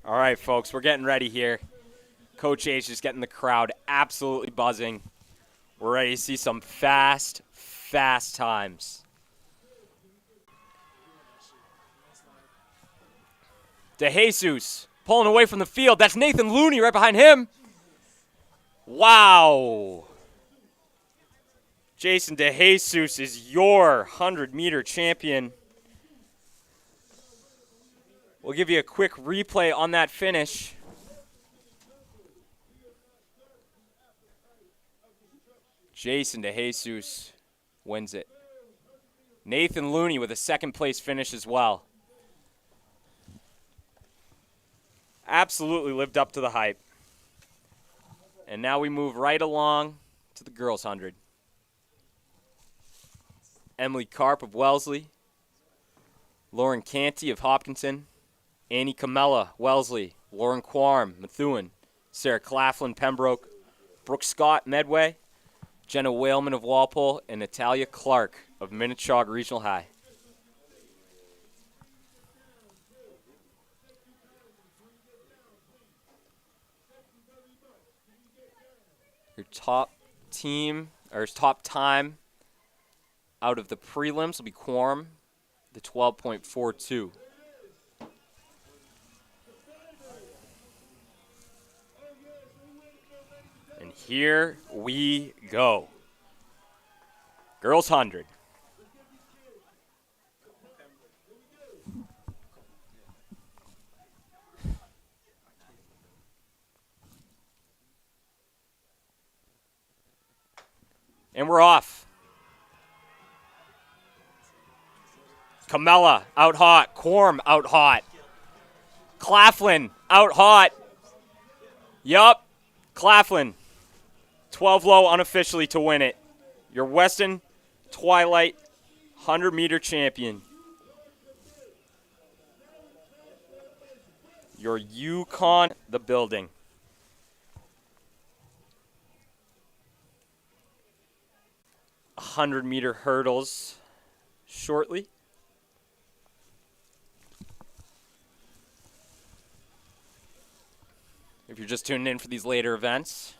all right, folks, we're getting ready here. Coach H is getting the crowd absolutely buzzing. We're ready to see some fast times. DeJesus pulling away from the field. That's Nathan Looney right behind him. Wow. Jason DeJesus is your 100-meter champion. We'll give you a quick replay on that finish. Jason DeJesus wins it. Nathan Looney with a second-place finish as well. Absolutely lived up to the hype. And now we move right along to the girls' 100. Emily Karp of Wellesley. Lauren Canty of Hopkinton. Annie Camella, Wellesley. Lauren Quarm, Methuen. Sarah Claflin, Pembroke. Brooke Scott, Medway. Jenna Whaleman of Walpole. And Natalia Clark of Minnechaug Regional High. Your top team, or top time out of the prelims will be Quorum, the 12.42. And here we go. Girls 100. And we're off. Camella out hot. Quorum out hot. Claflin out hot. Yup. Claflin. 12 low unofficially to win it. Your Weston Twilight 100-meter champion. Your Yukon, the building. A 100-meter hurdles shortly. If you're just tuning in for these later events,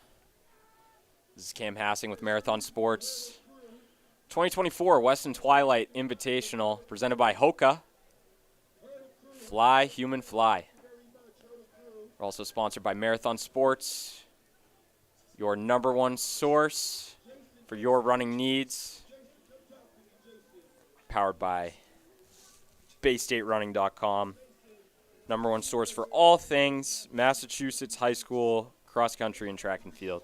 this is Cam Hassing with Marathon Sports. 2024 Weston Twilight Invitational presented by Hoka. Fly, human fly. We're also sponsored by Marathon Sports, your number one source for your running needs. Powered by BayStateRunning.com. Number one source for all things Massachusetts high school cross country and track and field.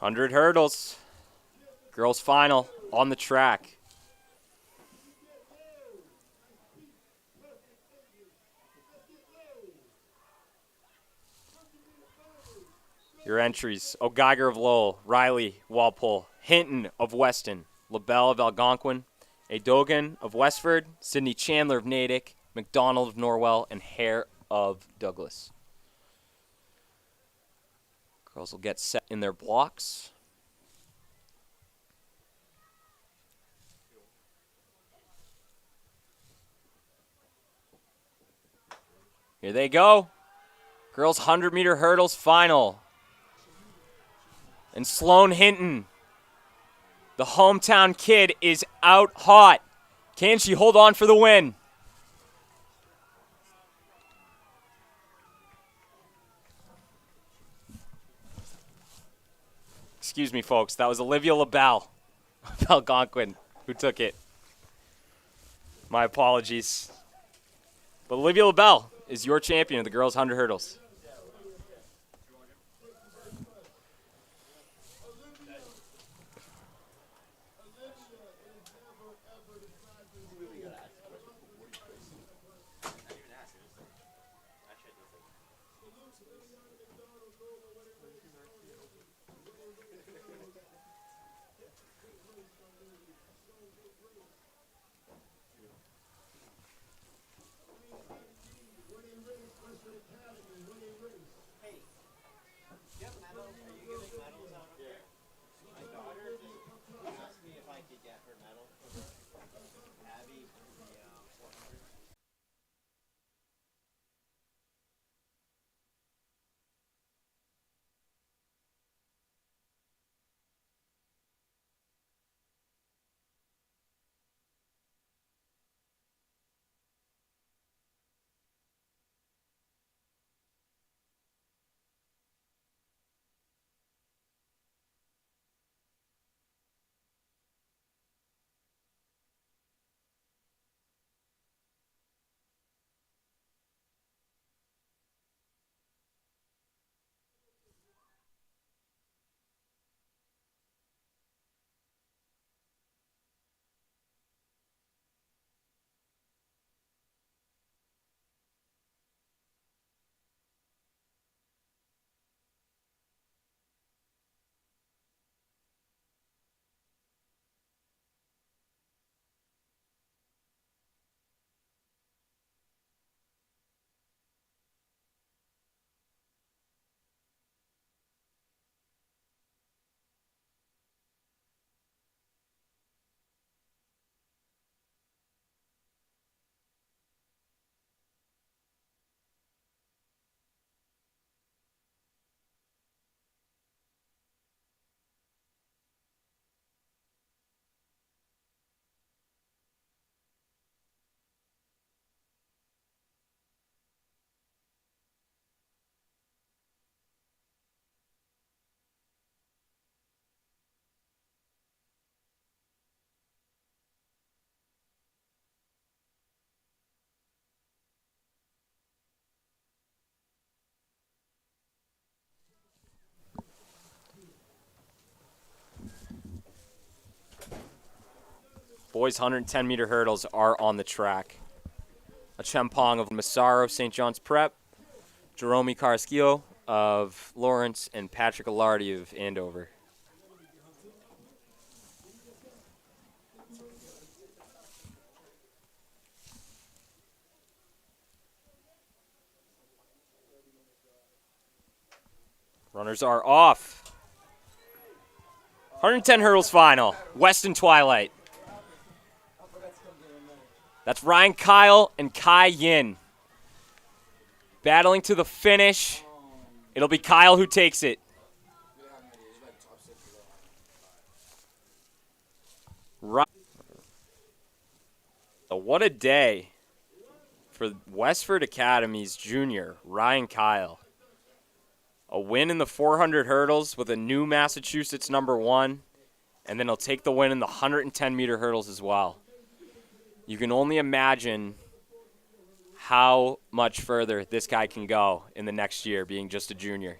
Hundred hurdles. Girls final on the track. Your entries: O'Geiger of Lowell, Riley, Walpole, Hinton of Weston, LaBelle of Algonquin, Adogan of Westford, Sidney Chandler of Natick, McDonald of Norwell, and Hare of Douglas. Girls will get set in their blocks. Here they go. Girls 100-meter hurdles final. And Sloan Hinton, the hometown kid, is out hot. Can she hold on for the win? Excuse me, folks. That was Olivia LaBelle of Algonquin who took it. My apologies. But Olivia LaBelle is your champion of the girls' 100 hurdles. Boys 110-meter hurdles are on the track. A Chempong of Massaro, St. John's Prep, Jerome Carrasquillo of Lawrence, and Patrick Alardi of Andover. Runners are off. 110 hurdles final. Weston Twilight. That's Ryan Kyle and Kai Yin. Battling to the finish. It'll be Kyle who takes it. What a day for Westford Academy's junior, Ryan Kyle. A win in the 400 hurdles with a new Massachusetts #1, and then he'll take the win in the 110-meter hurdles as well. You can only imagine how much further this guy can go in the next year, being just a junior.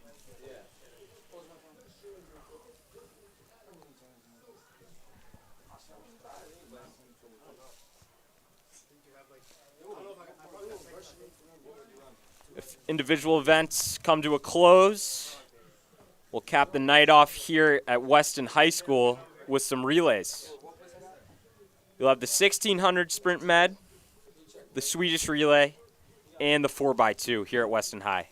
If individual events come to a close, we'll cap the night off here at Weston High School with some relays. You'll have the 1600 sprint med, the Swedish relay, and the 4x2 here at Weston High.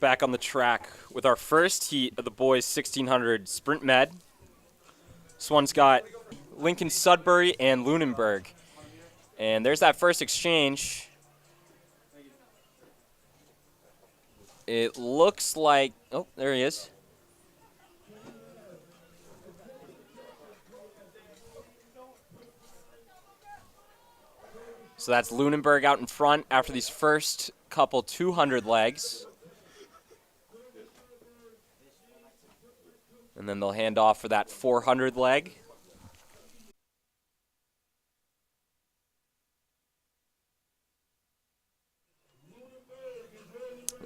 back on the track with our first heat of the boys 1600 sprint med. This one's got Lincoln Sudbury and Lunenburg. And there's that first exchange. It looks like, oh, there he is. So that's Lunenburg out in front after these first couple 200 legs. And then they'll hand off for that 400 leg.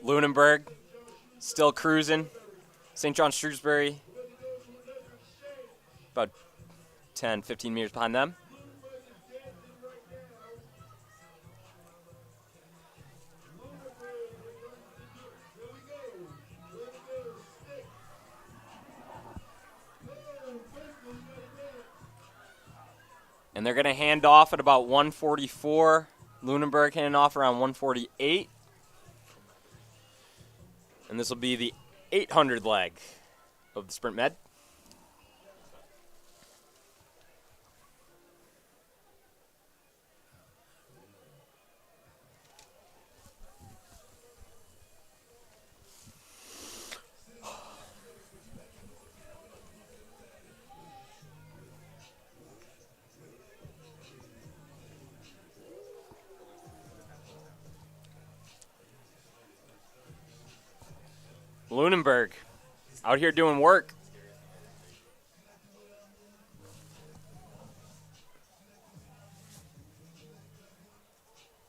Lunenburg still cruising. St. John Shrewsbury about 10, 15 meters behind them. And they're going to hand off at about 144. Lunenburg handing off around 148. And this will be the 800 leg of the sprint med. Lunenburg out here doing work.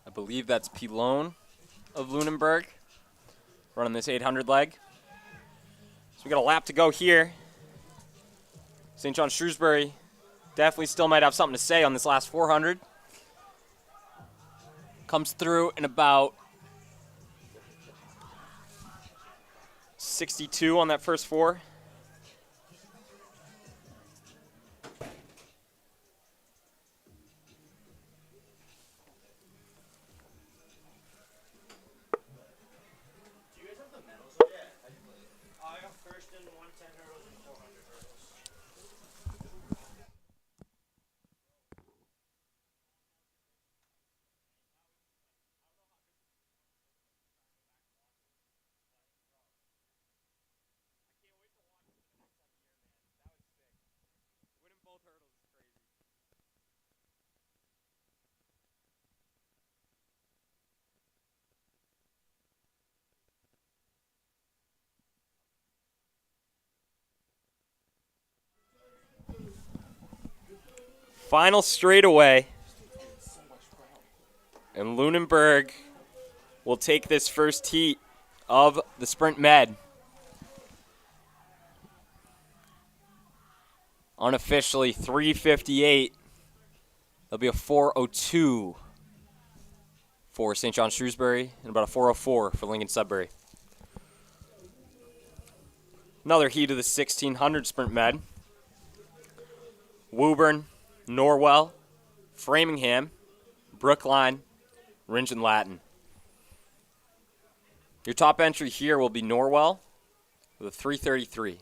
I believe that's Pilone of Lunenburg running this 800 leg. So we got a lap to go here. St. John Shrewsbury definitely still might have something to say on this last 400. Comes through in about 62 on that first four. Final straightaway. And Lunenburg will take this first heat of the sprint med. Unofficially 358. There'll be a 402 for St. John Shrewsbury and about a 404 for Lincoln Sudbury. Another heat of the 1600 sprint med. Woburn, Norwell, Framingham, Brookline, Ringe and Latin. Your top entry here will be Norwell with a 333.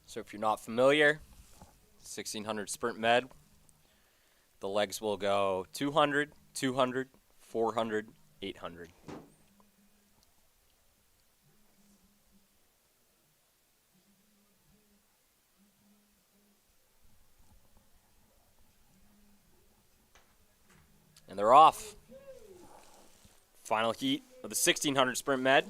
So if you're not familiar, 1600 sprint med, the legs will go 200, 200, 400, 800. And they're off. Final heat of the 1600 sprint med.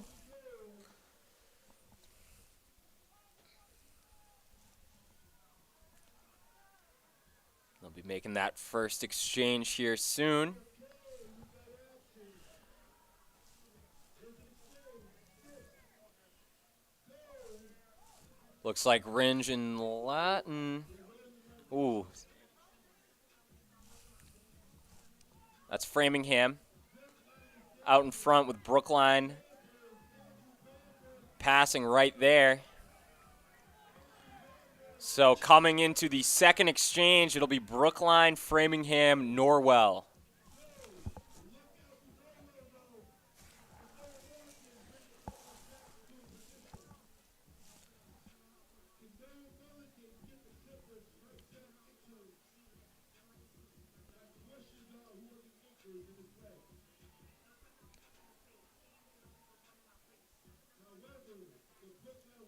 They'll be making that first exchange here soon. Looks like Ringe in Latin. Ooh. That's Framingham. Out in front with Brookline passing right there. So coming into the second exchange, it'll be Brookline, Framingham, Norwell.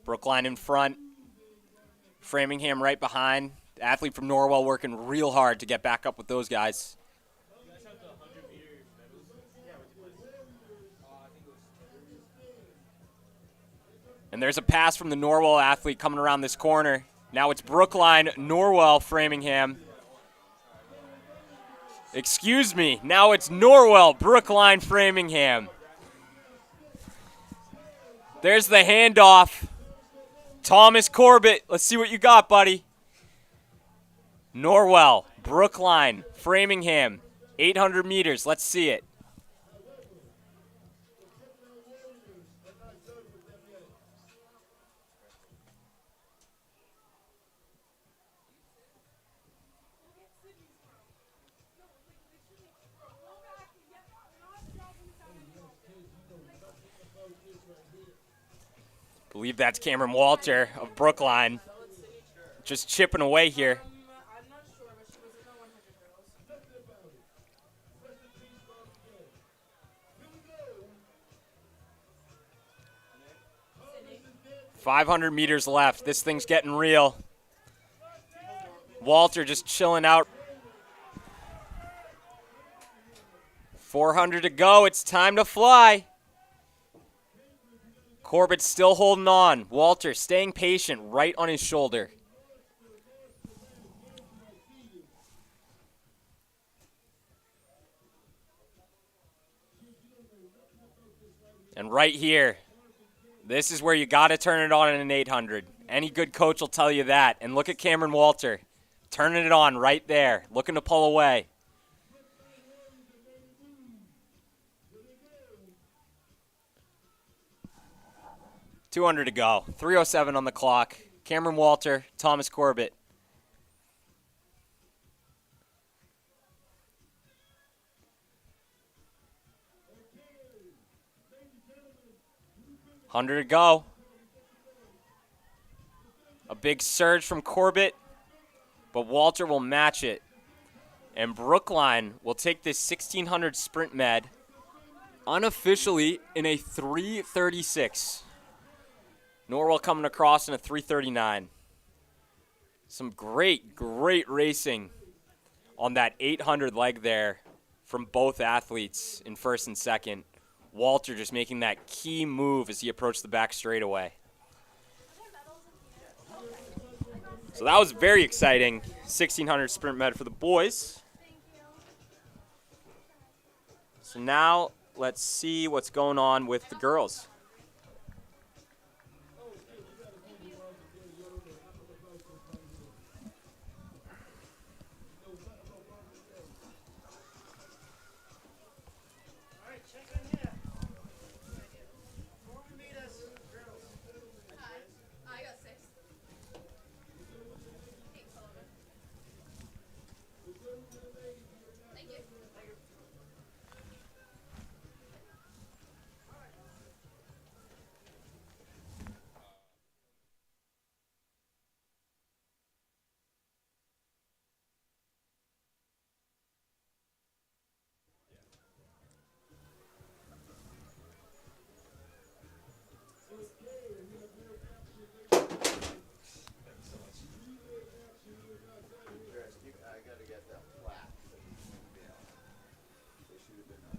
Brookline in front. Framingham right behind. The athlete from Norwell working real hard to get back up with those guys. And there's a pass from the Norwell athlete coming around this corner. Now it's Brookline, Norwell, Framingham. Excuse me. Now it's Norwell, Brookline, Framingham. There's the handoff. Thomas Corbett, let's see what you got, buddy. Norwell, Brookline, Framingham, 800 meters. Let's see it. I believe that's Cameron Walter of Brookline. Just chipping away here. .500 meters left. This thing's getting real. Walter just chilling out. 400 to go. It's time to fly. Corbett's still holding on. Walter staying patient right on his shoulder. And right here, this is where you got to turn it on in an 800. Any good coach will tell you that. And look at Cameron Walter, turning it on right there, looking to pull away. .200 to go. 3:07 on the clock. Cameron Walter, Thomas Corbett. .100 to go. A big surge from Corbett, but Walter will match it. And Brookline will take this 1600 sprint med unofficially in a 3:36. Norwell coming across in a 3:39. Some great, great racing on that 800 leg there from both athletes in first and second. Walter just making that key move as he approached the back straightaway. So that was very exciting. 1600 sprint med for the boys. So now let's see what's going on with the girls.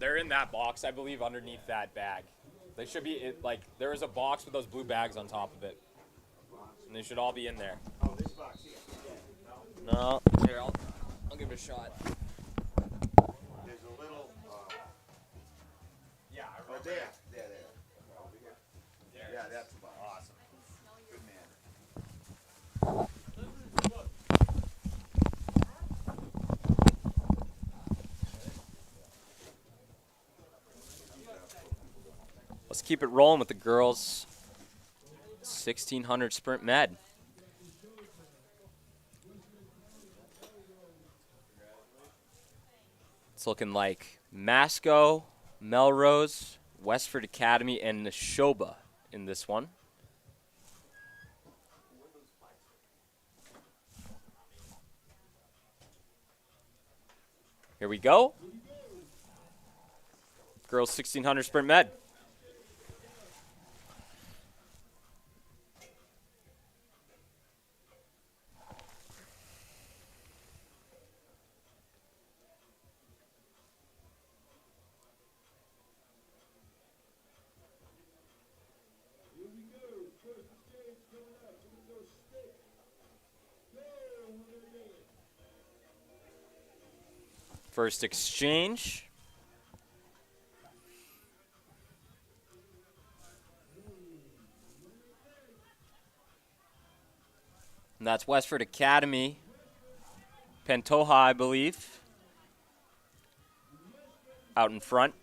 They're in that box, I believe, underneath that bag. They should be, there is a box with those blue bags on top of it. And they should all be in there. Oh, this box here? No. Here, I'll give it a shot. There's a little, Yeah, I remember. there. Over here. Yeah, that's the box. Awesome. Good man. Let's keep it rolling with the girls' 1600 sprint med. It's looking like Masco, Melrose, Westford Academy, and Neshoba in this one. Here we go. Girls 1600 sprint med. First exchange. And that's Westford Academy. Pantoja, I believe. Out in front.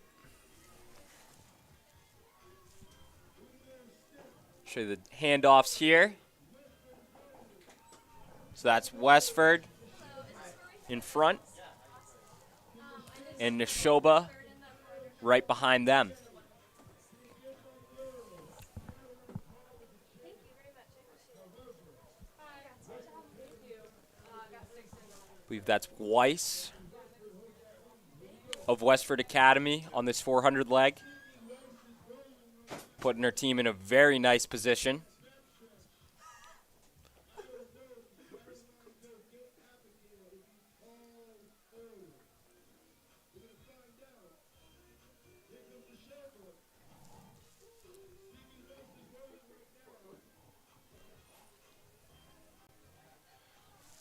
Show you the handoffs here. So that's Westford in front. And Neshoba right behind them. I believe that's Weiss of Westford Academy on this 400 leg. Putting her team in a very nice position.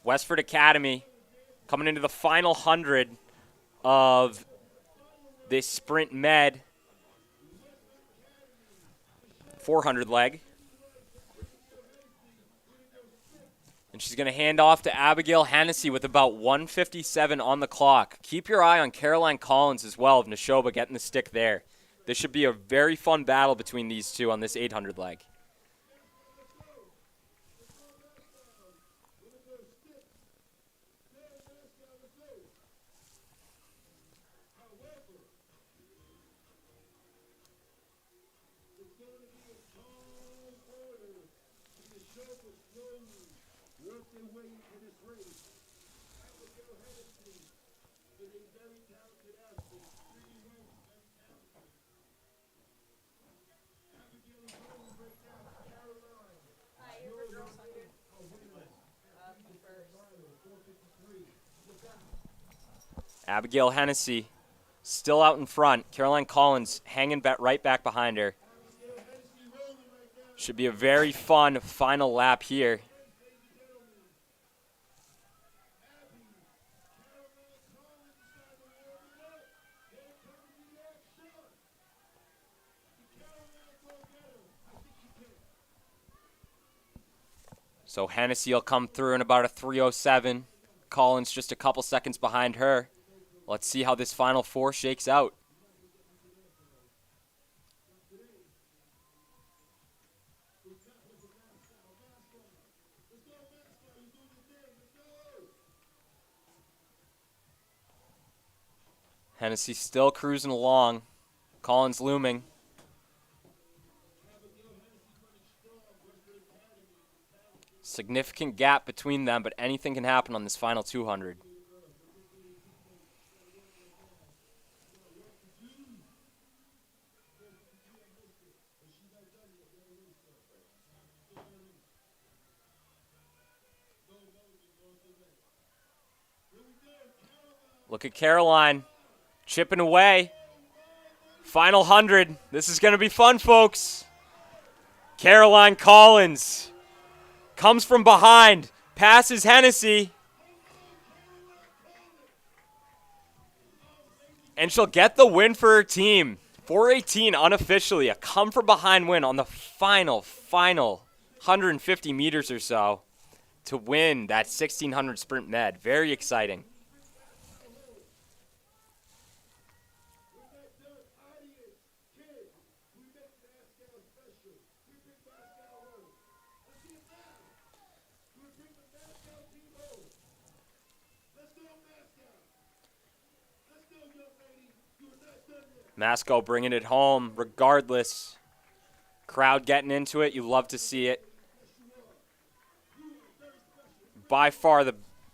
Westford Academy coming into the final 100 of this sprint med 400 leg. And she's going to hand off to Abigail Hennessy with about 1:57 on the clock. Keep your eye on Caroline Collins as well of Neshoba getting the stick there. This should be a very fun battle between these two on this 800 leg. Abigail Hennessy still out in front. Caroline Collins hanging right back behind her. Should be a very fun final lap here. So Hennessy will come through in about a 3:07. Collins just a couple seconds behind her. Let's see how this final four shakes out. Hennessy still cruising along. Collins looming. Significant gap between them, but anything can happen on this final 200. Look at Caroline chipping away. Final 100. This is going to be fun, folks. Caroline Collins comes from behind, passes Hennessy, and she'll get the win for her team. 4:18 unofficially, a come-from-behind win on the final 150 meters or so to win that 1600 sprint med. Very exciting. Masco bringing it home regardless. Crowd getting into it. You love to see it. By far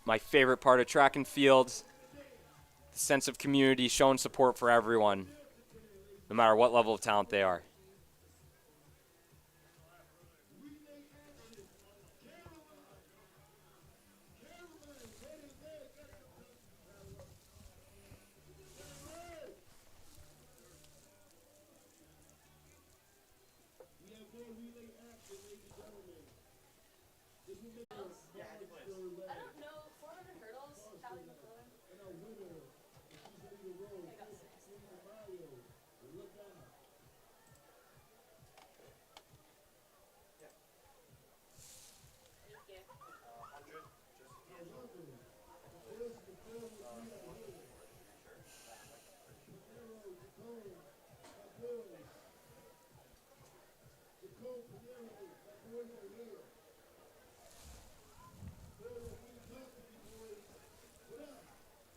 my favorite part of track and field. The sense of community, showing support for everyone, no matter what level of talent they are.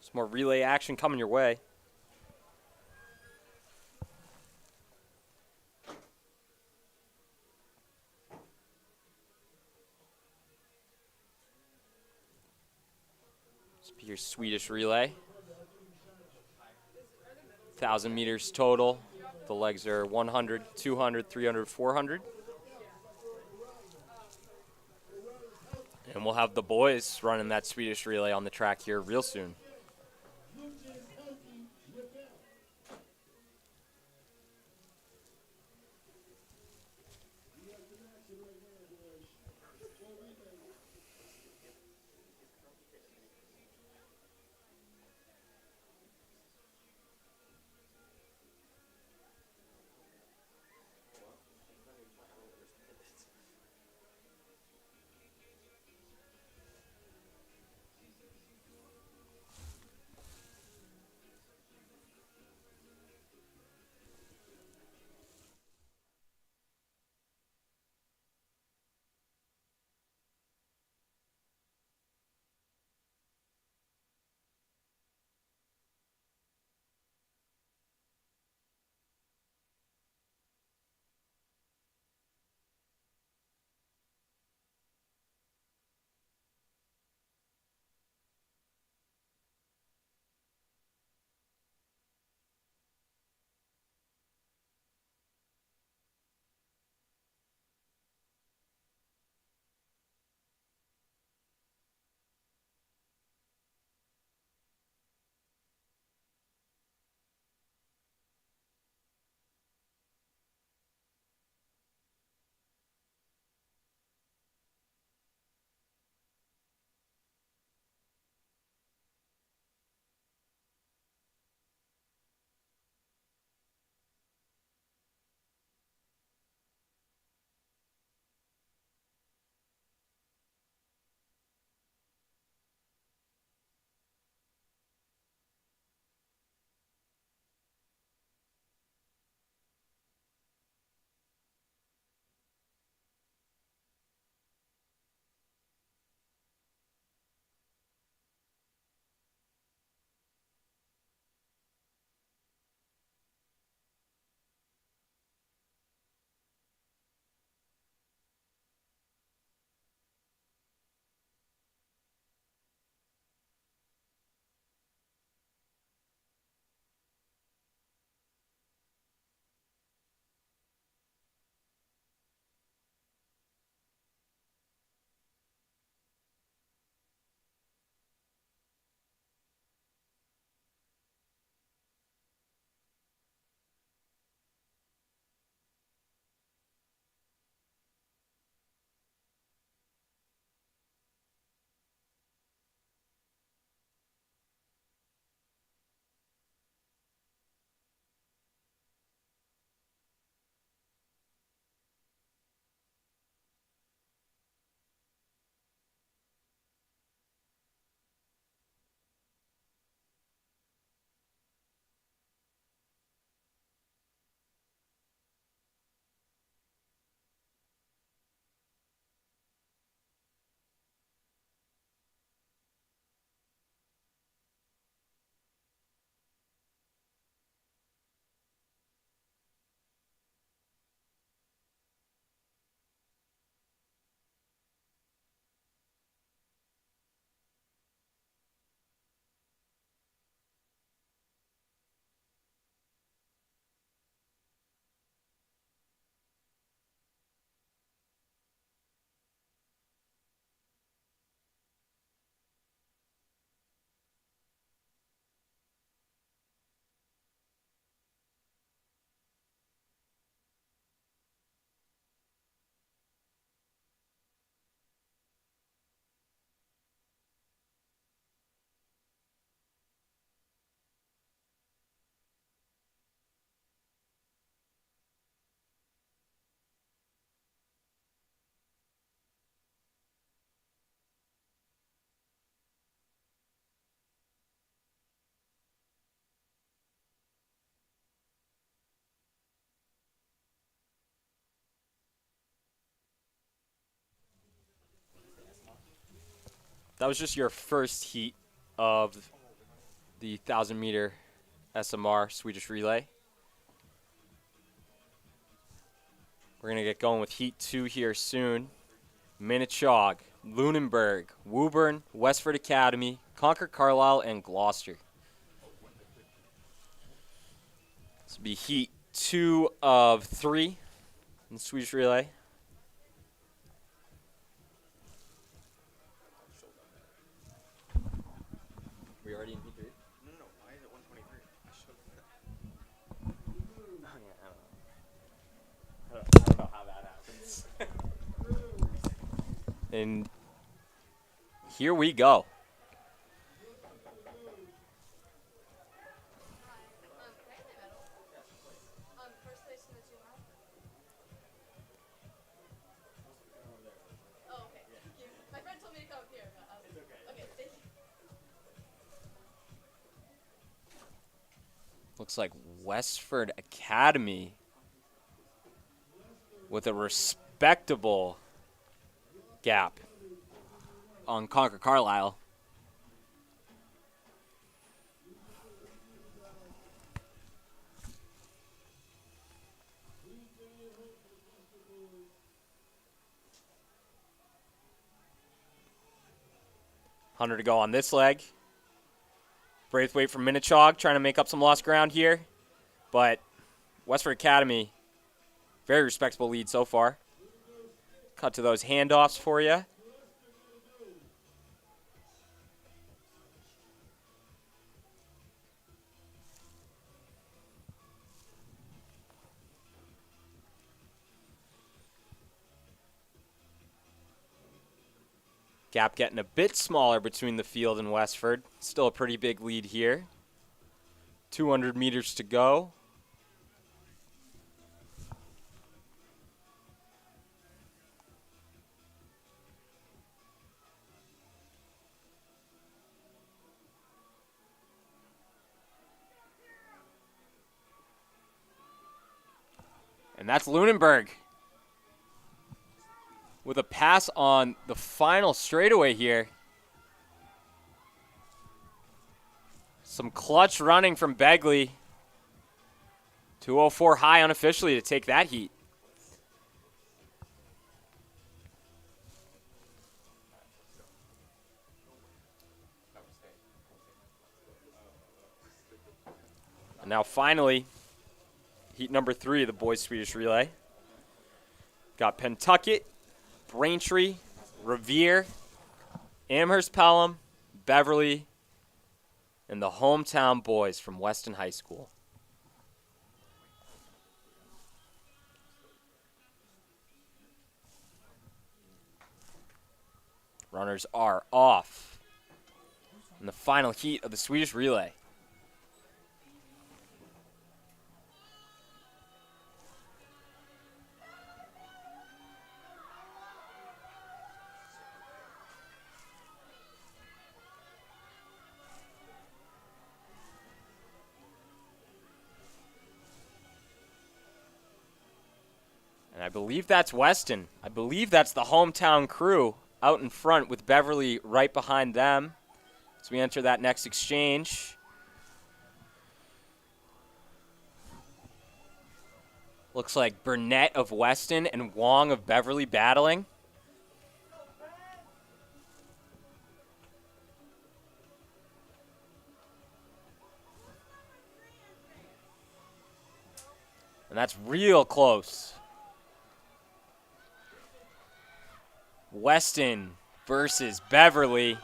Some more relay action coming your way. This will be your Swedish relay. 1,000 meters total. The legs are 100, 200, 300, 400. And we'll have the boys running that Swedish relay on the track here real soon. That was just your first heat of the 1,000-meter SMR Swedish relay. We're going to get going with Heat 2 here soon. Minnechaug, Lunenburg, Woburn, Westford Academy, Concord Carlisle, and Gloucester. This will be Heat 2 of 3 in the Swedish relay. We already in Heat 3? No. Why is it 123? I don't know how that happens. And here we go. My friend told me to come here, but okay, thank you. Looks like Westford Academy with a respectable gap on Concord Carlisle. Hunter to go on this leg. Braithwaite from Minnechaug trying to make up some lost ground here. But Westford Academy, very respectable lead so far. Cut to those handoffs for you. Gap getting a bit smaller between the field and Westford. Still a pretty big lead here. 200 meters to go. And that's Lunenburg with a pass on the final straightaway here. Some clutch running from Begley. 2:04 high unofficially to take that heat. And now finally, heat number 3 of the boys Swedish relay. Got Pentucket, Braintree, Revere, Amherst Pelham, Beverly, and the hometown boys from Weston High School. Runners are off in the final heat of the Swedish relay. And I believe that's Weston. I believe that's the hometown crew out in front with Beverly right behind them as we enter that next exchange. Looks like Burnett of Weston and Wong of Beverly battling. And that's real close. Weston versus Beverly.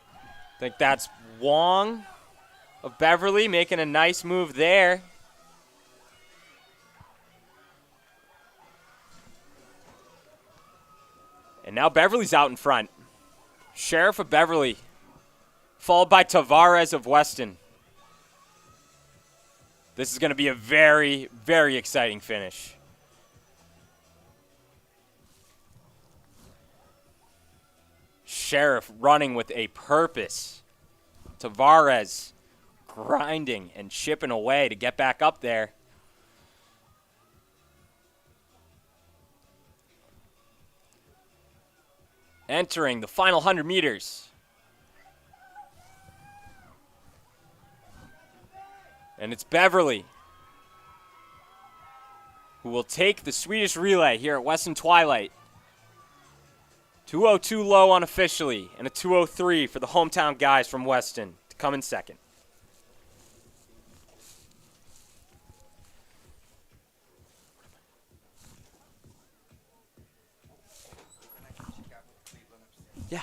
I think that's Wong of Beverly making a nice move there. And now Beverly's out in front. Sheriff of Beverly, followed by Tavares of Weston. This is going to be a very, very exciting finish. Sheriff running with a purpose. Tavares grinding and chipping away to get back up there. Entering the final 100 meters. And it's Beverly who will take the Swedish relay here at Weston Twilight. 2:02 low unofficially, and a 2:03 for the hometown guys from Weston to come in second. Yeah.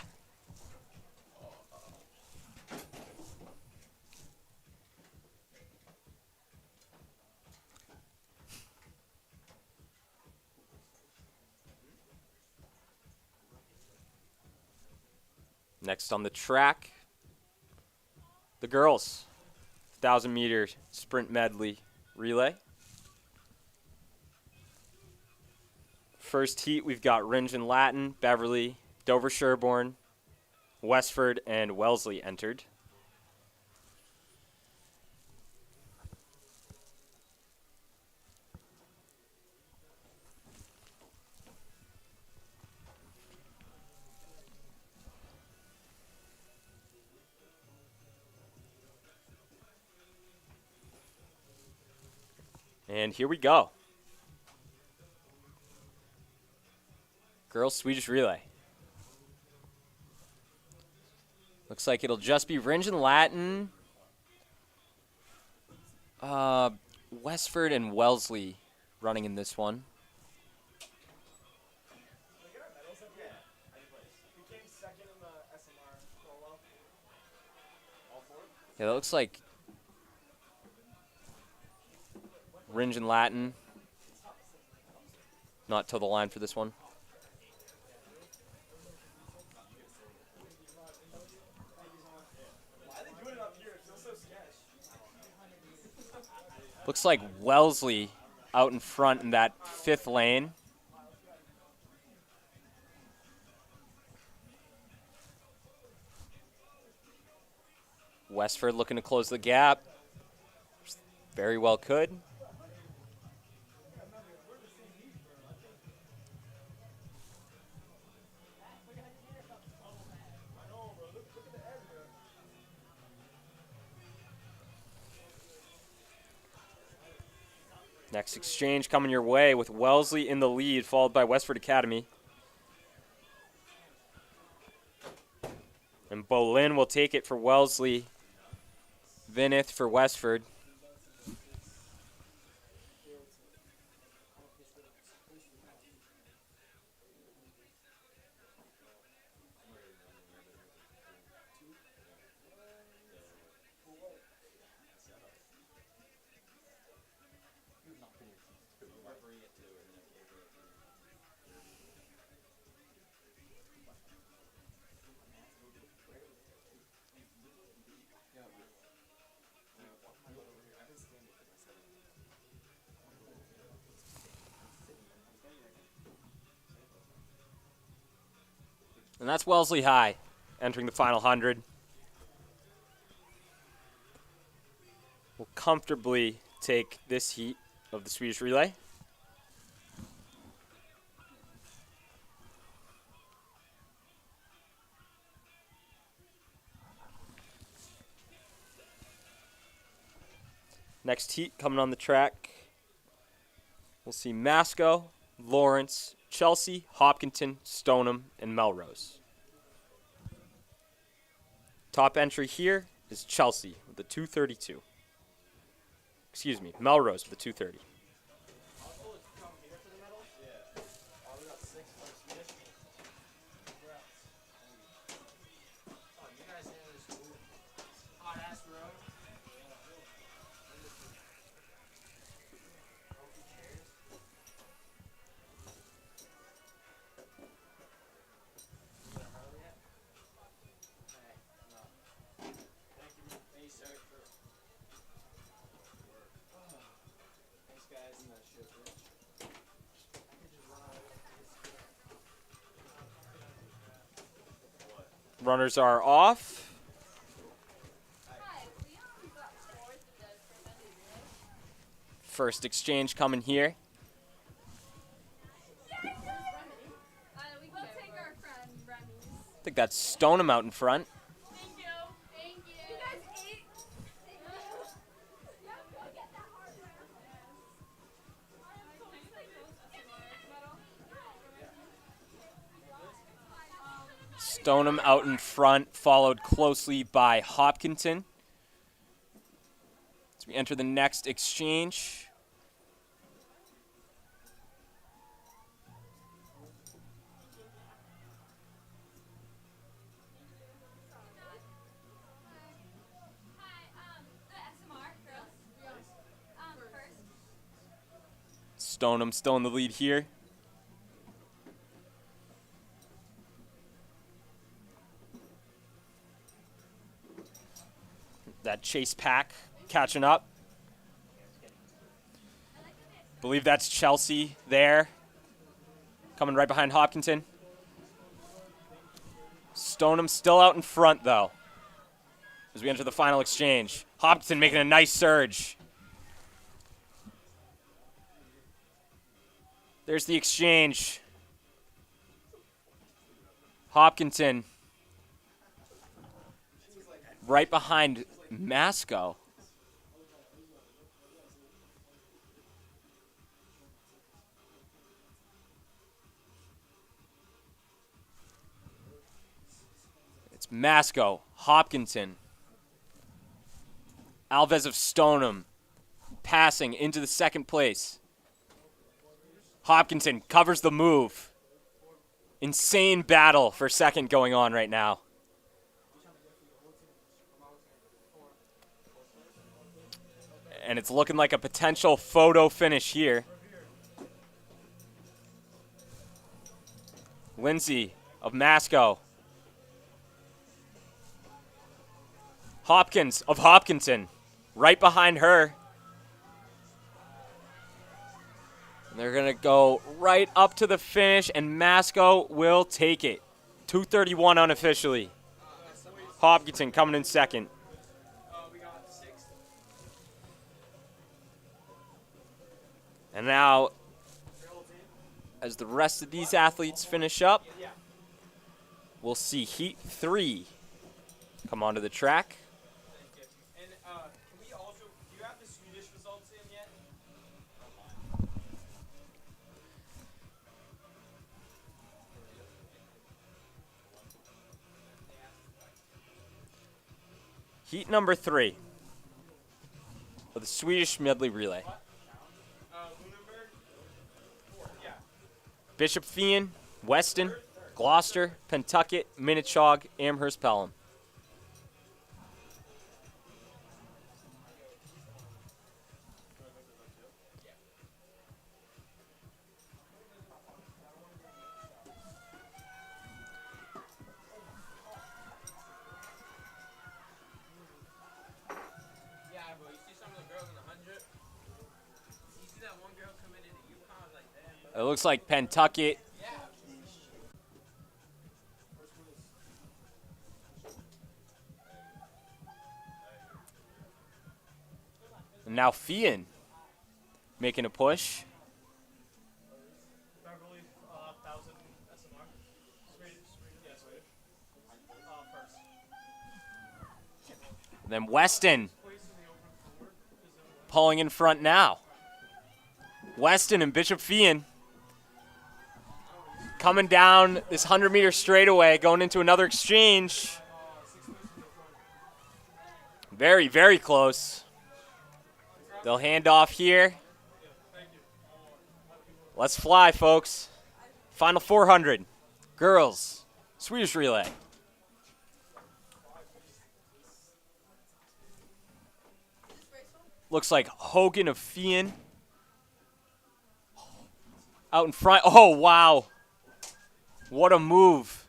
Next on the track, the girls, 1,000-meter sprint medley relay. First heat, we've got Ringen Latin, Beverly, Dover Sherborne, Westford, and Wellesley entered. And here we go. Girls Swedish relay. Looks like it'll just be Ringen Latin, Westford, and Wellesley running in this one. Yeah, that looks like Ringen Latin not to the line for this one. Looks like Wellesley out in front in that 5th lane. Westford looking to close the gap. Very well could. Next exchange coming your way with Wellesley in the lead, followed by Westford Academy. And Bolin will take it for Wellesley. Vinith for Westford. And that's Wellesley High entering the final 100. Will comfortably take this heat of the Swedish relay. Next heat coming on the track. We'll see Masco, Lawrence, Chelsea, Hopkinton, Stoneham, and Melrose. Top entry here is Chelsea with the 2:32. Excuse me, Melrose with the 2:30. Runners are off. First exchange coming here. We both take our friend Remy. that's Stoneham out in front. Thank you. Thank you. You guys ate? Go get that hard Stoneham out in front, followed closely by Hopkinton. As we enter the next exchange. Stoneham still in the lead here. That chase pack catching up. Believe that's Chelsea there. Coming right behind Hopkinton. Stoneham still out in front, though, as we enter the final exchange. Hopkinton making a nice surge. There's the exchange. Hopkinton right behind Masco. It's Masco, Hopkinton, Alves of Stoneham passing into the second place. Hopkinton covers the move. Insane battle for second going on right now. And it's looking like a potential photo finish here. Lindsay of Masco. Hopkins of Hopkinton right behind her. They're going to go right up to the finish, and Masco will take it. 2:31 unofficially. Hopkinton coming in second. And now, as the rest of these athletes finish up, we'll see Heat 3 come onto the track. And can we also, do you have the Swedish results in yet? Heat number 3 of the Swedish medley relay. Bishop Fien, Weston, Gloucester, Pentucket, Minnechaug, Amherst, Pelham. Yeah, bro, you see some of the girls in the 100? You see that one girl coming into UConn, I was like, damn. It looks like Pentucket. And now Fien making a push. Beverly, 1,000 SMR. Swedish. Yeah, Swedish. First. And then Weston pulling in front now. Weston and Bishop Fien coming down this 100-meter straightaway, going into another exchange. Very, very close. They'll hand off here. Let's fly, folks. Final 400. Girls, Swedish relay. Looks like Hogan of Fien out in front. Oh, wow. What a move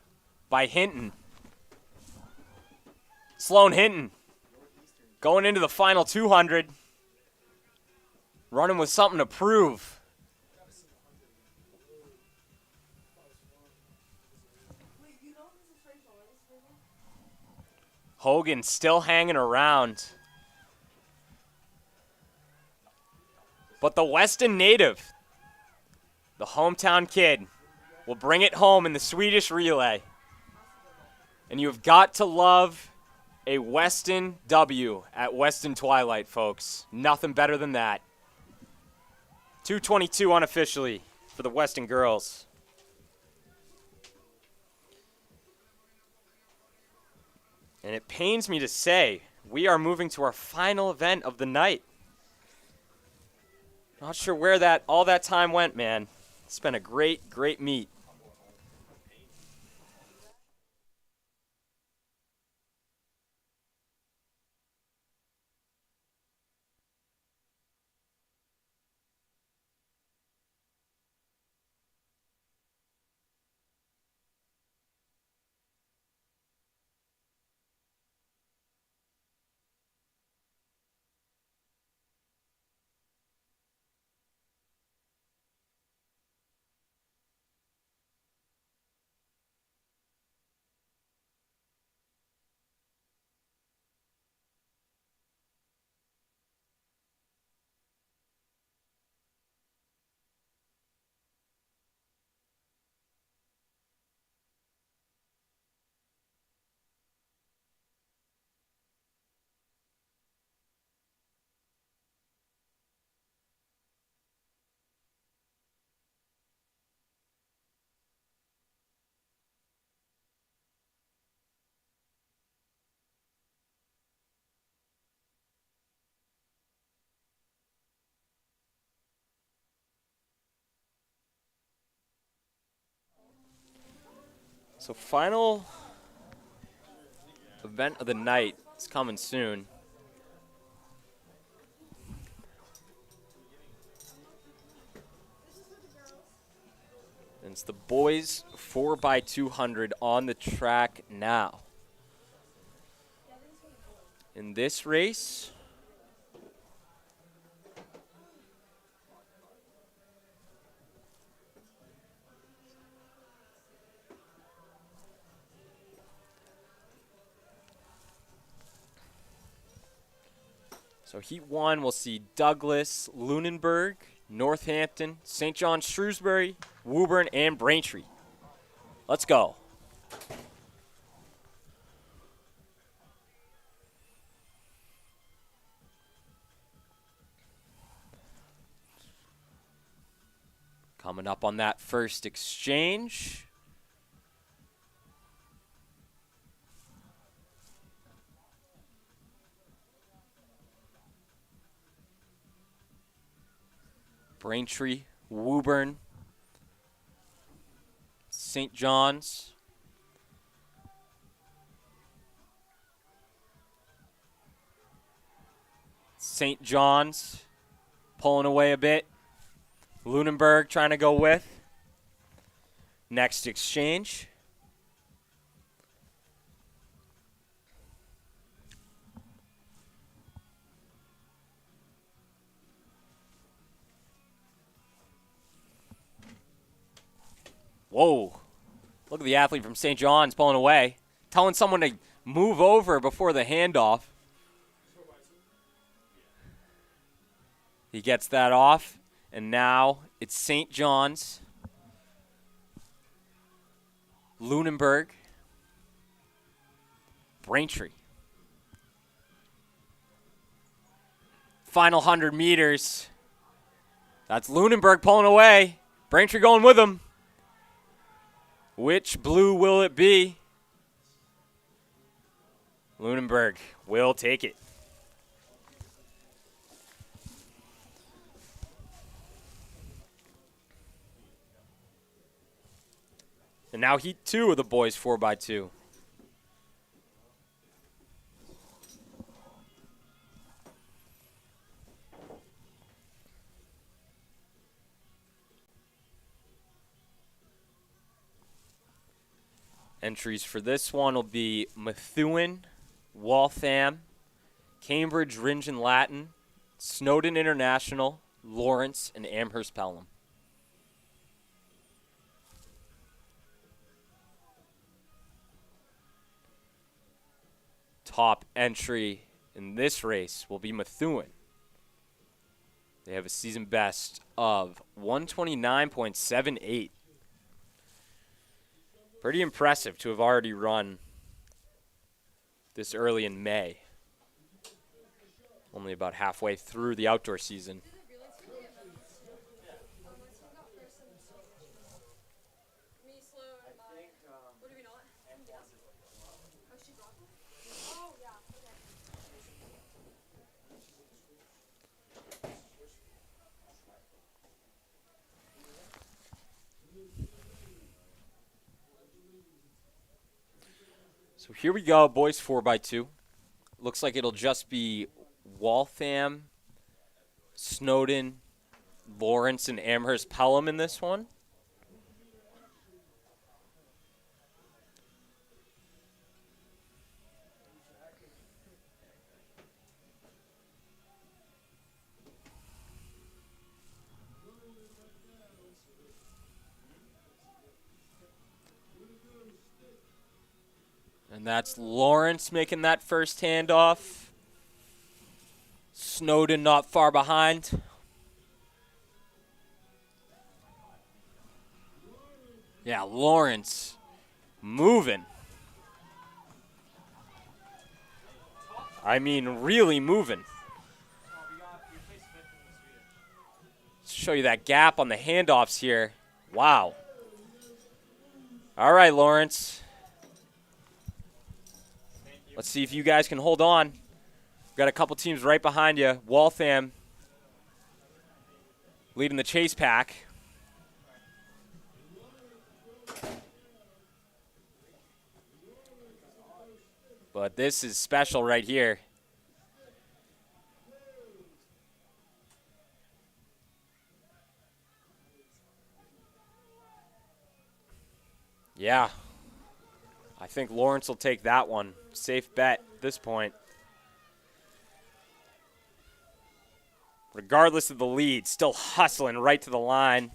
by Hinton. Sloan Hinton going into the final 200. Running with something to prove. Hogan still hanging around. But the Weston native, the hometown kid, will bring it home in the Swedish relay. And you've got to love a Weston W at Weston Twilight, folks. Nothing better than that. 222 unofficially for the Weston girls. And it pains me to say, we are moving to our final event of the night. Not sure where all that time went, man. It's been a great, great meet. So final event of the night is coming soon. And it's the boys 4x200 on the track now. In this race, so Heat 1 will see Douglas, Lunenburg, Northampton, St. John, Shrewsbury, Woburn, and Braintree. Let's go. Coming up on that first exchange. Braintree, Woburn, St. John's, St. John's pulling away a bit. Lunenburg trying to go with. Next exchange. Whoa. Look at the athlete from St. John's pulling away. Telling someone to move over before the handoff. He gets that off, and now it's St. John's, Lunenburg, Braintree. Final 100 meters. That's Lunenburg pulling away. Braintree going with him. Which blue will it be? Lunenburg will take it. And now Heat 2 of the boys 4x2. Entries for this one will be Methuen, Waltham, Cambridge Rindge and Latin, Snowdon International, Lawrence, and Amherst Pelham. Top entry in this race will be Methuen. They have a season best of 129.78. Pretty impressive to have already run this early in May. Only about halfway through the outdoor season. So here we go, boys 4x2. Looks like it'll just be Waltham, Snowden, Lawrence, and Amherst Pelham in this one. And that's Lawrence making that first handoff. Snowden not far behind. Yeah, Lawrence moving. I mean, really moving. Show you that gap on the handoffs here. Wow. All right, Lawrence. Let's see if you guys can hold on. We've got a couple teams right behind you. Waltham leading the chase pack. But this is special right here. Yeah. I think Lawrence will take that one. Safe bet at this point. Regardless of the lead, still hustling right to the line.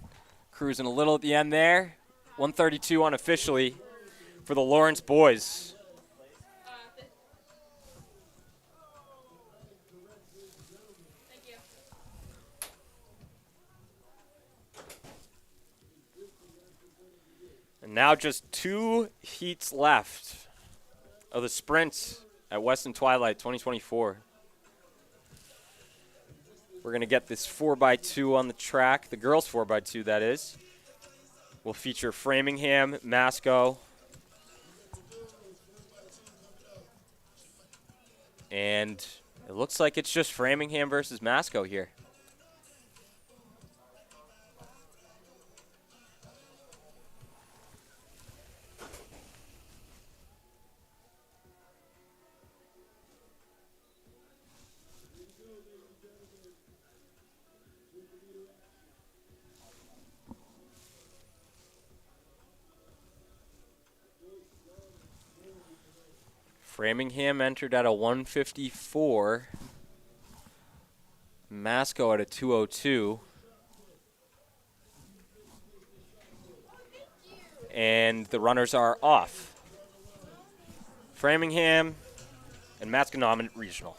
Cruising a little at the end there. 132 unofficially for the Lawrence boys. Thank you. And now just 2 heats left of the sprint at Weston Twilight 2024. We're going to get this 4x2 on the track, the girls 4x2 that is. We'll feature Framingham, Masco, and it looks like it's just Framingham versus Masco here. Framingham entered at a 154. Masco at a 202. And the runners are off. Framingham and Masconomet Regional.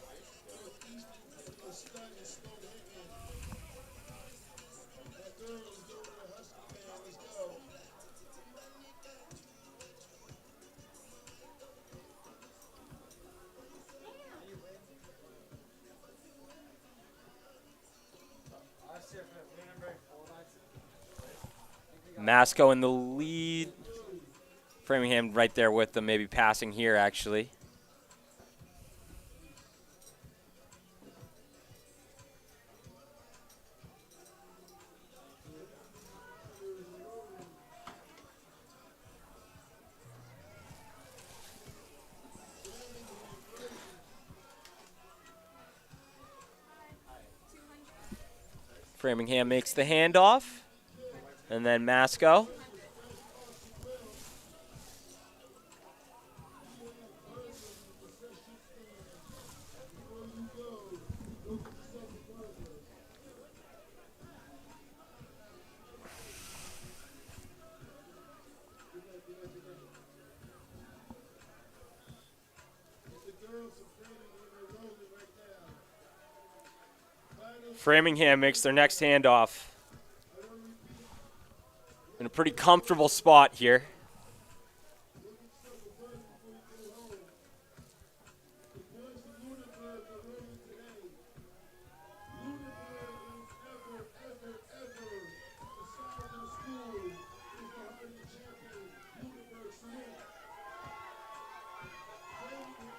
Masco in the lead. Framingham right there with them, maybe passing here actually. Framingham makes the handoff. And then Masco. Framingham makes their next handoff. In a pretty comfortable spot here.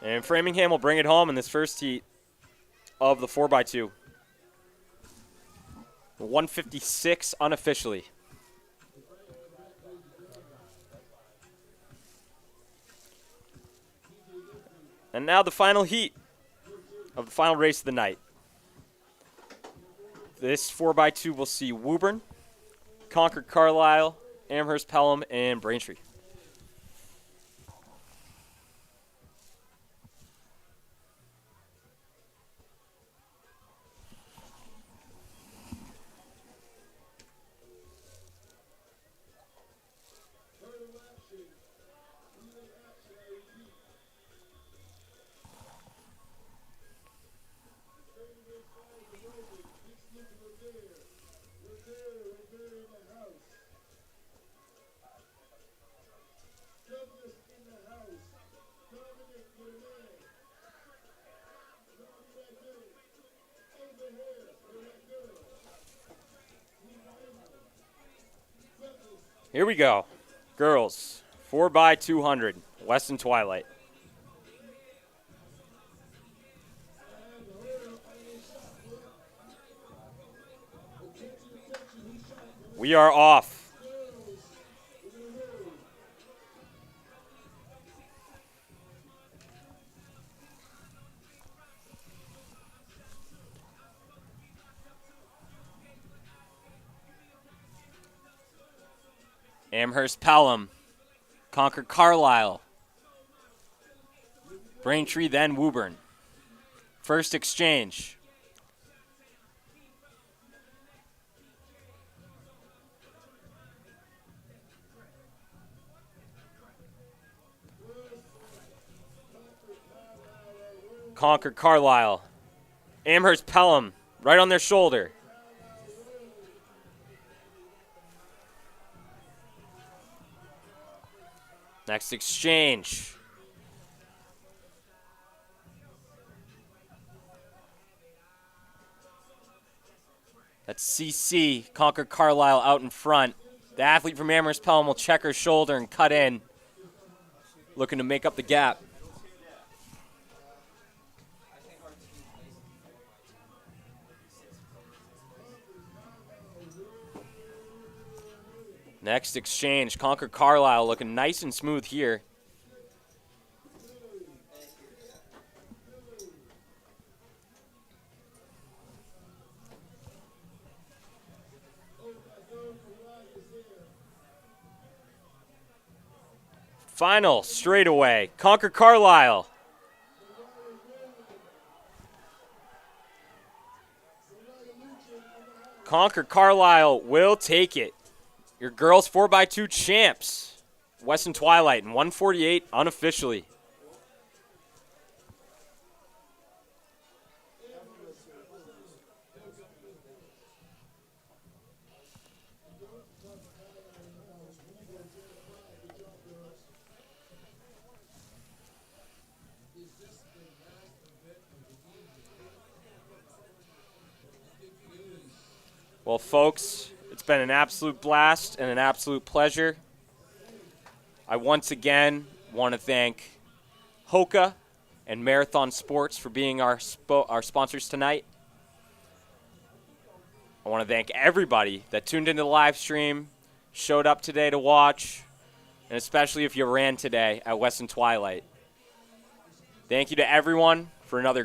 And Framingham will bring it home in this first heat of the 4x2. 156 unofficially. And now the final heat of the final race of the night. This 4x2 will see Woburn, Concord Carlisle, Amherst Pelham, and Braintree. Here we go. Girls, 4x200, Weston Twilight. We are off. Amherst Pelham, Concord Carlisle, Braintree, then Woburn. First exchange. Concord Carlisle, Amherst Pelham, right on their shoulder. Next exchange. That's CC, Concord Carlisle out in front. The athlete from Amherst Pelham will check her shoulder and cut in, looking to make up the gap. Next exchange, Concord Carlisle looking nice and smooth here. Final straightaway, Concord Carlisle. Concord Carlisle will take it. Your girls 4x2 champs, Weston Twilight, in 148 unofficially. Well, folks, it's been an absolute blast and an absolute pleasure. I once again want to thank Hoka and Marathon Sports for being our sponsors tonight. I want to thank everybody that tuned into the live stream, showed up today to watch, and especially if you ran today at Weston Twilight. Thank you to everyone for another